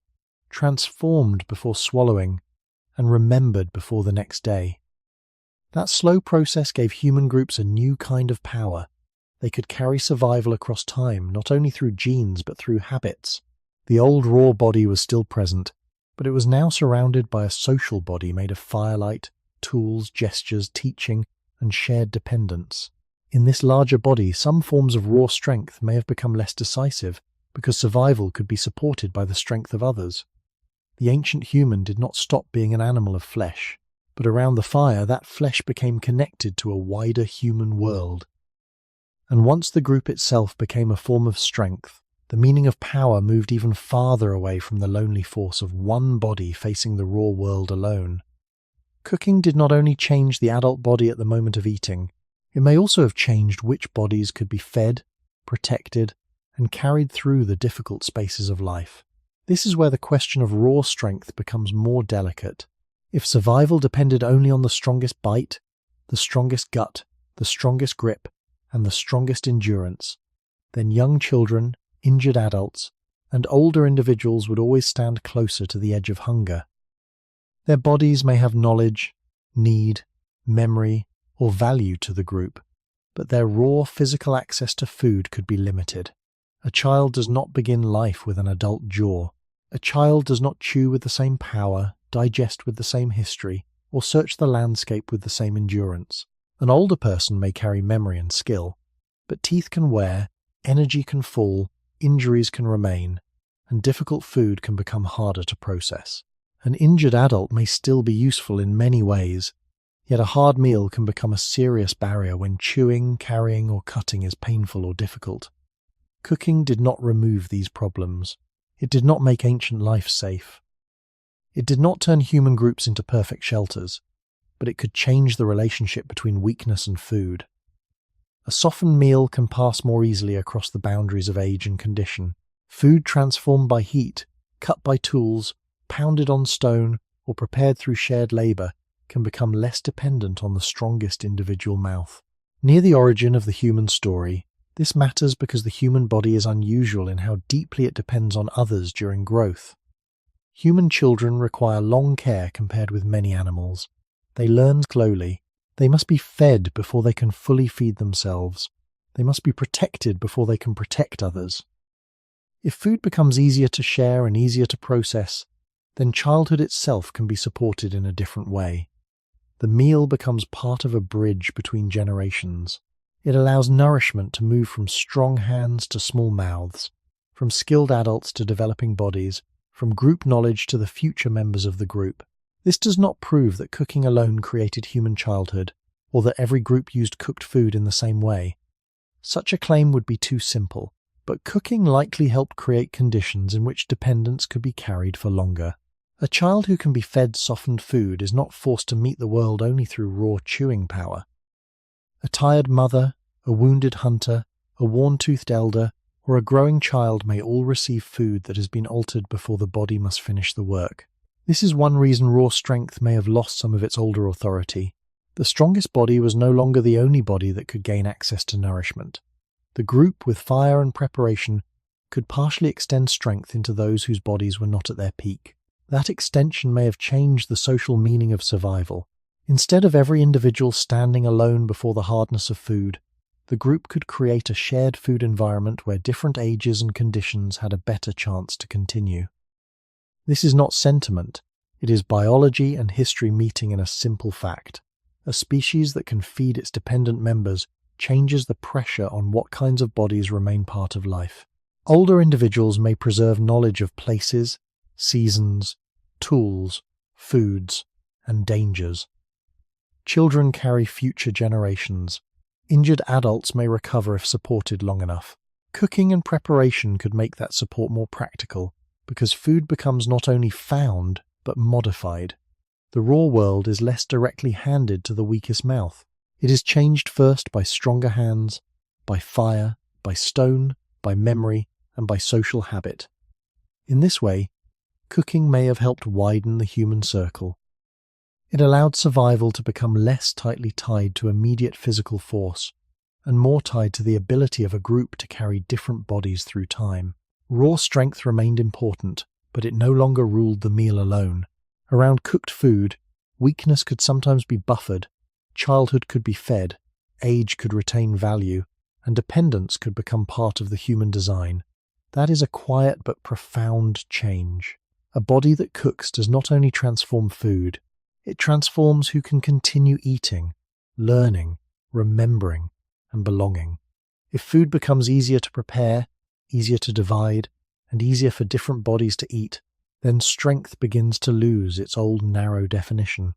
transformed before swallowing, and remembered before the next day. That slow process gave human groups a new kind of power. They could carry survival across time, not only through genes but through habits. The old raw body was still present, but it was now surrounded by a social body made of firelight, tools, gestures, teaching, and shared dependence. In this larger body, some forms of raw strength may have become less decisive because survival could be supported by the strength of others. The ancient human did not stop being an animal of flesh, but around the fire that flesh became connected to a wider human world. And once the group itself became a form of strength, the meaning of power moved even farther away from the lonely force of one body facing the raw world alone. Cooking did not only change the adult body at the moment of eating, it may also have changed which bodies could be fed, protected, and carried through the difficult spaces of life. This is where the question of raw strength becomes more delicate. If survival depended only on the strongest bite, the strongest gut, the strongest grip, and the strongest endurance, then young children, injured adults, and older individuals would always stand closer to the edge of hunger. Their bodies may have knowledge, need, memory, or value to the group, but their raw physical access to food could be limited. A child does not begin life with an adult jaw. A child does not chew with the same power, digest with the same history, or search the landscape with the same endurance. An older person may carry memory and skill, But teeth can wear, energy can fall, injuries can remain, and difficult food can become harder to process. An injured adult may still be useful in many ways, yet a hard meal can become a serious barrier when chewing, carrying, or cutting is painful or difficult. Cooking did not remove these problems. It did not make ancient life safe. It did not turn human groups into perfect shelters, but it could change the relationship between weakness and food. A softened meal can pass more easily across the boundaries of age and condition. Food transformed by heat, cut by tools, pounded on stone, or prepared through shared labor can become less dependent on the strongest individual mouth. Near the origin of the human story, this matters because the human body is unusual in how deeply it depends on others during growth. Human children require long care compared with many animals. They learn slowly. They must be fed before they can fully feed themselves. They must be protected before they can protect others. If food becomes easier to share and easier to process, then childhood itself can be supported in a different way. The meal becomes part of a bridge between generations. It allows nourishment to move from strong hands to small mouths, from skilled adults to developing bodies, from group knowledge to the future members of the group. This does not prove that cooking alone created human childhood, or that every group used cooked food in the same way. Such a claim would be too simple, but cooking likely helped create conditions in which dependence could be carried for longer. A child who can be fed softened food is not forced to meet the world only through raw chewing power. A tired mother, a wounded hunter, a worn-toothed elder, or a growing child may all receive food that has been altered before the body must finish the work. This is one reason raw strength may have lost some of its older authority. The strongest body was no longer the only body that could gain access to nourishment. The group, with fire and preparation, could partially extend strength into those whose bodies were not at their peak. That extension may have changed the social meaning of survival. Instead of every individual standing alone before the hardness of food, the group could create a shared food environment where different ages and conditions had a better chance to continue. This is not sentiment, it is biology and history meeting in a simple fact. A species that can feed its dependent members changes the pressure on what kinds of bodies remain part of life. Older individuals may preserve knowledge of places, seasons, tools, foods, and dangers. Children carry future generations. Injured adults may recover if supported long enough. Cooking and preparation could make that support more practical, because food becomes not only found, but modified. The raw world is less directly handed to the weakest mouth. It is changed first by stronger hands, by fire, by stone, by memory, and by social habit. In this way, cooking may have helped widen the human circle. It allowed survival to become less tightly tied to immediate physical force, and more tied to the ability of a group to carry different bodies through time. Raw strength remained important, but it no longer ruled the meal alone. Around cooked food, weakness could sometimes be buffered, childhood could be fed, age could retain value, and dependence could become part of the human design. That is a quiet but profound change. A body that cooks does not only transform food, it transforms who can continue eating, learning, remembering, and belonging. If food becomes easier to prepare, easier to divide, and easier for different bodies to eat, then strength begins to lose its old narrow definition.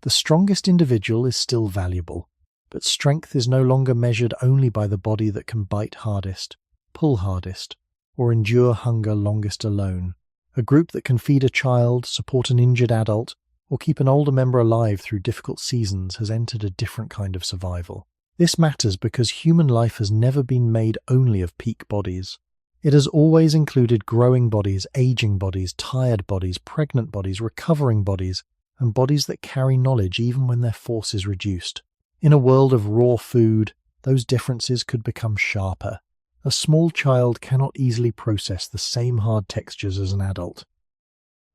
The strongest individual is still valuable, but strength is no longer measured only by the body that can bite hardest, pull hardest, or endure hunger longest alone. A group that can feed a child, support an injured adult, or keep an older member alive through difficult seasons has entered a different kind of survival. This matters because human life has never been made only of peak bodies. It has always included growing bodies, aging bodies, tired bodies, pregnant bodies, recovering bodies, and bodies that carry knowledge even when their force is reduced. In a world of raw food, those differences could become sharper. A small child cannot easily process the same hard textures as an adult.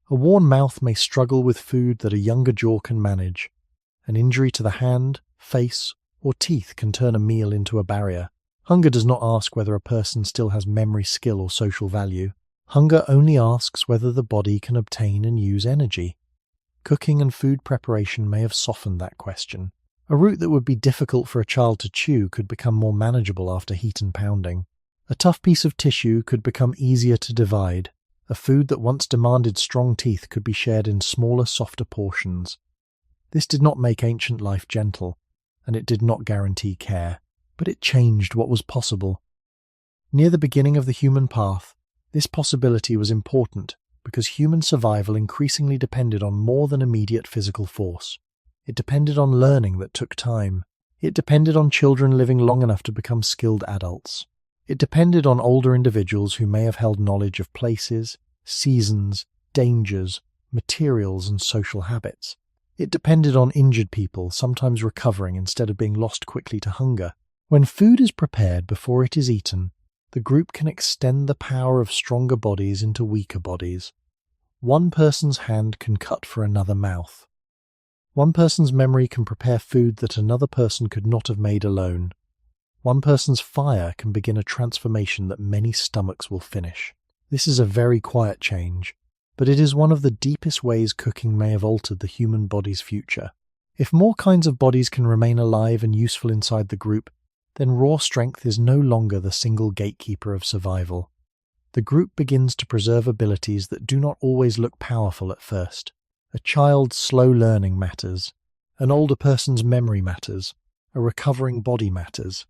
A worn mouth may struggle with food that a younger jaw can manage. An injury to the hand, face, or teeth can turn a meal into a barrier. Hunger does not ask whether a person still has memory, skill, or social value. Hunger only asks whether the body can obtain and use energy. Cooking and food preparation may have softened that question. A root that would be difficult for a child to chew could become more manageable after heat and pounding. A tough piece of tissue could become easier to divide. A food that once demanded strong teeth could be shared in smaller, softer portions. This did not make ancient life gentle, and it did not guarantee care, but it changed what was possible. Near the beginning of the human path, this possibility was important because human survival increasingly depended on more than immediate physical force. It depended on learning that took time. It depended on children living long enough to become skilled adults. It depended on older individuals who may have held knowledge of places, seasons, dangers, materials, and social habits. It depended on injured people, sometimes recovering instead of being lost quickly to hunger. When food is prepared before it is eaten, the group can extend the power of stronger bodies into weaker bodies. One person's hand can cut for another mouth. One person's memory can prepare food that another person could not have made alone. One person's fire can begin a transformation that many stomachs will finish. This is a very quiet change, but it is one of the deepest ways cooking may have altered the human body's future. If more kinds of bodies can remain alive and useful inside the group, then raw strength is no longer the single gatekeeper of survival. The group begins to preserve abilities that do not always look powerful at first. A child's slow learning matters. An older person's memory matters. A recovering body matters.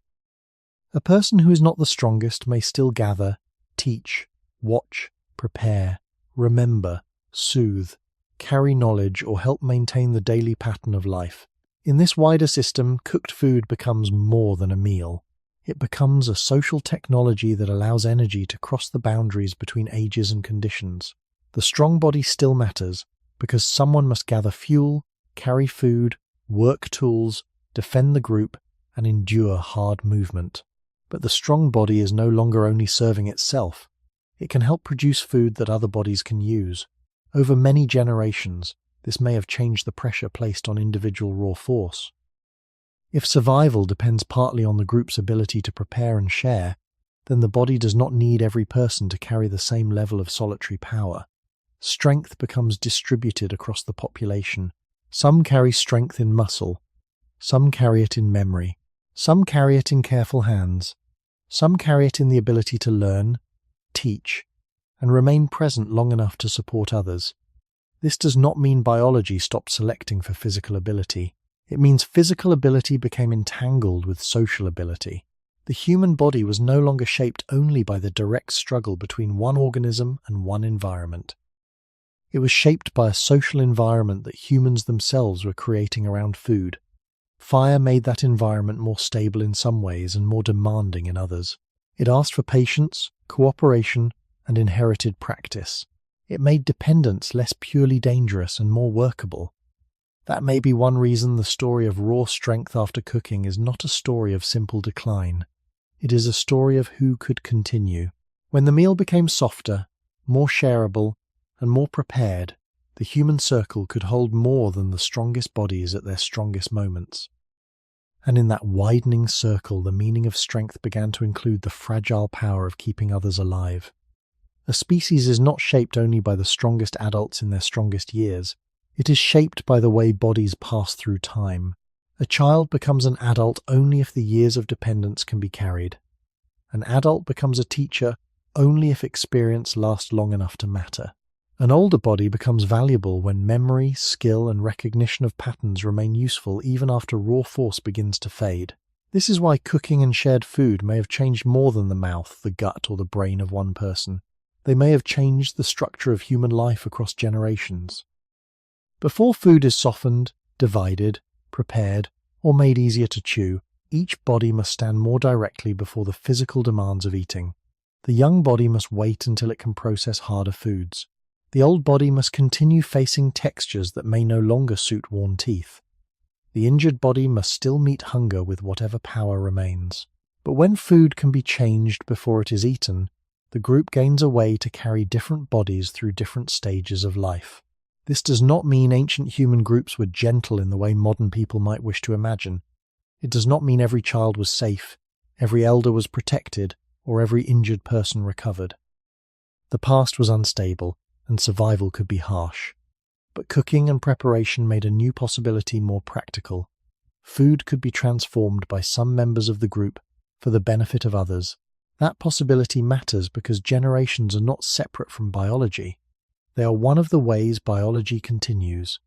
A person who is not the strongest may still gather, teach, watch, prepare, remember, soothe, carry knowledge, or help maintain the daily pattern of life. In this wider system, cooked food becomes more than a meal. It becomes a social technology that allows energy to cross the boundaries between ages and conditions. The strong body still matters, because someone must gather fuel, carry food, work tools, defend the group, and endure hard movement. But the strong body is no longer only serving itself. It can help produce food that other bodies can use. Over many generations, this may have changed the pressure placed on individual raw force. If survival depends partly on the group's ability to prepare and share, then the body does not need every person to carry the same level of solitary power. Strength becomes distributed across the population. Some carry strength in muscle. Some carry it in memory. Some carry it in careful hands. Some carry it in the ability to learn, teach, and remain present long enough to support others. This does not mean biology stopped selecting for physical ability. It means physical ability became entangled with social ability. The human body was no longer shaped only by the direct struggle between one organism and one environment. It was shaped by a social environment that humans themselves were creating around food. Fire made that environment more stable in some ways and more demanding in others. It asked for patience, cooperation, and inherited practice. It made dependence less purely dangerous and more workable. That may be one reason the story of raw strength after cooking is not a story of simple decline. It is a story of who could continue. When the meal became softer, more shareable, and more prepared, the human circle could hold more than the strongest bodies at their strongest moments. And in that widening circle, the meaning of strength began to include the fragile power of keeping others alive. A species is not shaped only by the strongest adults in their strongest years. It is shaped by the way bodies pass through time. A child becomes an adult only if the years of dependence can be carried. An adult becomes a teacher only if experience lasts long enough to matter. An older body becomes valuable when memory, skill, and recognition of patterns remain useful even after raw force begins to fade. This is why cooking and shared food may have changed more than the mouth, the gut, or the brain of one person. They may have changed the structure of human life across generations. Before food is softened, divided, prepared, or made easier to chew, each body must stand more directly before the physical demands of eating. The young body must wait until it can process harder foods. The old body must continue facing textures that may no longer suit worn teeth. The injured body must still meet hunger with whatever power remains. But when food can be changed before it is eaten, the group gains a way to carry different bodies through different stages of life. This does not mean ancient human groups were gentle in the way modern people might wish to imagine. It does not mean every child was safe, every elder was protected, or every injured person recovered. The past was unstable, and survival could be harsh. But cooking and preparation made a new possibility more practical. Food could be transformed by some members of the group for the benefit of others. That possibility matters because generations are not separate from biology. They are one of the ways biology continues.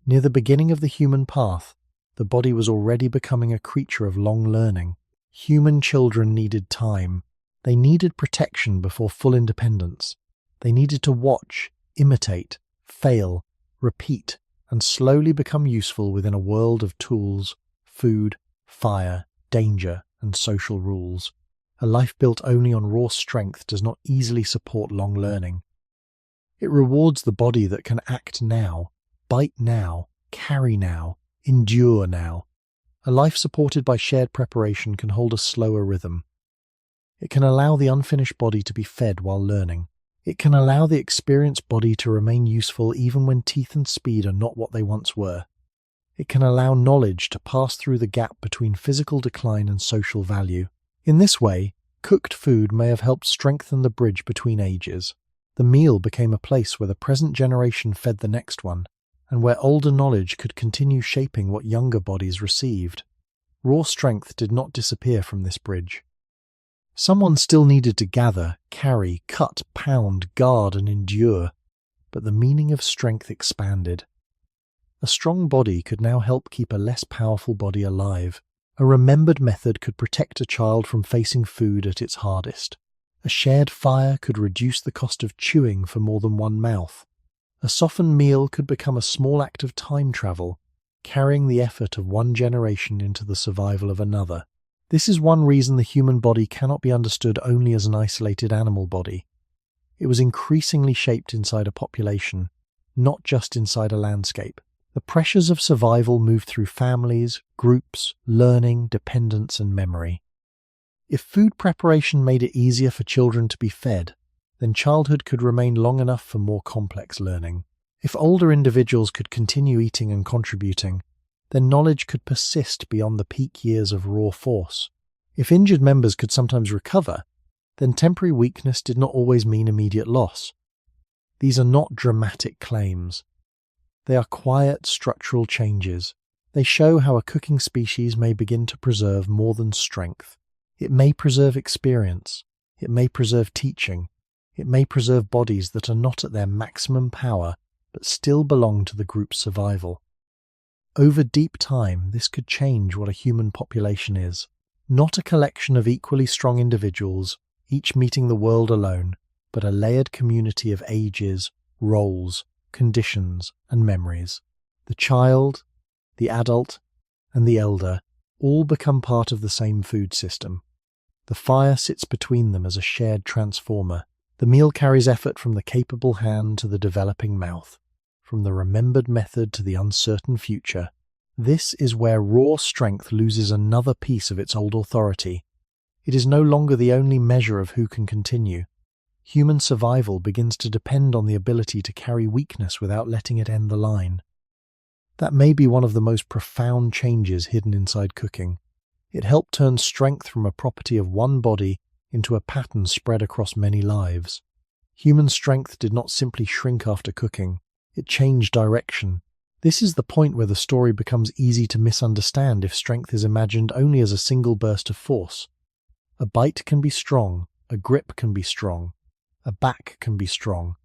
Near the beginning of the human path, the body was already becoming a creature of long learning. Human children needed time. They needed protection before full independence. They needed to watch, imitate, fail, repeat, and slowly become useful within a world of tools, food, fire, danger, and social rules. A life built only on raw strength does not easily support long learning. It rewards the body that can act now, bite now, carry now, endure now. A life supported by shared preparation can hold a slower rhythm. It can allow the unfinished body to be fed while learning. It can allow the experienced body to remain useful even when teeth and speed are not what they once were. It can allow knowledge to pass through the gap between physical decline and social value. In this way, cooked food may have helped strengthen the bridge between ages. The meal became a place where the present generation fed the next one, and where older knowledge could continue shaping what younger bodies received. Raw strength did not disappear from this bridge. Someone still needed to gather, carry, cut, pound, guard, and endure, but the meaning of strength expanded. A strong body could now help keep a less powerful body alive. A remembered method could protect a child from facing food at its hardest. A shared fire could reduce the cost of chewing for more than one mouth. A softened meal could become a small act of time travel, carrying the effort of one generation into the survival of another. This is one reason the human body cannot be understood only as an isolated animal body. It was increasingly shaped inside a population, not just inside a landscape. The pressures of survival moved through families, groups, learning, dependence, and memory. If food preparation made it easier for children to be fed, then childhood could remain long enough for more complex learning. If older individuals could continue eating and contributing, then knowledge could persist beyond the peak years of raw force. If injured members could sometimes recover, then temporary weakness did not always mean immediate loss. These are not dramatic claims. They are quiet structural changes. They show how a cooking species may begin to preserve more than strength. It may preserve experience. It may preserve teaching. It may preserve bodies that are not at their maximum power, but still belong to the group's survival. Over deep time, this could change what a human population is. Not a collection of equally strong individuals, each meeting the world alone, but a layered community of ages, roles, conditions, and memories. The child, the adult, and the elder all become part of the same food system. The fire sits between them as a shared transformer. The meal carries effort from the capable hand to the developing mouth, from the remembered method to the uncertain future. This is where raw strength loses another piece of its old authority. It is no longer the only measure of who can continue. Human survival begins to depend on the ability to carry weakness without letting it end the line. That may be one of the most profound changes hidden inside cooking. It helped turn strength from a property of one body into a pattern spread across many lives. Human strength did not simply shrink after cooking. It changed direction. This is the point where the story becomes easy to misunderstand if strength is imagined only as a single burst of force. A bite can be strong, a grip can be strong, a back can be strong,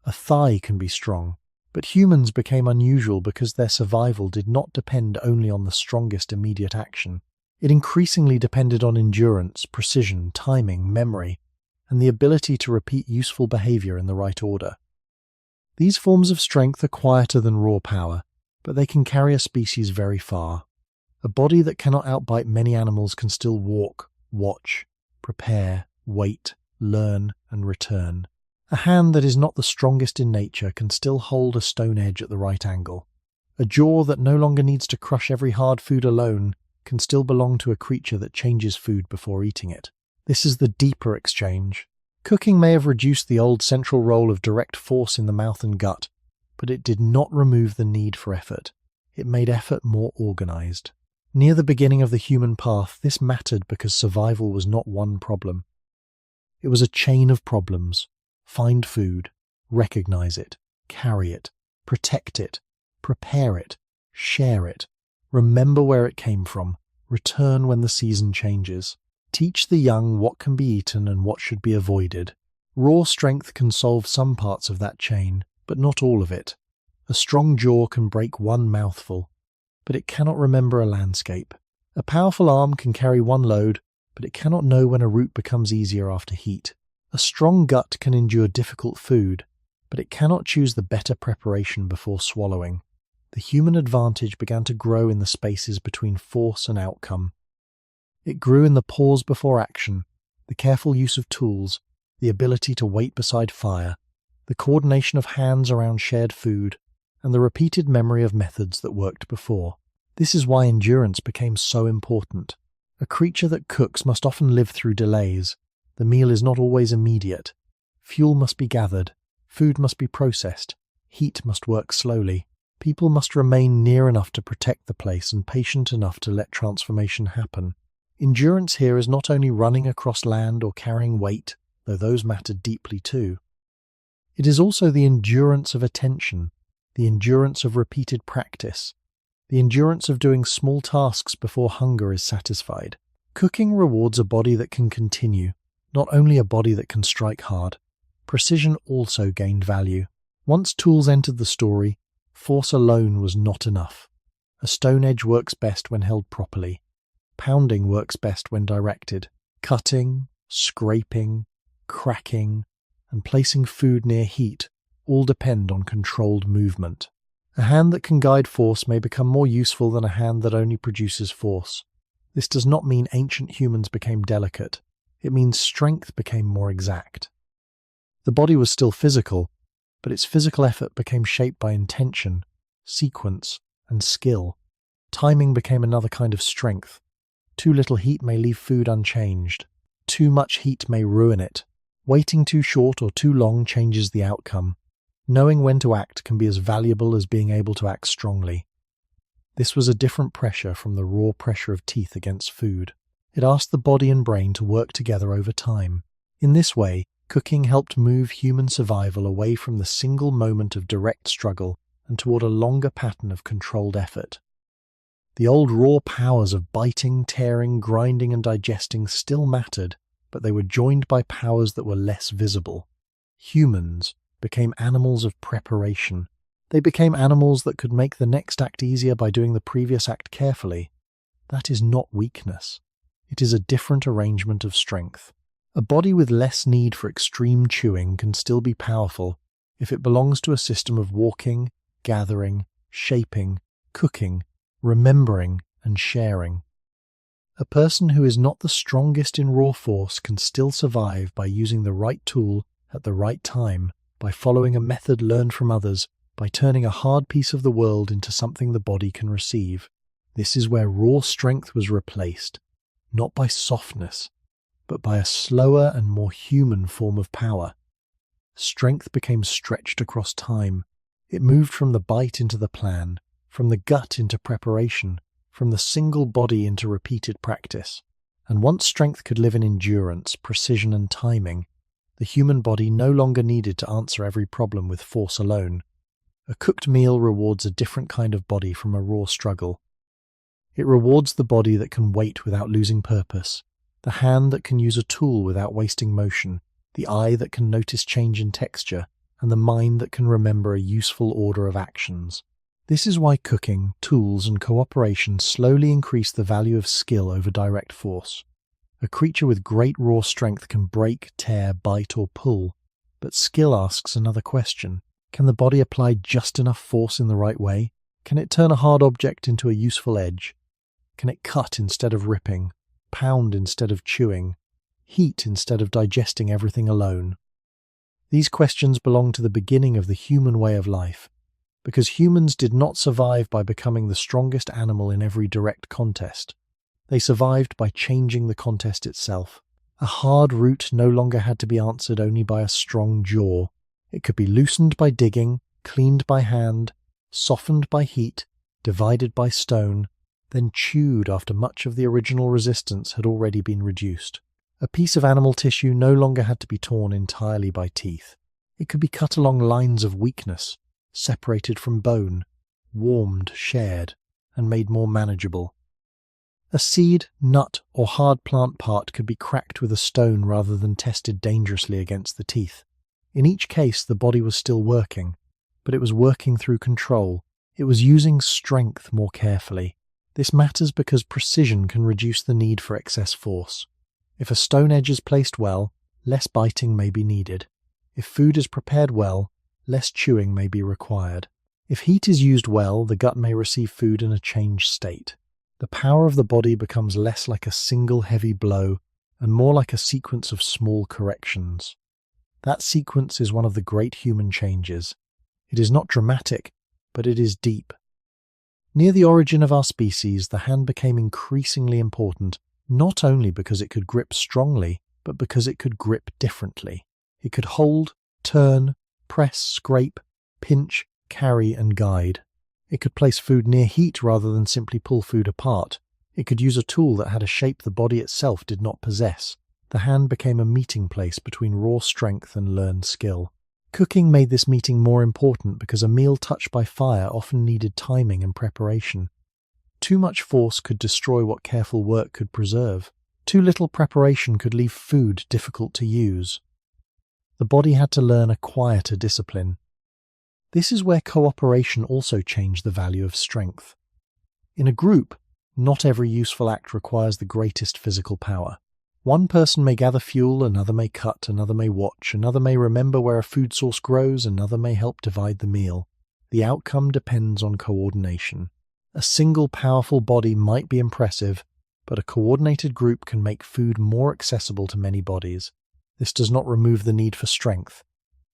a thigh can be strong, but humans became unusual because their survival did not depend only on the strongest immediate action. It increasingly depended on endurance, precision, timing, memory, and the ability to repeat useful behavior in the right order. These forms of strength are quieter than raw power, but they can carry a species very far. A body that cannot outbite many animals can still walk, watch, prepare, wait, learn, and return. A hand that is not the strongest in nature can still hold a stone edge at the right angle. A jaw that no longer needs to crush every hard food alone can still belong to a creature that changes food before eating it. This is the deeper exchange. Cooking may have reduced the old central role of direct force in the mouth and gut, but it did not remove the need for effort. It made effort more organized. Near the beginning of the human path, this mattered because survival was not one problem. It was a chain of problems. Find food, recognize it, carry it, protect it, prepare it, share it, Remember where it came from. Return when the season changes. Teach the young what can be eaten and what should be avoided. Raw strength can solve some parts of that chain, but not all of it. A strong jaw can break one mouthful, but it cannot remember a landscape. A powerful arm can carry one load, but it cannot know when a route becomes easier after heat. A strong gut can endure difficult food, but it cannot choose the better preparation before swallowing. The human advantage began to grow in the spaces between force and outcome. It grew in the pause before action, the careful use of tools, the ability to wait beside fire, the coordination of hands around shared food, and the repeated memory of methods that worked before. This is why endurance became so important. A creature that cooks must often live through delays. The meal is not always immediate. Fuel must be gathered. Food must be processed. Heat must work slowly. People must remain near enough to protect the place and patient enough to let transformation happen. Endurance here is not only running across land or carrying weight, though those mattered deeply too. It is also the endurance of attention, the endurance of repeated practice, the endurance of doing small tasks before hunger is satisfied. Cooking rewards a body that can continue, not only a body that can strike hard. Precision also gained value. Once tools entered the story, force alone was not enough. A stone edge works best when held properly. Pounding works best when directed. Cutting, scraping, cracking, and placing food near heat all depend on controlled movement. A hand that can guide force may become more useful than a hand that only produces force. This does not mean ancient humans became delicate. It means strength became more exact. The body was still physical, but its physical effort became shaped by intention, sequence, and skill. Timing became another kind of strength. Too little heat may leave food unchanged. Too much heat may ruin it. Waiting too short or too long changes the outcome. Knowing when to act can be as valuable as being able to act strongly. This was a different pressure from the raw pressure of teeth against food. It asked the body and brain to work together over time. In this way, cooking helped move human survival away from the single moment of direct struggle and toward a longer pattern of controlled effort. The old raw powers of biting, tearing, grinding, and digesting still mattered, but they were joined by powers that were less visible. Humans became animals of preparation. They became animals that could make the next act easier by doing the previous act carefully. That is not weakness. It is a different arrangement of strength. A body with less need for extreme chewing can still be powerful if it belongs to a system of walking, gathering, shaping, cooking, remembering, and sharing. A person who is not the strongest in raw force can still survive by using the right tool at the right time, by following a method learned from others, by turning a hard piece of the world into something the body can receive. This is where raw strength was replaced, not by softness, but by a slower and more human form of power. Strength became stretched across time. It moved from the bite into the plan, from the gut into preparation, from the single body into repeated practice. And once strength could live in endurance, precision, and timing, the human body no longer needed to answer every problem with force alone. A cooked meal rewards a different kind of body from a raw struggle. It rewards the body that can wait without losing purpose, the hand that can use a tool without wasting motion, the eye that can notice change in texture, and the mind that can remember a useful order of actions. This is why cooking, tools, and cooperation slowly increase the value of skill over direct force. A creature with great raw strength can break, tear, bite, or pull, but skill asks another question. Can the body apply just enough force in the right way? Can it turn a hard object into a useful edge? Can it cut instead of ripping, pound instead of chewing, heat instead of digesting everything alone? These questions belong to the beginning of the human way of life, because humans did not survive by becoming the strongest animal in every direct contest. They survived by changing the contest itself. A hard root no longer had to be answered only by a strong jaw. It could be loosened by digging, cleaned by hand, softened by heat, divided by stone, then chewed after much of the original resistance had already been reduced. A piece of animal tissue no longer had to be torn entirely by teeth. It could be cut along lines of weakness, separated from bone, warmed, shared, and made more manageable. A seed, nut, or hard plant part could be cracked with a stone rather than tested dangerously against the teeth. In each case, the body was still working, but it was working through control. It was using strength more carefully. This matters because precision can reduce the need for excess force. If a stone edge is placed well, less biting may be needed. If food is prepared well, less chewing may be required. If heat is used well, the gut may receive food in a changed state. The power of the body becomes less like a single heavy blow and more like a sequence of small corrections. That sequence is one of the great human changes. It is not dramatic, but it is deep. Near the origin of our species, the hand became increasingly important, not only because it could grip strongly, but because it could grip differently. It could hold, turn, press, scrape, pinch, carry, and guide. It could place food near heat rather than simply pull food apart. It could use a tool that had a shape the body itself did not possess. The hand became a meeting place between raw strength and learned skill. Cooking made this meeting more important because a meal touched by fire often needed timing and preparation. Too much force could destroy what careful work could preserve. Too little preparation could leave food difficult to use. The body had to learn a quieter discipline. This is where cooperation also changed the value of strength. In a group, not every useful act requires the greatest physical power. One person may gather fuel, another may cut, another may watch, another may remember where a food source grows, another may help divide the meal. The outcome depends on coordination. A single powerful body might be impressive, but a coordinated group can make food more accessible to many bodies. This does not remove the need for strength.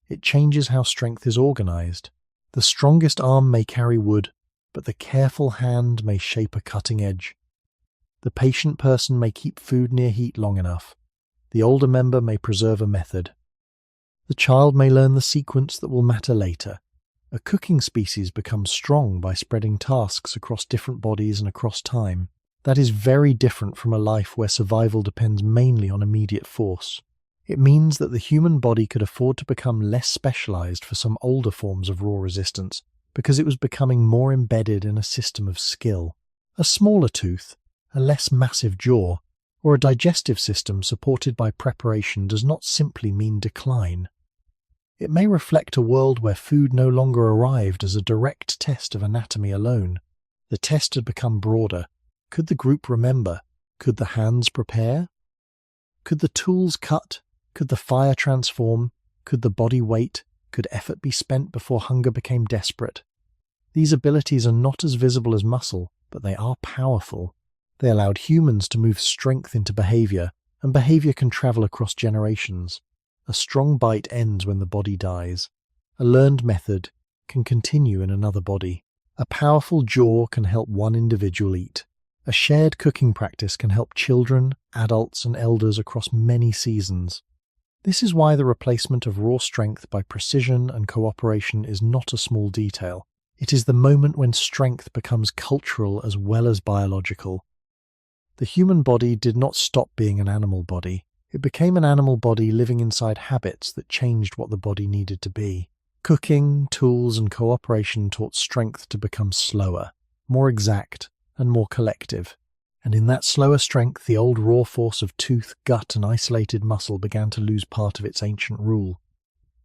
It changes how strength is organized. The strongest arm may carry wood, but the careful hand may shape a cutting edge. The patient person may keep food near heat long enough. The older member may preserve a method. The child may learn the sequence that will matter later. A cooking species becomes strong by spreading tasks across different bodies and across time. That is very different from a life where survival depends mainly on immediate force. It means that the human body could afford to become less specialized for some older forms of raw resistance because it was becoming more embedded in a system of skill. A smaller tooth, a less massive jaw, or a digestive system supported by preparation does not simply mean decline. It may reflect a world where food no longer arrived as a direct test of anatomy alone. The test had become broader. Could the group remember? Could the hands prepare? Could the tools cut? Could the fire transform? Could the body wait? Could effort be spent before hunger became desperate? These abilities are not as visible as muscle, but they are powerful. They allowed humans to move strength into behavior, and behavior can travel across generations. A strong bite ends when the body dies. A learned method can continue in another body. A powerful jaw can help one individual eat. A shared cooking practice can help children, adults, and elders across many seasons. This is why the replacement of raw strength by precision and cooperation is not a small detail. It is the moment when strength becomes cultural as well as biological. The human body did not stop being an animal body. It became an animal body living inside habits that changed what the body needed to be. Cooking, tools, and cooperation taught strength to become slower, more exact, and more collective. And in that slower strength, the old raw force of tooth, gut, and isolated muscle began to lose part of its ancient rule.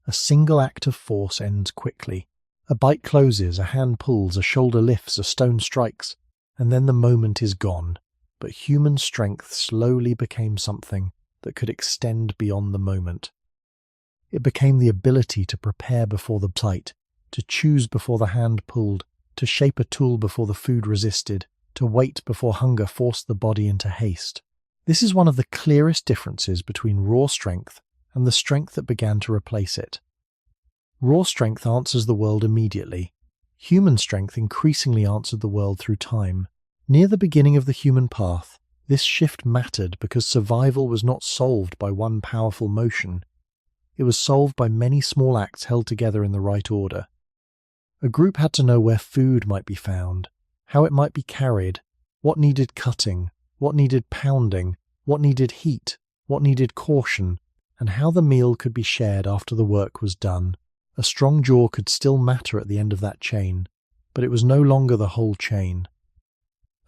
A single act of force ends quickly. A bite closes, a hand pulls, a shoulder lifts, a stone strikes, and then the moment is gone. But human strength slowly became something that could extend beyond the moment. It became the ability to prepare before the bite, to choose before the hand pulled, to shape a tool before the food resisted, to wait before hunger forced the body into haste. This is one of the clearest differences between raw strength and the strength that began to replace it. Raw strength answers the world immediately. Human strength increasingly answered the world through time. Near the beginning of the human path, this shift mattered because survival was not solved by one powerful motion. It was solved by many small acts held together in the right order. A group had to know where food might be found, how it might be carried, what needed cutting, what needed pounding, what needed heat, what needed caution, and how the meal could be shared after the work was done. A strong jaw could still matter at the end of that chain, but it was no longer the whole chain.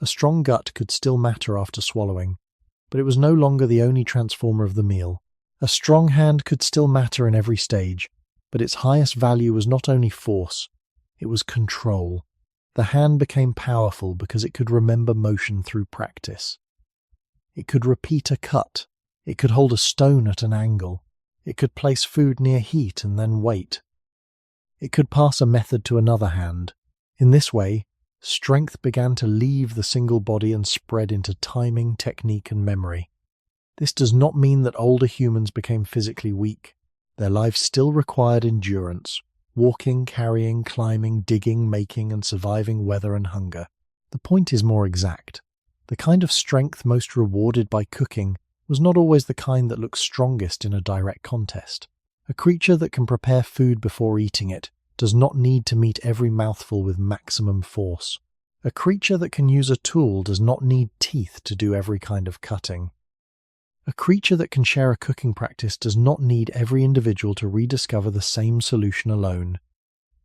A strong gut could still matter after swallowing, but it was no longer the only transformer of the meal. A strong hand could still matter in every stage, but its highest value was not only force, it was control. The hand became powerful because it could remember motion through practice. It could repeat a cut. It could hold a stone at an angle. It could place food near heat and then wait. It could pass a method to another hand. In this way, strength began to leave the single body and spread into timing, technique, and memory. This does not mean that older humans became physically weak. Their lives still required endurance, walking, carrying, climbing, digging, making, and surviving weather and hunger. The point is more exact. The kind of strength most rewarded by cooking was not always the kind that looks strongest in a direct contest. A creature that can prepare food before eating it does not need to meet every mouthful with maximum force. A creature that can use a tool does not need teeth to do every kind of cutting. A creature that can share a cooking practice does not need every individual to rediscover the same solution alone.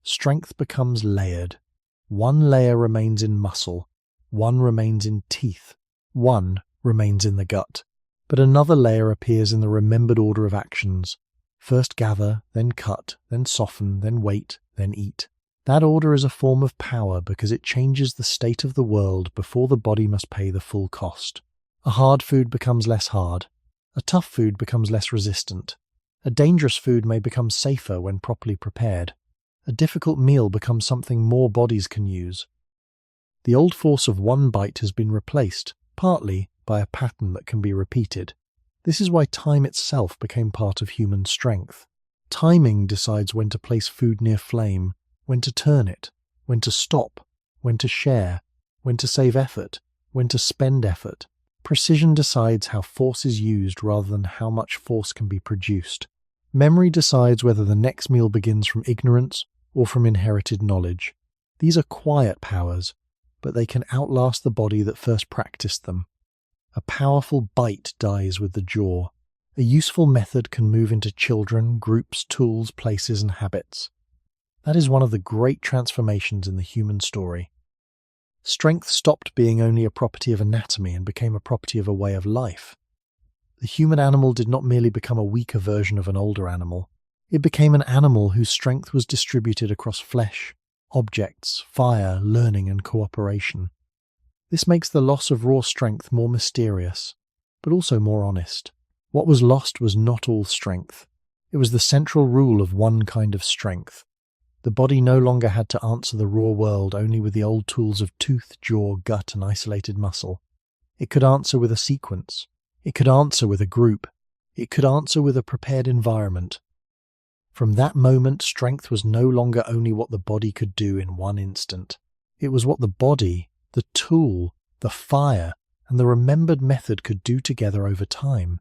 Strength becomes layered. One layer remains in muscle, one remains in teeth, one remains in the gut. But another layer appears in the remembered order of actions. First gather, then cut, then soften, then wait, then eat. That order is a form of power because it changes the state of the world before the body must pay the full cost. A hard food becomes less hard. A tough food becomes less resistant. A dangerous food may become safer when properly prepared. A difficult meal becomes something more bodies can use. The old force of one bite has been replaced, partly, by a pattern that can be repeated. This is why time itself became part of human strength. Timing decides when to place food near flame, when to turn it, when to stop, when to share, when to save effort, when to spend effort. Precision decides how force is used rather than how much force can be produced. Memory decides whether the next meal begins from ignorance or from inherited knowledge. These are quiet powers, but they can outlast the body that first practiced them. A powerful bite dies with the jaw. A useful method can move into children, groups, tools, places, and habits. That is one of the great transformations in the human story. Strength stopped being only a property of anatomy and became a property of a way of life. The human animal did not merely become a weaker version of an older animal. It became an animal whose strength was distributed across flesh, objects, fire, learning, and cooperation. This makes the loss of raw strength more mysterious, but also more honest. What was lost was not all strength. It was the central rule of one kind of strength. The body no longer had to answer the raw world only with the old tools of tooth, jaw, gut, and isolated muscle. It could answer with a sequence. It could answer with a group. It could answer with a prepared environment. From that moment, strength was no longer only what the body could do in one instant. It was what the body, the tool, the fire, and the remembered method could do together over time.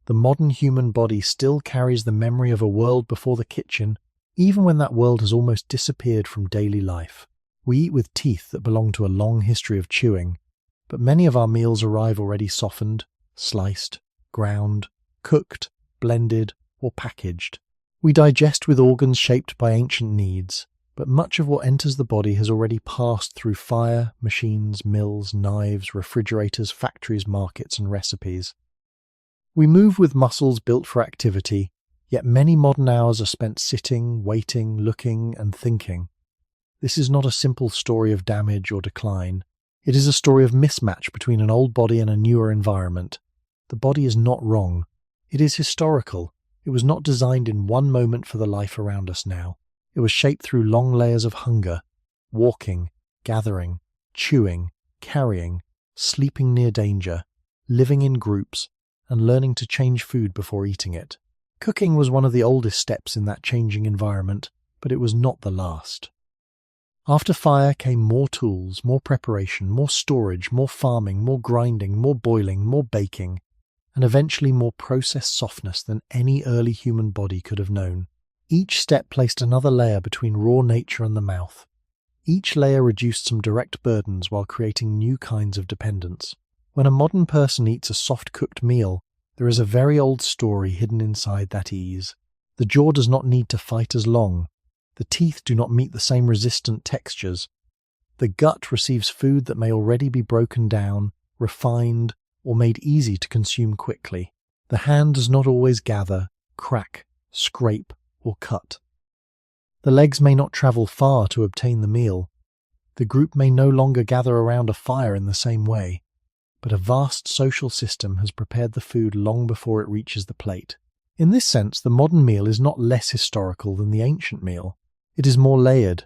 The modern human body still carries the memory of a world before the kitchen, even when that world has almost disappeared from daily life. We eat with teeth that belong to a long history of chewing, but many of our meals arrive already softened, sliced, ground, cooked, blended, or packaged. We digest with organs shaped by ancient needs, but much of what enters the body has already passed through fire, machines, mills, knives, refrigerators, factories, markets, and recipes. We move with muscles built for activity, yet many modern hours are spent sitting, waiting, looking, and thinking. This is not a simple story of damage or decline. It is a story of mismatch between an old body and a newer environment. The body is not wrong. It is historical. It was not designed in one moment for the life around us now. It was shaped through long layers of hunger, walking, gathering, chewing, carrying, sleeping near danger, living in groups, and learning to change food before eating it. Cooking was one of the oldest steps in that changing environment, but it was not the last. After fire came more tools, more preparation, more storage, more farming, more grinding, more boiling, more baking, and eventually more processed softness than any early human body could have known. Each step placed another layer between raw nature and the mouth. Each layer reduced some direct burdens while creating new kinds of dependence. When a modern person eats a soft-cooked meal, there is a very old story hidden inside that ease. The jaw does not need to fight as long. The teeth do not meet the same resistant textures. The gut receives food that may already be broken down, refined, or made easy to consume quickly. The hand does not always gather, crack, scrape, or cut. The legs may not travel far to obtain the meal. The group may no longer gather around a fire in the same way, but a vast social system has prepared the food long before it reaches the plate. In this sense, the modern meal is not less historical than the ancient meal. It is more layered.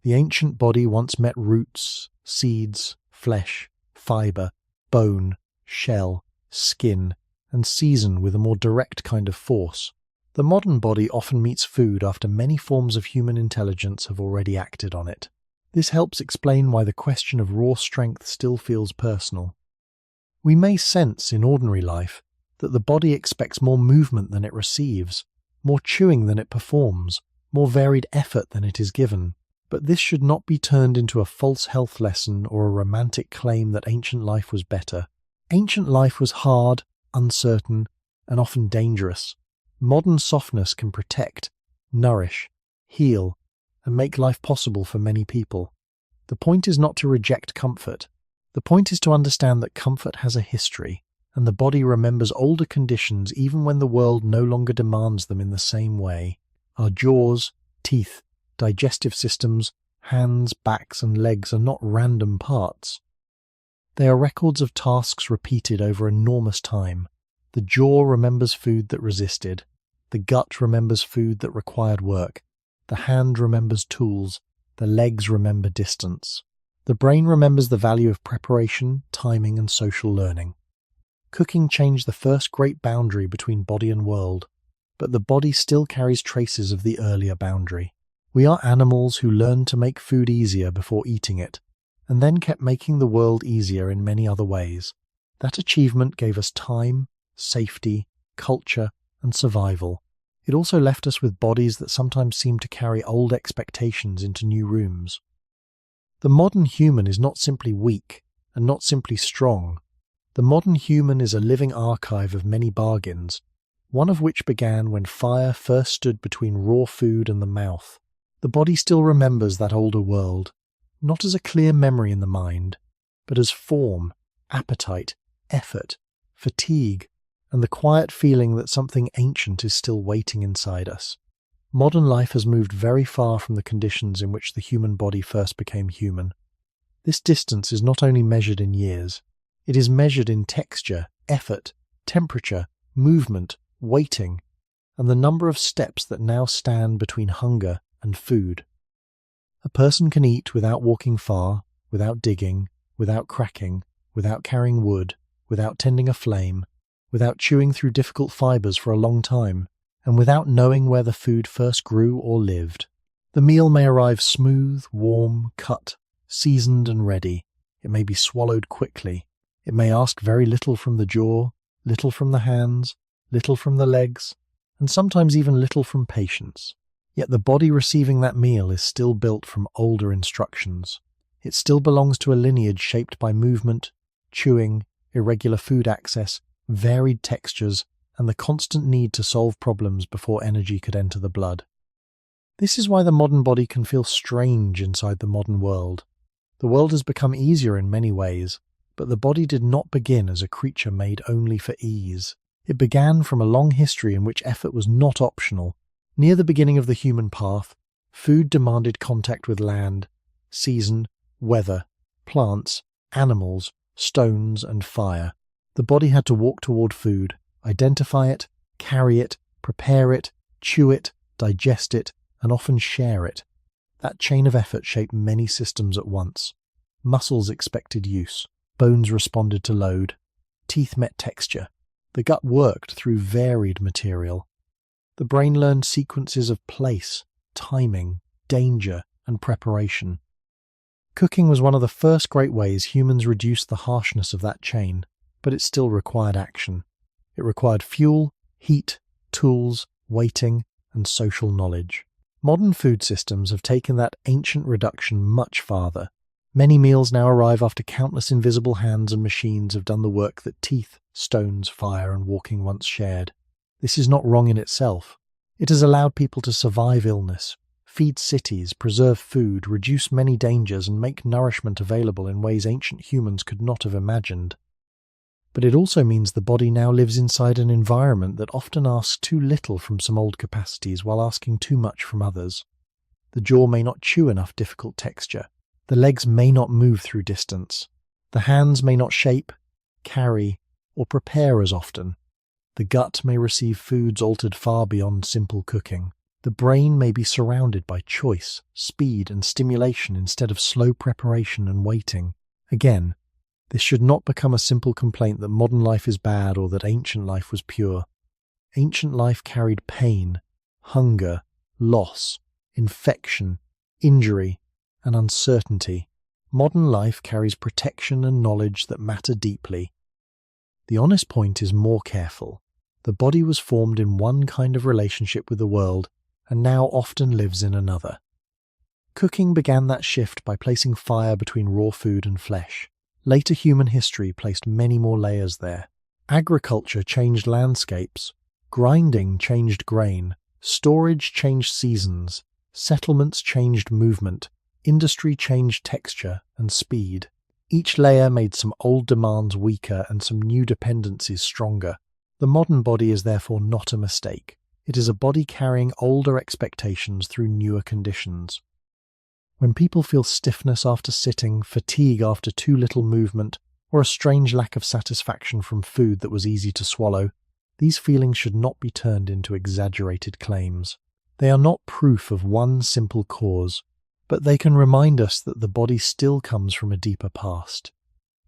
The ancient body once met roots, seeds, flesh, fibre, bone, shell, skin, and season with a more direct kind of force. The modern body often meets food after many forms of human intelligence have already acted on it. This helps explain why the question of raw strength still feels personal. We may sense in ordinary life that the body expects more movement than it receives, more chewing than it performs, more varied effort than it is given. But this should not be turned into a false health lesson or a romantic claim that ancient life was better. Ancient life was hard, uncertain, and often dangerous. Modern softness can protect, nourish, heal, and make life possible for many people. The point is not to reject comfort. The point is to understand that comfort has a history, and the body remembers older conditions even when the world no longer demands them in the same way. Our jaws, teeth, digestive systems, hands, backs, and legs are not random parts. They are records of tasks repeated over enormous time. The jaw remembers food that resisted. The gut remembers food that required work. The hand remembers tools. The legs remember distance. The brain remembers the value of preparation, timing, and social learning. Cooking changed the first great boundary between body and world, but the body still carries traces of the earlier boundary. We are animals who learned to make food easier before eating it, and then kept making the world easier in many other ways. That achievement gave us time, safety, culture, and survival. It also left us with bodies that sometimes seem to carry old expectations into new rooms. The modern human is not simply weak, and not simply strong. The modern human is a living archive of many bargains, one of which began when fire first stood between raw food and the mouth. The body still remembers that older world, not as a clear memory in the mind, but as form, appetite, effort, fatigue, and the quiet feeling that something ancient is still waiting inside us. Modern life has moved very far from the conditions in which the human body first became human. This distance is not only measured in years, it is measured in texture, effort, temperature, movement, waiting, and the number of steps that now stand between hunger and food. A person can eat without walking far, without digging, without cracking, without carrying wood, without tending a flame, without chewing through difficult fibers for a long time, and without knowing where the food first grew or lived. The meal may arrive smooth, warm, cut, seasoned and ready. It may be swallowed quickly. It may ask very little from the jaw, little from the hands, little from the legs, and sometimes even little from patience. Yet the body receiving that meal is still built from older instructions. It still belongs to a lineage shaped by movement, chewing, irregular food access, varied textures, and the constant need to solve problems before energy could enter the blood. This is why the modern body can feel strange inside the modern world. The world has become easier in many ways, but the body did not begin as a creature made only for ease. It began from a long history in which effort was not optional. Near the beginning of the human path, food demanded contact with land, season, weather, plants, animals, stones, and fire. The body had to walk toward food, identify it, carry it, prepare it, chew it, digest it, and often share it. That chain of effort shaped many systems at once. Muscles expected use. Bones responded to load. Teeth met texture. The gut worked through varied material. The brain learned sequences of place, timing, danger, and preparation. Cooking was one of the first great ways humans reduced the harshness of that chain, but it still required action. It required fuel, heat, tools, waiting, and social knowledge. Modern food systems have taken that ancient reduction much farther. Many meals now arrive after countless invisible hands and machines have done the work that teeth, stones, fire, and walking once shared. This is not wrong in itself. It has allowed people to survive illness, feed cities, preserve food, reduce many dangers, and make nourishment available in ways ancient humans could not have imagined. But it also means the body now lives inside an environment that often asks too little from some old capacities while asking too much from others. The jaw may not chew enough difficult texture. The legs may not move through distance. The hands may not shape, carry, or prepare as often. The gut may receive foods altered far beyond simple cooking. The brain may be surrounded by choice, speed, and stimulation instead of slow preparation and waiting. Again, this should not become a simple complaint that modern life is bad or that ancient life was pure. Ancient life carried pain, hunger, loss, infection, injury, and uncertainty. Modern life carries protection and knowledge that matter deeply. The honest point is more careful. The body was formed in one kind of relationship with the world and now often lives in another. Cooking began that shift by placing fire between raw food and flesh. Later human history placed many more layers there. Agriculture changed landscapes. Grinding changed grain. Storage changed seasons. Settlements changed movement. Industry changed texture and speed. Each layer made some old demands weaker and some new dependencies stronger. The modern body is therefore not a mistake. It is a body carrying older expectations through newer conditions. When people feel stiffness after sitting, fatigue after too little movement, or a strange lack of satisfaction from food that was easy to swallow, these feelings should not be turned into exaggerated claims. They are not proof of one simple cause, but they can remind us that the body still comes from a deeper past.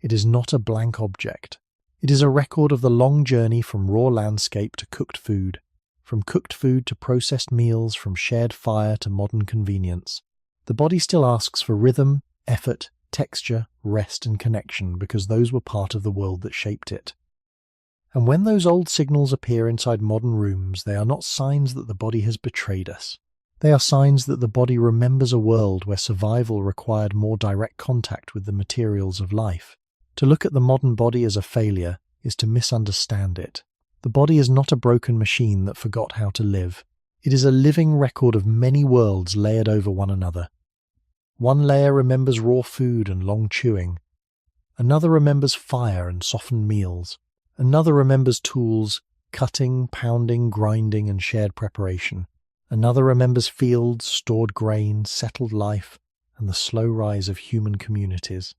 It is not a blank object. It is a record of the long journey from raw landscape to cooked food, from cooked food to processed meals, from shared fire to modern convenience. The body still asks for rhythm, effort, texture, rest, and connection because those were part of the world that shaped it. And when those old signals appear inside modern rooms, they are not signs that the body has betrayed us. They are signs that the body remembers a world where survival required more direct contact with the materials of life. To look at the modern body as a failure is to misunderstand it. The body is not a broken machine that forgot how to live. It is a living record of many worlds layered over one another. One layer remembers raw food and long chewing. Another remembers fire and softened meals. Another remembers tools, cutting, pounding, grinding, and shared preparation. Another remembers fields, stored grain, settled life, and the slow rise of human communities.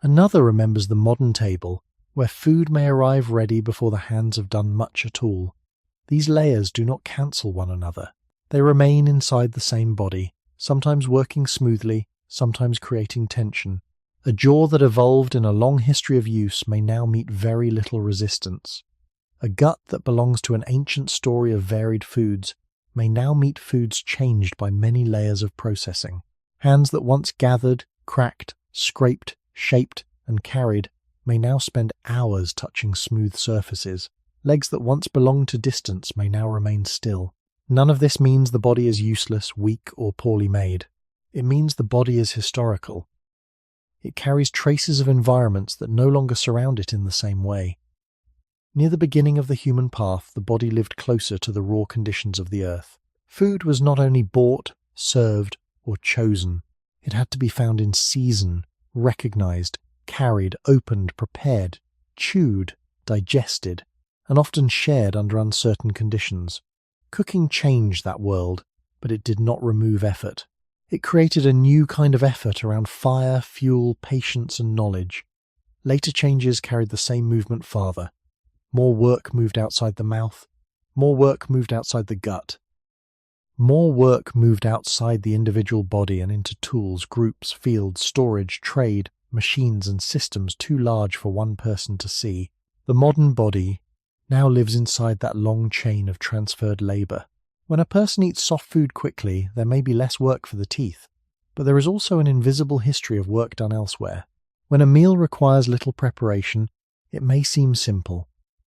Another remembers the modern table, where food may arrive ready before the hands have done much at all. These layers do not cancel one another. They remain inside the same body, sometimes working smoothly, sometimes creating tension. A jaw that evolved in a long history of use may now meet very little resistance. A gut that belongs to an ancient story of varied foods may now meet foods changed by many layers of processing. Hands that once gathered, cracked, scraped, shaped, and carried may now spend hours touching smooth surfaces. Legs that once belonged to distance may now remain still. None of this means the body is useless, weak, or poorly made. It means the body is historical. It carries traces of environments that no longer surround it in the same way. Near the beginning of the human path, the body lived closer to the raw conditions of the earth. Food was not only bought, served, or chosen. It had to be found in season, recognized, carried, opened, prepared, chewed, digested, and often shared under uncertain conditions. Cooking changed that world, but it did not remove effort. It created a new kind of effort around fire, fuel, patience, and knowledge. Later changes carried the same movement farther. More work moved outside the mouth. More work moved outside the gut. More work moved outside the individual body and into tools, groups, fields, storage, trade, machines, and systems too large for one person to see. The modern body now lives inside that long chain of transferred labor. When a person eats soft food quickly, there may be less work for the teeth, but there is also an invisible history of work done elsewhere. When a meal requires little preparation, it may seem simple,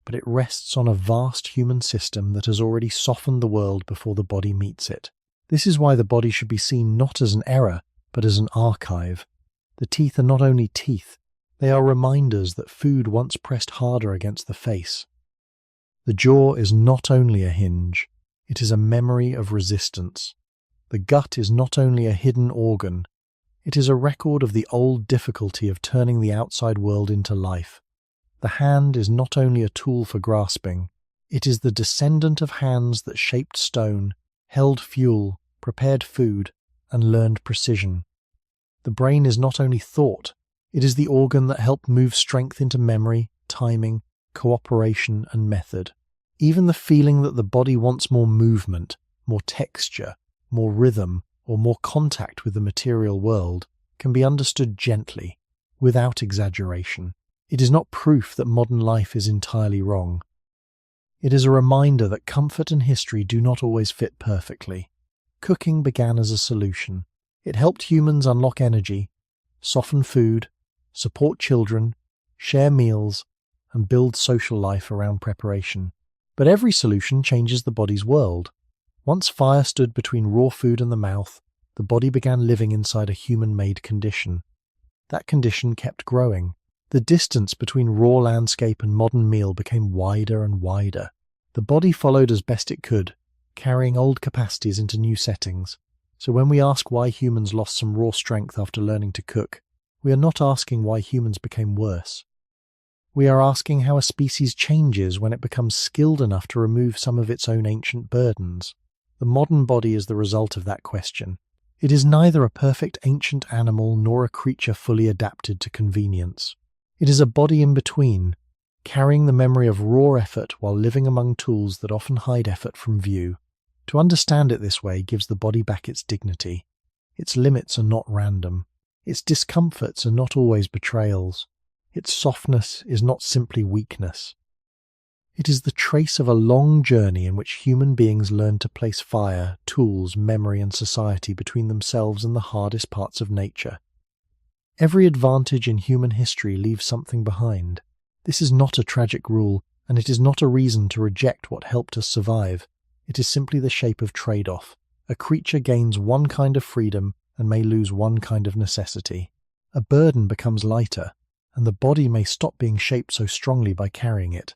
but it rests on a vast human system that has already softened the world before the body meets it. This is why the body should be seen not as an error, but as an archive. The teeth are not only teeth, they are reminders that food once pressed harder against the face. The jaw is not only a hinge, it is a memory of resistance. The gut is not only a hidden organ, it is a record of the old difficulty of turning the outside world into life. The hand is not only a tool for grasping, it is the descendant of hands that shaped stone, held fuel, prepared food, and learned precision. The brain is not only thought, it is the organ that helped move strength into memory, timing, cooperation, and method. Even the feeling that the body wants more movement, more texture, more rhythm, or more contact with the material world can be understood gently, without exaggeration. It is not proof that modern life is entirely wrong. It is a reminder that comfort and history do not always fit perfectly. Cooking began as a solution. It helped humans unlock energy, soften food, support children, share meals, and build social life around preparation. But every solution changes the body's world. Once fire stood between raw food and the mouth, the body began living inside a human-made condition. That condition kept growing. The distance between raw landscape and modern meal became wider and wider. The body followed as best it could, carrying old capacities into new settings. So when we ask why humans lost some raw strength after learning to cook, we are not asking why humans became worse. We are asking how a species changes when it becomes skilled enough to remove some of its own ancient burdens. The modern body is the result of that question. It is neither a perfect ancient animal nor a creature fully adapted to convenience. It is a body in between, carrying the memory of raw effort while living among tools that often hide effort from view. To understand it this way gives the body back its dignity. Its limits are not random. Its discomforts are not always betrayals. Its softness is not simply weakness. It is the trace of a long journey in which human beings learned to place fire, tools, memory, and society between themselves and the hardest parts of nature. Every advantage in human history leaves something behind. This is not a tragic rule, and it is not a reason to reject what helped us survive. It is simply the shape of trade-off. A creature gains one kind of freedom and may lose one kind of necessity. A burden becomes lighter, and the body may stop being shaped so strongly by carrying it.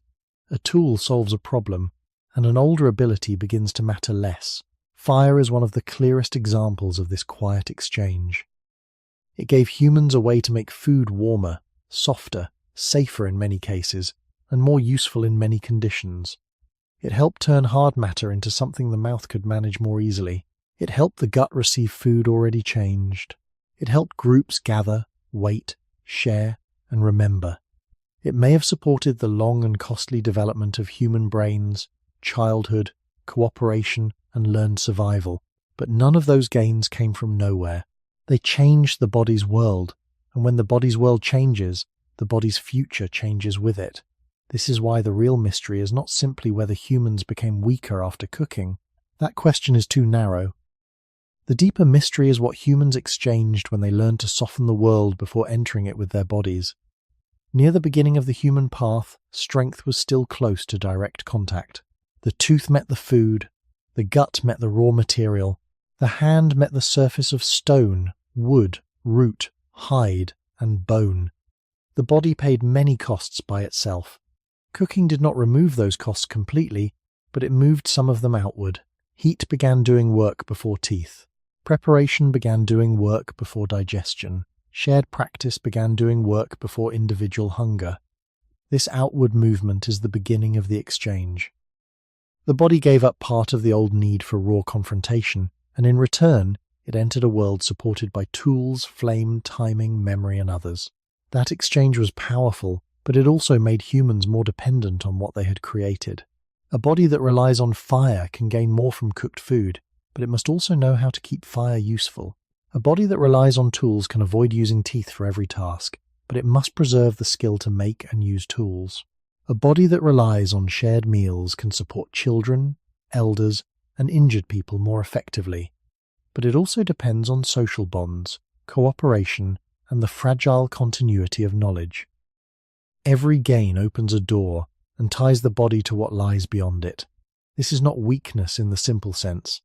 A tool solves a problem, and an older ability begins to matter less. Fire is one of the clearest examples of this quiet exchange. It gave humans a way to make food warmer, softer, safer in many cases, and more useful in many conditions. It helped turn hard matter into something the mouth could manage more easily. It helped the gut receive food already changed. It helped groups gather, wait, share, and remember. It may have supported the long and costly development of human brains, childhood, cooperation, and learned survival, but none of those gains came from nowhere. They changed the body's world, and when the body's world changes, the body's future changes with it. This is why the real mystery is not simply whether humans became weaker after cooking. That question is too narrow. The deeper mystery is what humans exchanged when they learned to soften the world before entering it with their bodies. Near the beginning of the human path, strength was still close to direct contact. The tooth met the food, the gut met the raw material, the hand met the surface of stone, wood, root, hide, and bone. The body paid many costs by itself. Cooking did not remove those costs completely, but it moved some of them outward. Heat began doing work before teeth. Preparation began doing work before digestion. Shared practice began doing work before individual hunger. This outward movement is the beginning of the exchange. The body gave up part of the old need for raw confrontation, and in return, it entered a world supported by tools, flame, timing, memory, and others. That exchange was powerful, but it also made humans more dependent on what they had created. A body that relies on fire can gain more from cooked food, but it must also know how to keep fire useful. A body that relies on tools can avoid using teeth for every task, but it must preserve the skill to make and use tools. A body that relies on shared meals can support children, elders, and injured people more effectively, but it also depends on social bonds, cooperation, and the fragile continuity of knowledge. Every gain opens a door and ties the body to what lies beyond it. This is not weakness in the simple sense.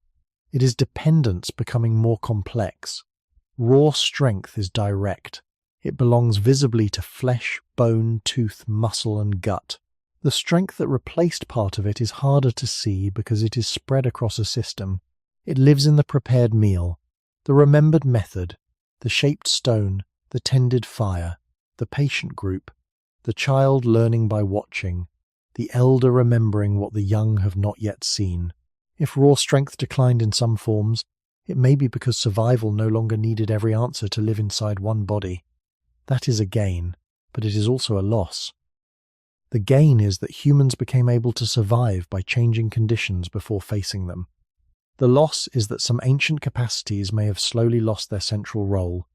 It is dependence becoming more complex. Raw strength is direct. It belongs visibly to flesh, bone, tooth, muscle, and gut. The strength that replaced part of it is harder to see because it is spread across a system. It lives in the prepared meal, the remembered method, the shaped stone, the tended fire, the patient group, the child learning by watching, the elder remembering what the young have not yet seen. If raw strength declined in some forms, it may be because survival no longer needed every answer to live inside one body. That is a gain, but it is also a loss. The gain is that humans became able to survive by changing conditions before facing them. The loss is that some ancient capacities may have slowly lost their central role.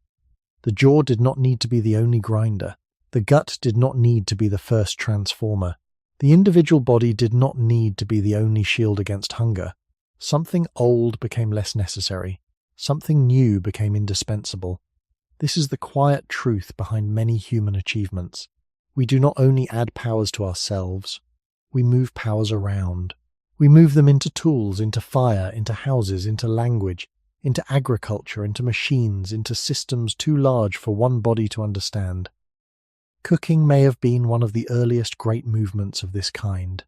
The jaw did not need to be the only grinder. The gut did not need to be the first transformer. The individual body did not need to be the only shield against hunger. Something old became less necessary. Something new became indispensable. This is the quiet truth behind many human achievements. We do not only add powers to ourselves, we move powers around. We move them into tools, into fire, into houses, into language, into agriculture, into machines, into systems too large for one body to understand. Cooking may have been one of the earliest great movements of this kind.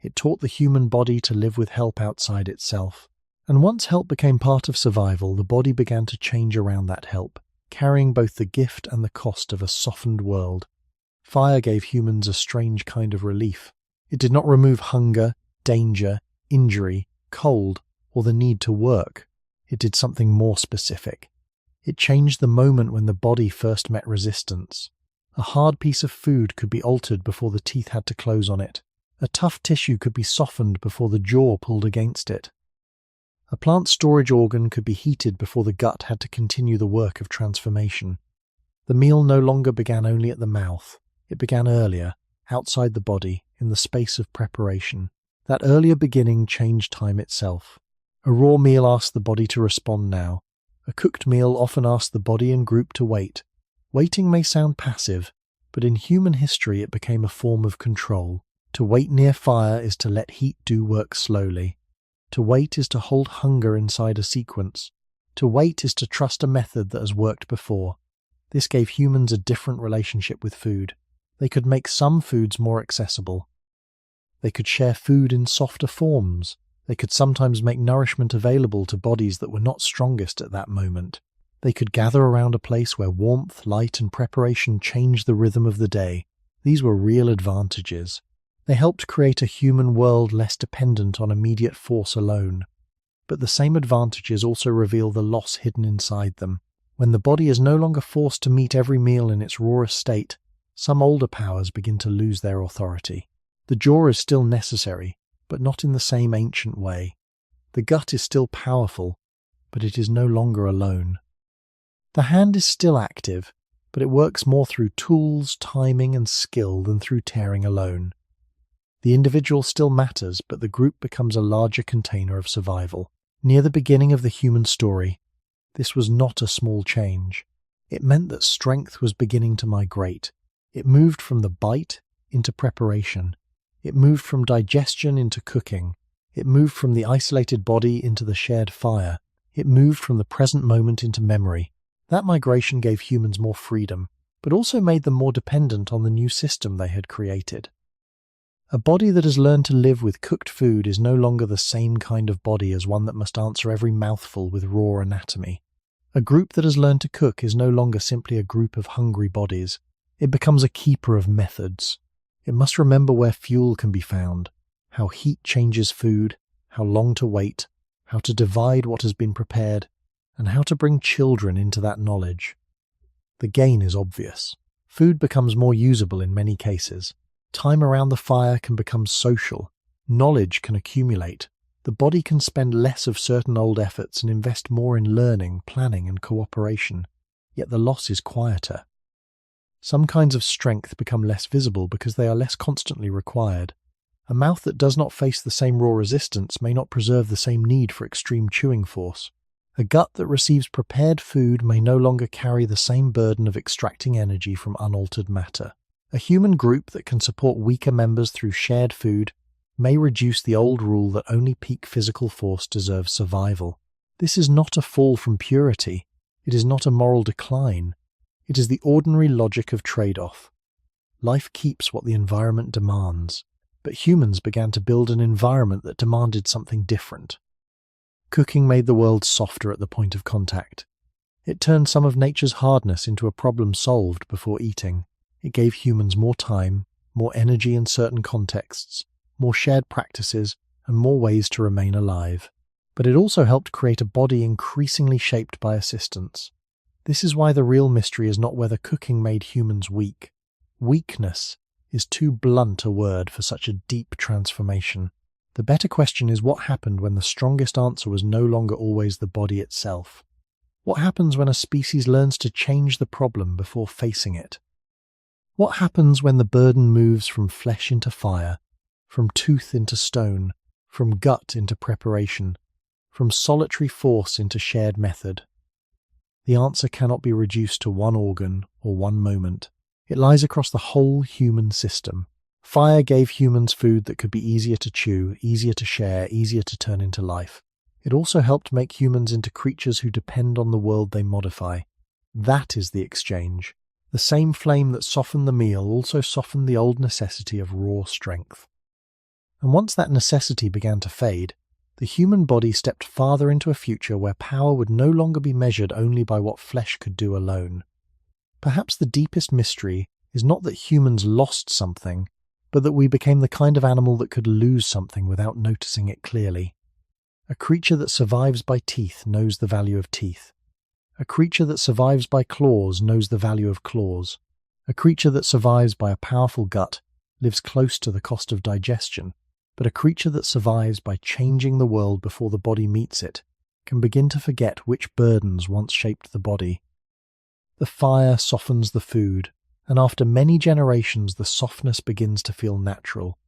It taught the human body to live with help outside itself. And once help became part of survival, the body began to change around that help, carrying both the gift and the cost of a softened world. Fire gave humans a strange kind of relief. It did not remove hunger, danger, injury, cold, or the need to work. It did something more specific. It changed the moment when the body first met resistance. A hard piece of food could be altered before the teeth had to close on it. A tough tissue could be softened before the jaw pulled against it. A plant storage organ could be heated before the gut had to continue the work of transformation. The meal no longer began only at the mouth. It began earlier, outside the body, in the space of preparation. That earlier beginning changed time itself. A raw meal asked the body to respond now. A cooked meal often asked the body and group to wait. Waiting may sound passive, but in human history it became a form of control. To wait near fire is to let heat do work slowly. To wait is to hold hunger inside a sequence. To wait is to trust a method that has worked before. This gave humans a different relationship with food. They could make some foods more accessible. They could share food in softer forms. They could sometimes make nourishment available to bodies that were not strongest at that moment. They could gather around a place where warmth, light, and preparation changed the rhythm of the day. These were real advantages. They helped create a human world less dependent on immediate force alone. But the same advantages also reveal the loss hidden inside them. When the body is no longer forced to meet every meal in its rawest state, some older powers begin to lose their authority. The jaw is still necessary, but not in the same ancient way. The gut is still powerful, but it is no longer alone. The hand is still active, but it works more through tools, timing, and skill than through tearing alone. The individual still matters, but the group becomes a larger container of survival. Near the beginning of the human story, this was not a small change. It meant that strength was beginning to migrate. It moved from the bite into preparation. It moved from digestion into cooking. It moved from the isolated body into the shared fire. It moved from the present moment into memory. That migration gave humans more freedom, but also made them more dependent on the new system they had created. A body that has learned to live with cooked food is no longer the same kind of body as one that must answer every mouthful with raw anatomy. A group that has learned to cook is no longer simply a group of hungry bodies. It becomes a keeper of methods. It must remember where fuel can be found, how heat changes food, how long to wait, how to divide what has been prepared, and how to bring children into that knowledge. The gain is obvious. Food becomes more usable in many cases. Time around the fire can become social. Knowledge can accumulate. The body can spend less of certain old efforts and invest more in learning, planning, and cooperation. Yet the loss is quieter. Some kinds of strength become less visible because they are less constantly required. A mouth that does not face the same raw resistance may not preserve the same need for extreme chewing force. A gut that receives prepared food may no longer carry the same burden of extracting energy from unaltered matter. A human group that can support weaker members through shared food may reduce the old rule that only peak physical force deserves survival. This is not a fall from purity. It is not a moral decline. It is the ordinary logic of trade-off. Life keeps what the environment demands, but humans began to build an environment that demanded something different. Cooking made the world softer at the point of contact. It turned some of nature's hardness into a problem solved before eating. It gave humans more time, more energy in certain contexts, more shared practices, and more ways to remain alive. But it also helped create a body increasingly shaped by assistance. This is why the real mystery is not whether cooking made humans weak. Weakness is too blunt a word for such a deep transformation. The better question is what happened when the strongest answer was no longer always the body itself. What happens when a species learns to change the problem before facing it? What happens when the burden moves from flesh into fire, from tooth into stone, from gut into preparation, from solitary force into shared method? The answer cannot be reduced to one organ or one moment. It lies across the whole human system. Fire gave humans food that could be easier to chew, easier to share, easier to turn into life. It also helped make humans into creatures who depend on the world they modify. That is the exchange. The same flame that softened the meal also softened the old necessity of raw strength. And once that necessity began to fade, the human body stepped farther into a future where power would no longer be measured only by what flesh could do alone. Perhaps the deepest mystery is not that humans lost something, but that we became the kind of animal that could lose something without noticing it clearly. A creature that survives by teeth knows the value of teeth. A creature that survives by claws knows the value of claws. A creature that survives by a powerful gut lives close to the cost of digestion. But a creature that survives by changing the world before the body meets it can begin to forget which burdens once shaped the body. The fire softens the food, and after many generations the softness begins to feel natural.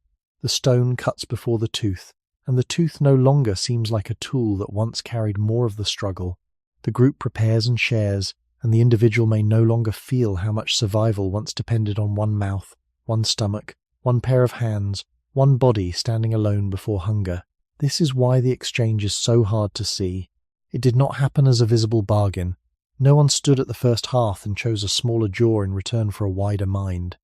The stone cuts before the tooth, and the tooth no longer seems like a tool that once carried more of the struggle. The group prepares and shares, and the individual may no longer feel how much survival once depended on one mouth, one stomach, one pair of hands, one body standing alone before hunger. This is why the exchange is so hard to see. It did not happen as a visible bargain. No one stood at the first hearth and chose a smaller jaw in return for a wider mind.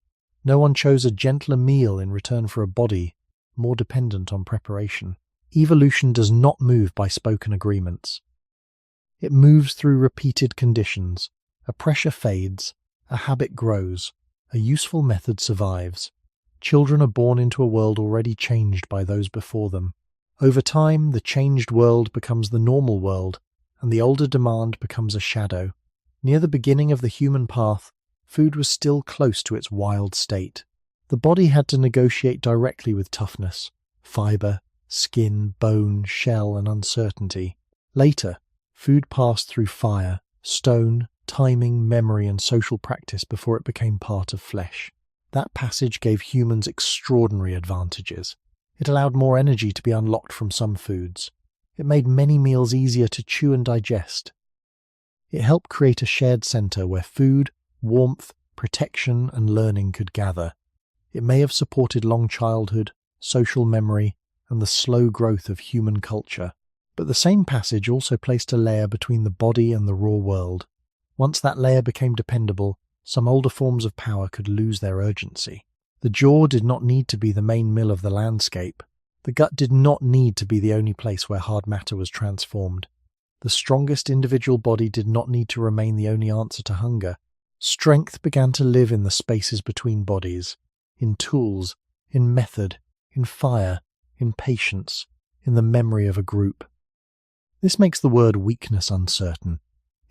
No one chose a gentler meal in return for a body more dependent on preparation. Evolution does not move by spoken agreements. It moves through repeated conditions. A pressure fades, a habit grows, a useful method survives. Children are born into a world already changed by those before them. Over time, the changed world becomes the normal world, and the older demand becomes a shadow. Near the beginning of the human path, food was still close to its wild state. The body had to negotiate directly with toughness, fiber, skin, bone, shell, and uncertainty. Later, food passed through fire, stone, timing, memory, and social practice before it became part of flesh. That passage gave humans extraordinary advantages. It allowed more energy to be unlocked from some foods. It made many meals easier to chew and digest. It helped create a shared center where food, warmth, protection, and learning could gather. It may have supported long childhood, social memory, and the slow growth of human culture. But the same passage also placed a layer between the body and the raw world. Once that layer became dependable, some older forms of power could lose their urgency. The jaw did not need to be the main mill of the landscape. The gut did not need to be the only place where hard matter was transformed. The strongest individual body did not need to remain the only answer to hunger. Strength began to live in the spaces between bodies, in tools, in method, in fire, in patience, in the memory of a group. This makes the word weakness uncertain.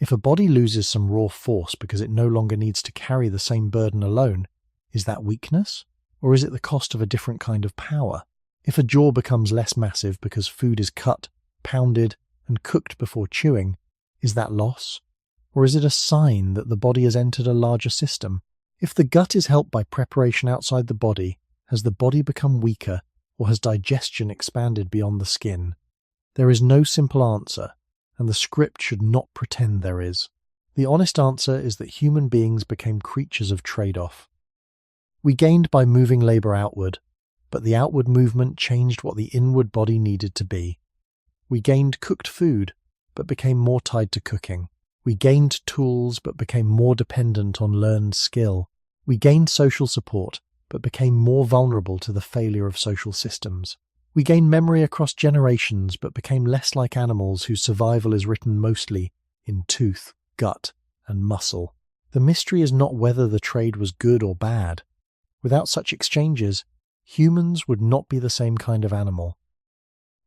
If a body loses some raw force because it no longer needs to carry the same burden alone, is that weakness? Or is it the cost of a different kind of power? If a jaw becomes less massive because food is cut, pounded, and cooked before chewing, is that loss? Or is it a sign that the body has entered a larger system? If the gut is helped by preparation outside the body, has the body become weaker, or has digestion expanded beyond the skin? There is no simple answer, and the script should not pretend there is. The honest answer is that human beings became creatures of trade-off. We gained by moving labor outward, but the outward movement changed what the inward body needed to be. We gained cooked food, but became more tied to cooking. We gained tools, but became more dependent on learned skill. We gained social support, but became more vulnerable to the failure of social systems. We gain memory across generations but became less like animals whose survival is written mostly in tooth, gut, and muscle. The mystery is not whether the trade was good or bad. Without such exchanges, humans would not be the same kind of animal.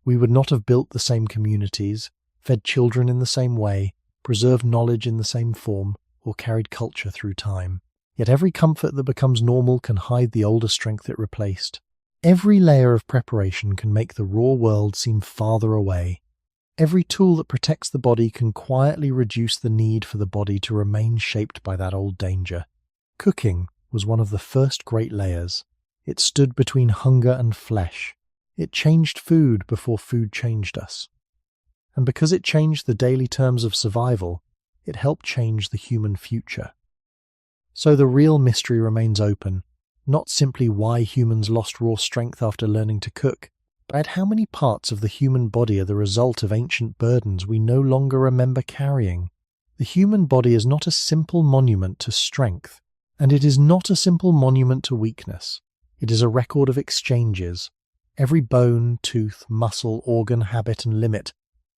We would not have built the same communities, fed children in the same way, preserved knowledge in the same form, or carried culture through time. Yet every comfort that becomes normal can hide the older strength it replaced. Every layer of preparation can make the raw world seem farther away. Every tool that protects the body can quietly reduce the need for the body to remain shaped by that old danger. Cooking was one of the first great layers. It stood between hunger and flesh. It changed food before food changed us. And because it changed the daily terms of survival, it helped change the human future. So the real mystery remains open, not simply why humans lost raw strength after learning to cook, but how many parts of the human body are the result of ancient burdens we no longer remember carrying. The human body is not a simple monument to strength, and it is not a simple monument to weakness. It is a record of exchanges. Every bone, tooth, muscle, organ, habit, and limit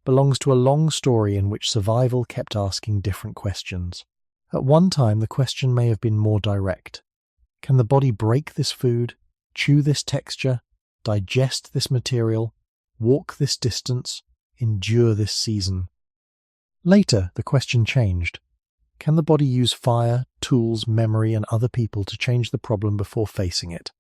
belongs to a long story in which survival kept asking different questions. At one time, the question may have been more direct. Can the body break this food, chew this texture, digest this material, walk this distance, endure this season? Later, the question changed. Can the body use fire, tools, memory, and other people to change the problem before facing it?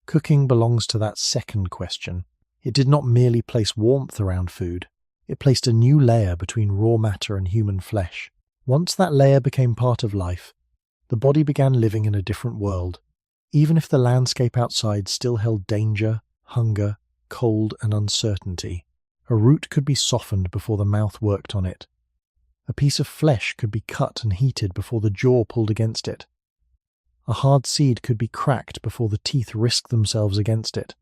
Cooking belongs to that second question. It did not merely place warmth around food. It placed a new layer between raw matter and human flesh. Once that layer became part of life, the body began living in a different world, even if the landscape outside still held danger, hunger, cold, and uncertainty. A root could be softened before the mouth worked on it. A piece of flesh could be cut and heated before the jaw pulled against it. A hard seed could be cracked before the teeth risked themselves against it.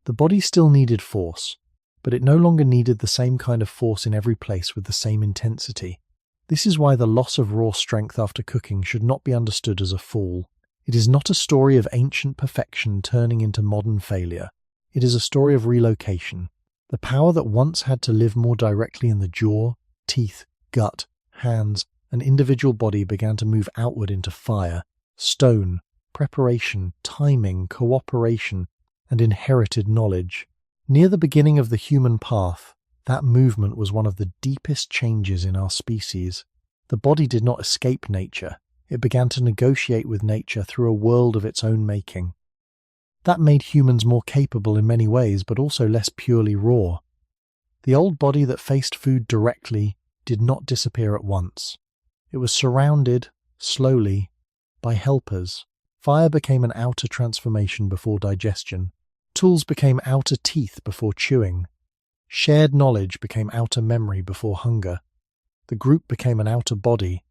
The body still needed force, but it no longer needed the same kind of force in every place with the same intensity. This is why the loss of raw strength after cooking should not be understood as a fall. It is not a story of ancient perfection turning into modern failure. It is a story of relocation. The power that once had to live more directly in the jaw, teeth, gut, hands, and individual body began to move outward into fire, stone, preparation, timing, cooperation, and inherited knowledge. Near the beginning of the human path, that movement was one of the deepest changes in our species. The body did not escape nature. It began to negotiate with nature through a world of its own making. That made humans more capable in many ways, but also less purely raw. The old body that faced food directly did not disappear at once. It was surrounded, slowly, by helpers. Fire became an outer transformation before digestion. Tools became outer teeth before chewing. Shared knowledge became outer memory before hunger. The group became an outer body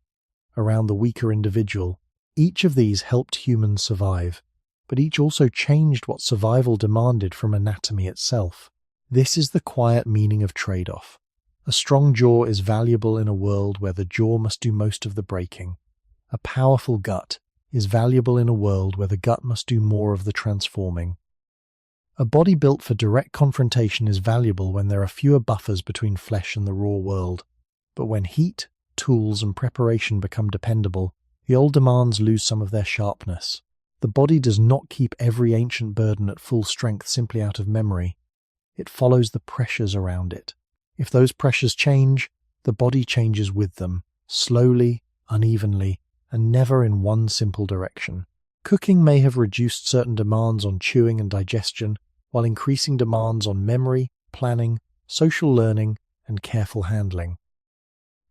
around the weaker individual. Each of these helped humans survive, but each also changed what survival demanded from anatomy itself. This is the quiet meaning of trade-off. A strong jaw is valuable in a world where the jaw must do most of the breaking. A powerful gut is valuable in a world where the gut must do more of the transforming. A body built for direct confrontation is valuable when there are fewer buffers between flesh and the raw world. But when heat, tools, and preparation become dependable, the old demands lose some of their sharpness. The body does not keep every ancient burden at full strength simply out of memory. It follows the pressures around it. If those pressures change, the body changes with them, slowly, unevenly, and never in one simple direction. Cooking may have reduced certain demands on chewing and digestion, while increasing demands on memory, planning, social learning, and careful handling.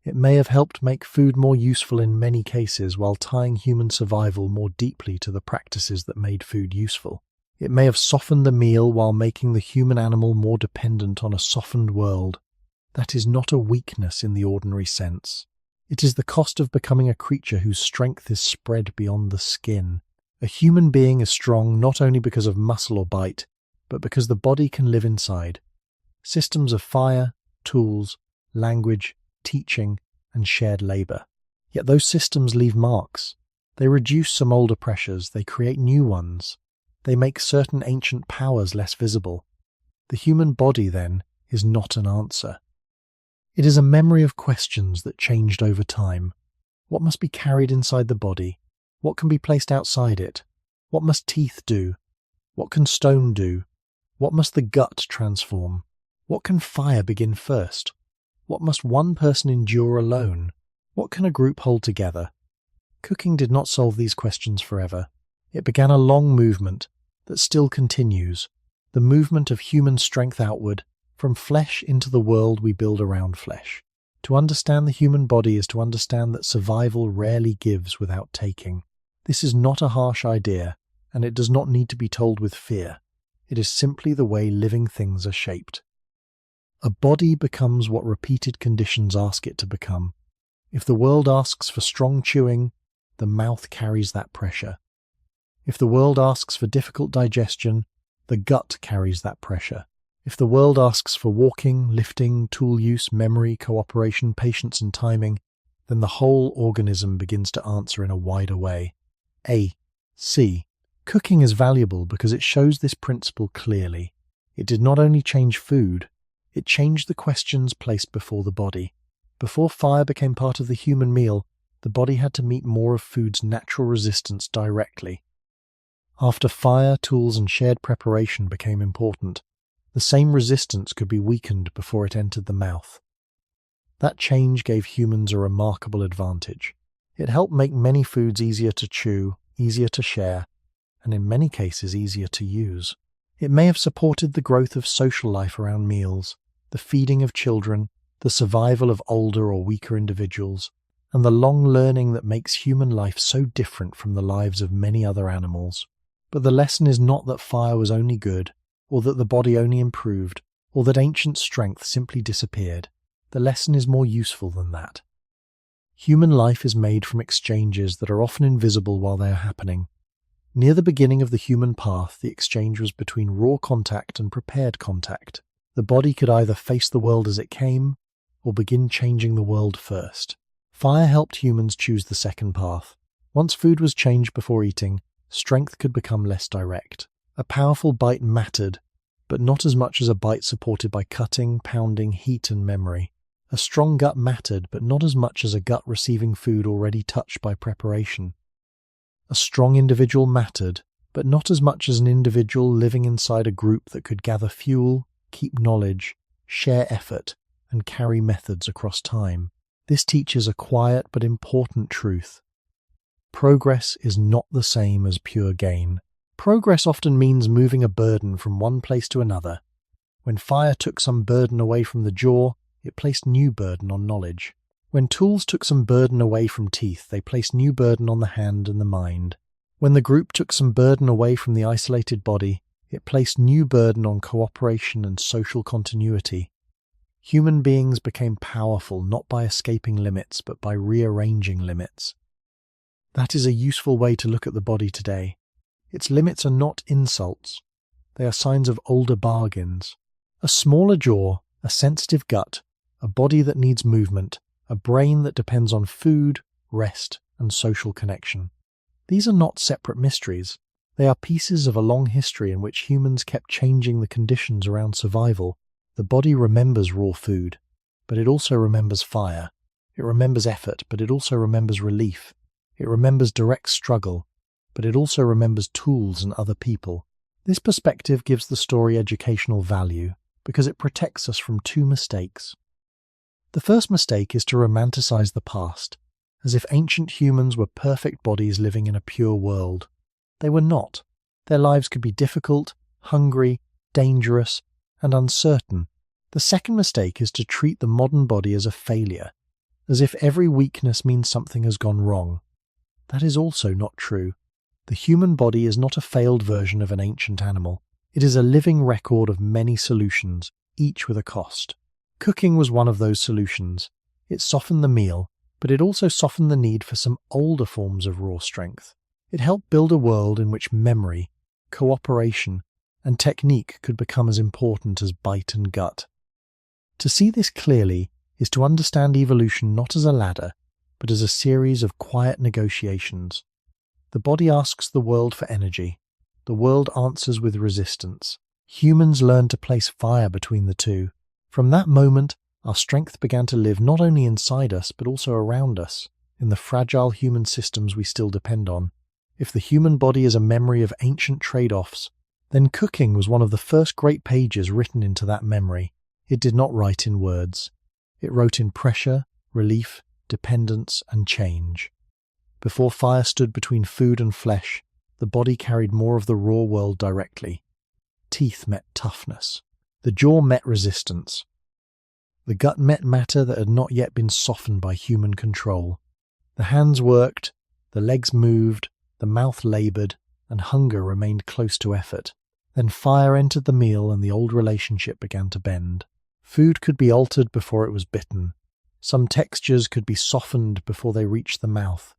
It may have helped make food more useful in many cases while tying human survival more deeply to the practices that made food useful. It may have softened the meal while making the human animal more dependent on a softened world. That is not a weakness in the ordinary sense. It is the cost of becoming a creature whose strength is spread beyond the skin. A human being is strong not only because of muscle or bite, but because the body can live inside. Systems of fire, tools, language, teaching, and shared labor. Yet those systems leave marks. They reduce some older pressures, they create new ones. They make certain ancient powers less visible. The human body, then, is not an answer. It is a memory of questions that changed over time. What must be carried inside the body? What can be placed outside it? What must teeth do? What can stone do? What must the gut transform? What can fire begin first? What must one person endure alone? What can a group hold together? Cooking did not solve these questions forever. It began a long movement that still continues, the movement of human strength outward, from flesh into the world we build around flesh. To understand the human body is to understand that survival rarely gives without taking. This is not a harsh idea, and it does not need to be told with fear. It is simply the way living things are shaped. A body becomes what repeated conditions ask it to become. If the world asks for strong chewing, the mouth carries that pressure. If the world asks for difficult digestion, the gut carries that pressure. If the world asks for walking, lifting, tool use, memory, cooperation, patience and timing, then the whole organism begins to answer in a wider way. C. Cooking is valuable because it shows this principle clearly. It did not only change food, it changed the questions placed before the body. Before fire became part of the human meal, the body had to meet more of food's natural resistance directly. After fire, tools and shared preparation became important, the same resistance could be weakened before it entered the mouth. That change gave humans a remarkable advantage. It helped make many foods easier to chew, easier to share, and in many cases easier to use. It may have supported the growth of social life around meals, the feeding of children, the survival of older or weaker individuals, and the long learning that makes human life so different from the lives of many other animals. But the lesson is not that fire was only good, or that the body only improved, or that ancient strength simply disappeared. The lesson is more useful than that. Human life is made from exchanges that are often invisible while they are happening. Near the beginning of the human path, the exchange was between raw contact and prepared contact. The body could either face the world as it came, or begin changing the world first. Fire helped humans choose the second path. Once food was changed before eating, strength could become less direct. A powerful bite mattered, but not as much as a bite supported by cutting, pounding, heat and memory. A strong gut mattered, but not as much as a gut receiving food already touched by preparation. A strong individual mattered, but not as much as an individual living inside a group that could gather fuel, keep knowledge, share effort, and carry methods across time. This teaches a quiet but important truth. Progress is not the same as pure gain. Progress often means moving a burden from one place to another. When fire took some burden away from the jaw, it placed new burden on knowledge. When tools took some burden away from teeth, they placed new burden on the hand and the mind. When the group took some burden away from the isolated body, it placed new burden on cooperation and social continuity. Human beings became powerful not by escaping limits, but by rearranging limits. That is a useful way to look at the body today. Its limits are not insults. They are signs of older bargains. A smaller jaw, a sensitive gut, a body that needs movement, a brain that depends on food, rest, and social connection. These are not separate mysteries. They are pieces of a long history in which humans kept changing the conditions around survival. The body remembers raw food, but it also remembers fire. It remembers effort, but it also remembers relief. It remembers direct struggle, but it also remembers tools and other people. This perspective gives the story educational value because it protects us from two mistakes. The first mistake is to romanticize the past, as if ancient humans were perfect bodies living in a pure world. They were not. Their lives could be difficult, hungry, dangerous, and uncertain. The second mistake is to treat the modern body as a failure, as if every weakness means something has gone wrong. That is also not true. The human body is not a failed version of an ancient animal. It is a living record of many solutions, each with a cost. Cooking was one of those solutions. It softened the meal, but it also softened the need for some older forms of raw strength. It helped build a world in which memory, cooperation, and technique could become as important as bite and gut. To see this clearly is to understand evolution not as a ladder, but as a series of quiet negotiations. The body asks the world for energy. The world answers with resistance. Humans learned to place fire between the two. From that moment, our strength began to live not only inside us, but also around us, in the fragile human systems we still depend on. If the human body is a memory of ancient trade-offs, then cooking was one of the first great pages written into that memory. It did not write in words. It wrote in pressure, relief, dependence, and change. Before fire stood between food and flesh, the body carried more of the raw world directly. Teeth met toughness. The jaw met resistance. The gut met matter that had not yet been softened by human control. The hands worked, the legs moved, the mouth laboured, and hunger remained close to effort. Then fire entered the meal and the old relationship began to bend. Food could be altered before it was bitten. Some textures could be softened before they reached the mouth.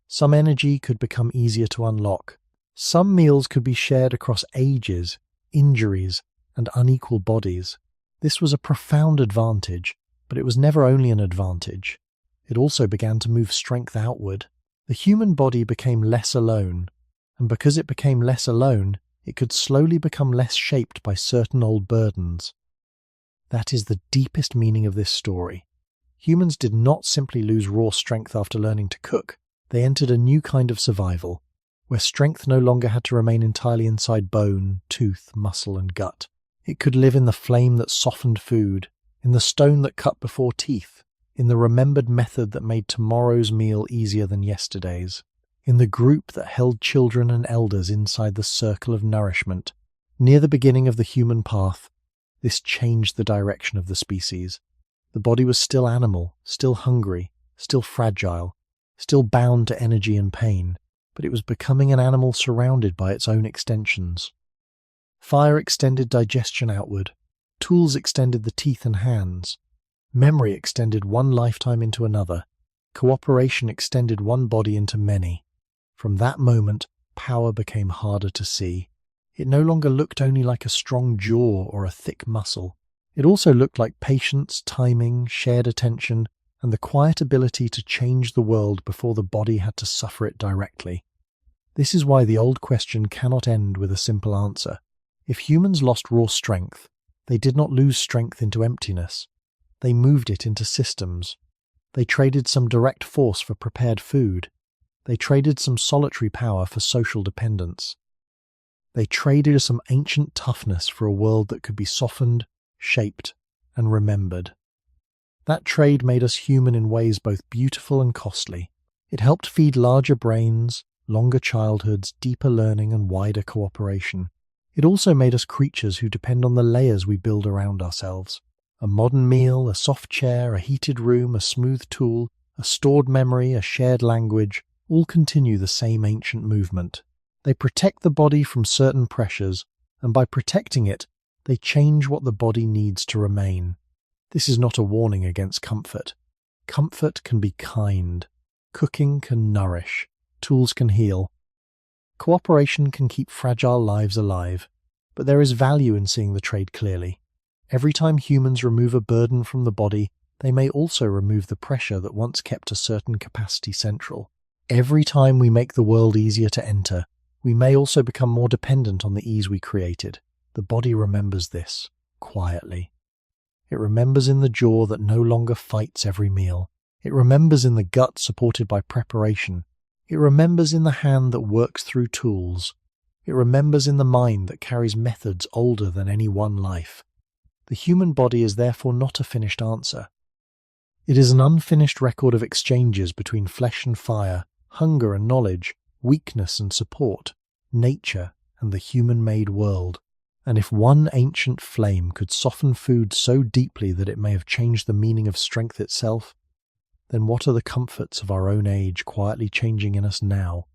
Some energy could become easier to unlock. Some meals could be shared across ages, injuries, and unequal bodies. This was a profound advantage, but it was never only an advantage. It also began to move strength outward. The human body became less alone, and because it became less alone, it could slowly become less shaped by certain old burdens. That is the deepest meaning of this story. Humans did not simply lose raw strength after learning to cook. They entered a new kind of survival, where strength no longer had to remain entirely inside bone, tooth, muscle, and gut. It could live in the flame that softened food, in the stone that cut before teeth, in the remembered method that made tomorrow's meal easier than yesterday's, in the group that held children and elders inside the circle of nourishment. Near the beginning of the human path, this changed the direction of the species. The body was still animal, still hungry, still fragile, still bound to energy and pain, but it was becoming an animal surrounded by its own extensions. Fire extended digestion outward, tools extended the teeth and hands, memory extended one lifetime into another, cooperation extended one body into many. From that moment, power became harder to see. It no longer looked only like a strong jaw or a thick muscle. It also looked like patience, timing, shared attention, and the quiet ability to change the world before the body had to suffer it directly. This is why the old question cannot end with a simple answer. If humans lost raw strength, they did not lose strength into emptiness. They moved it into systems. They traded some direct force for prepared food. They traded some solitary power for social dependence. They traded some ancient toughness for a world that could be softened, shaped, and remembered. That trade made us human in ways both beautiful and costly. It helped feed larger brains, longer childhoods, deeper learning, and wider cooperation. It also made us creatures who depend on the layers we build around ourselves. A modern meal, a soft chair, a heated room, a smooth tool, a stored memory, a shared language, all continue the same ancient movement. They protect the body from certain pressures, and by protecting it, they change what the body needs to remain. This is not a warning against comfort. Comfort can be kind. Cooking can nourish. Tools can heal. Cooperation can keep fragile lives alive, but there is value in seeing the trade clearly. Every time humans remove a burden from the body, they may also remove the pressure that once kept a certain capacity central. Every time we make the world easier to enter, we may also become more dependent on the ease we created. The body remembers this, quietly. It remembers in the jaw that no longer fights every meal. It remembers in the gut supported by preparation. It remembers in the hand that works through tools. It remembers in the mind that carries methods older than any one life. The human body is therefore not a finished answer. It is an unfinished record of exchanges between flesh and fire, hunger and knowledge, weakness and support, nature and the human-made world. And if one ancient flame could soften food so deeply that it may have changed the meaning of strength itself, then what are the comforts of our own age quietly changing in us now?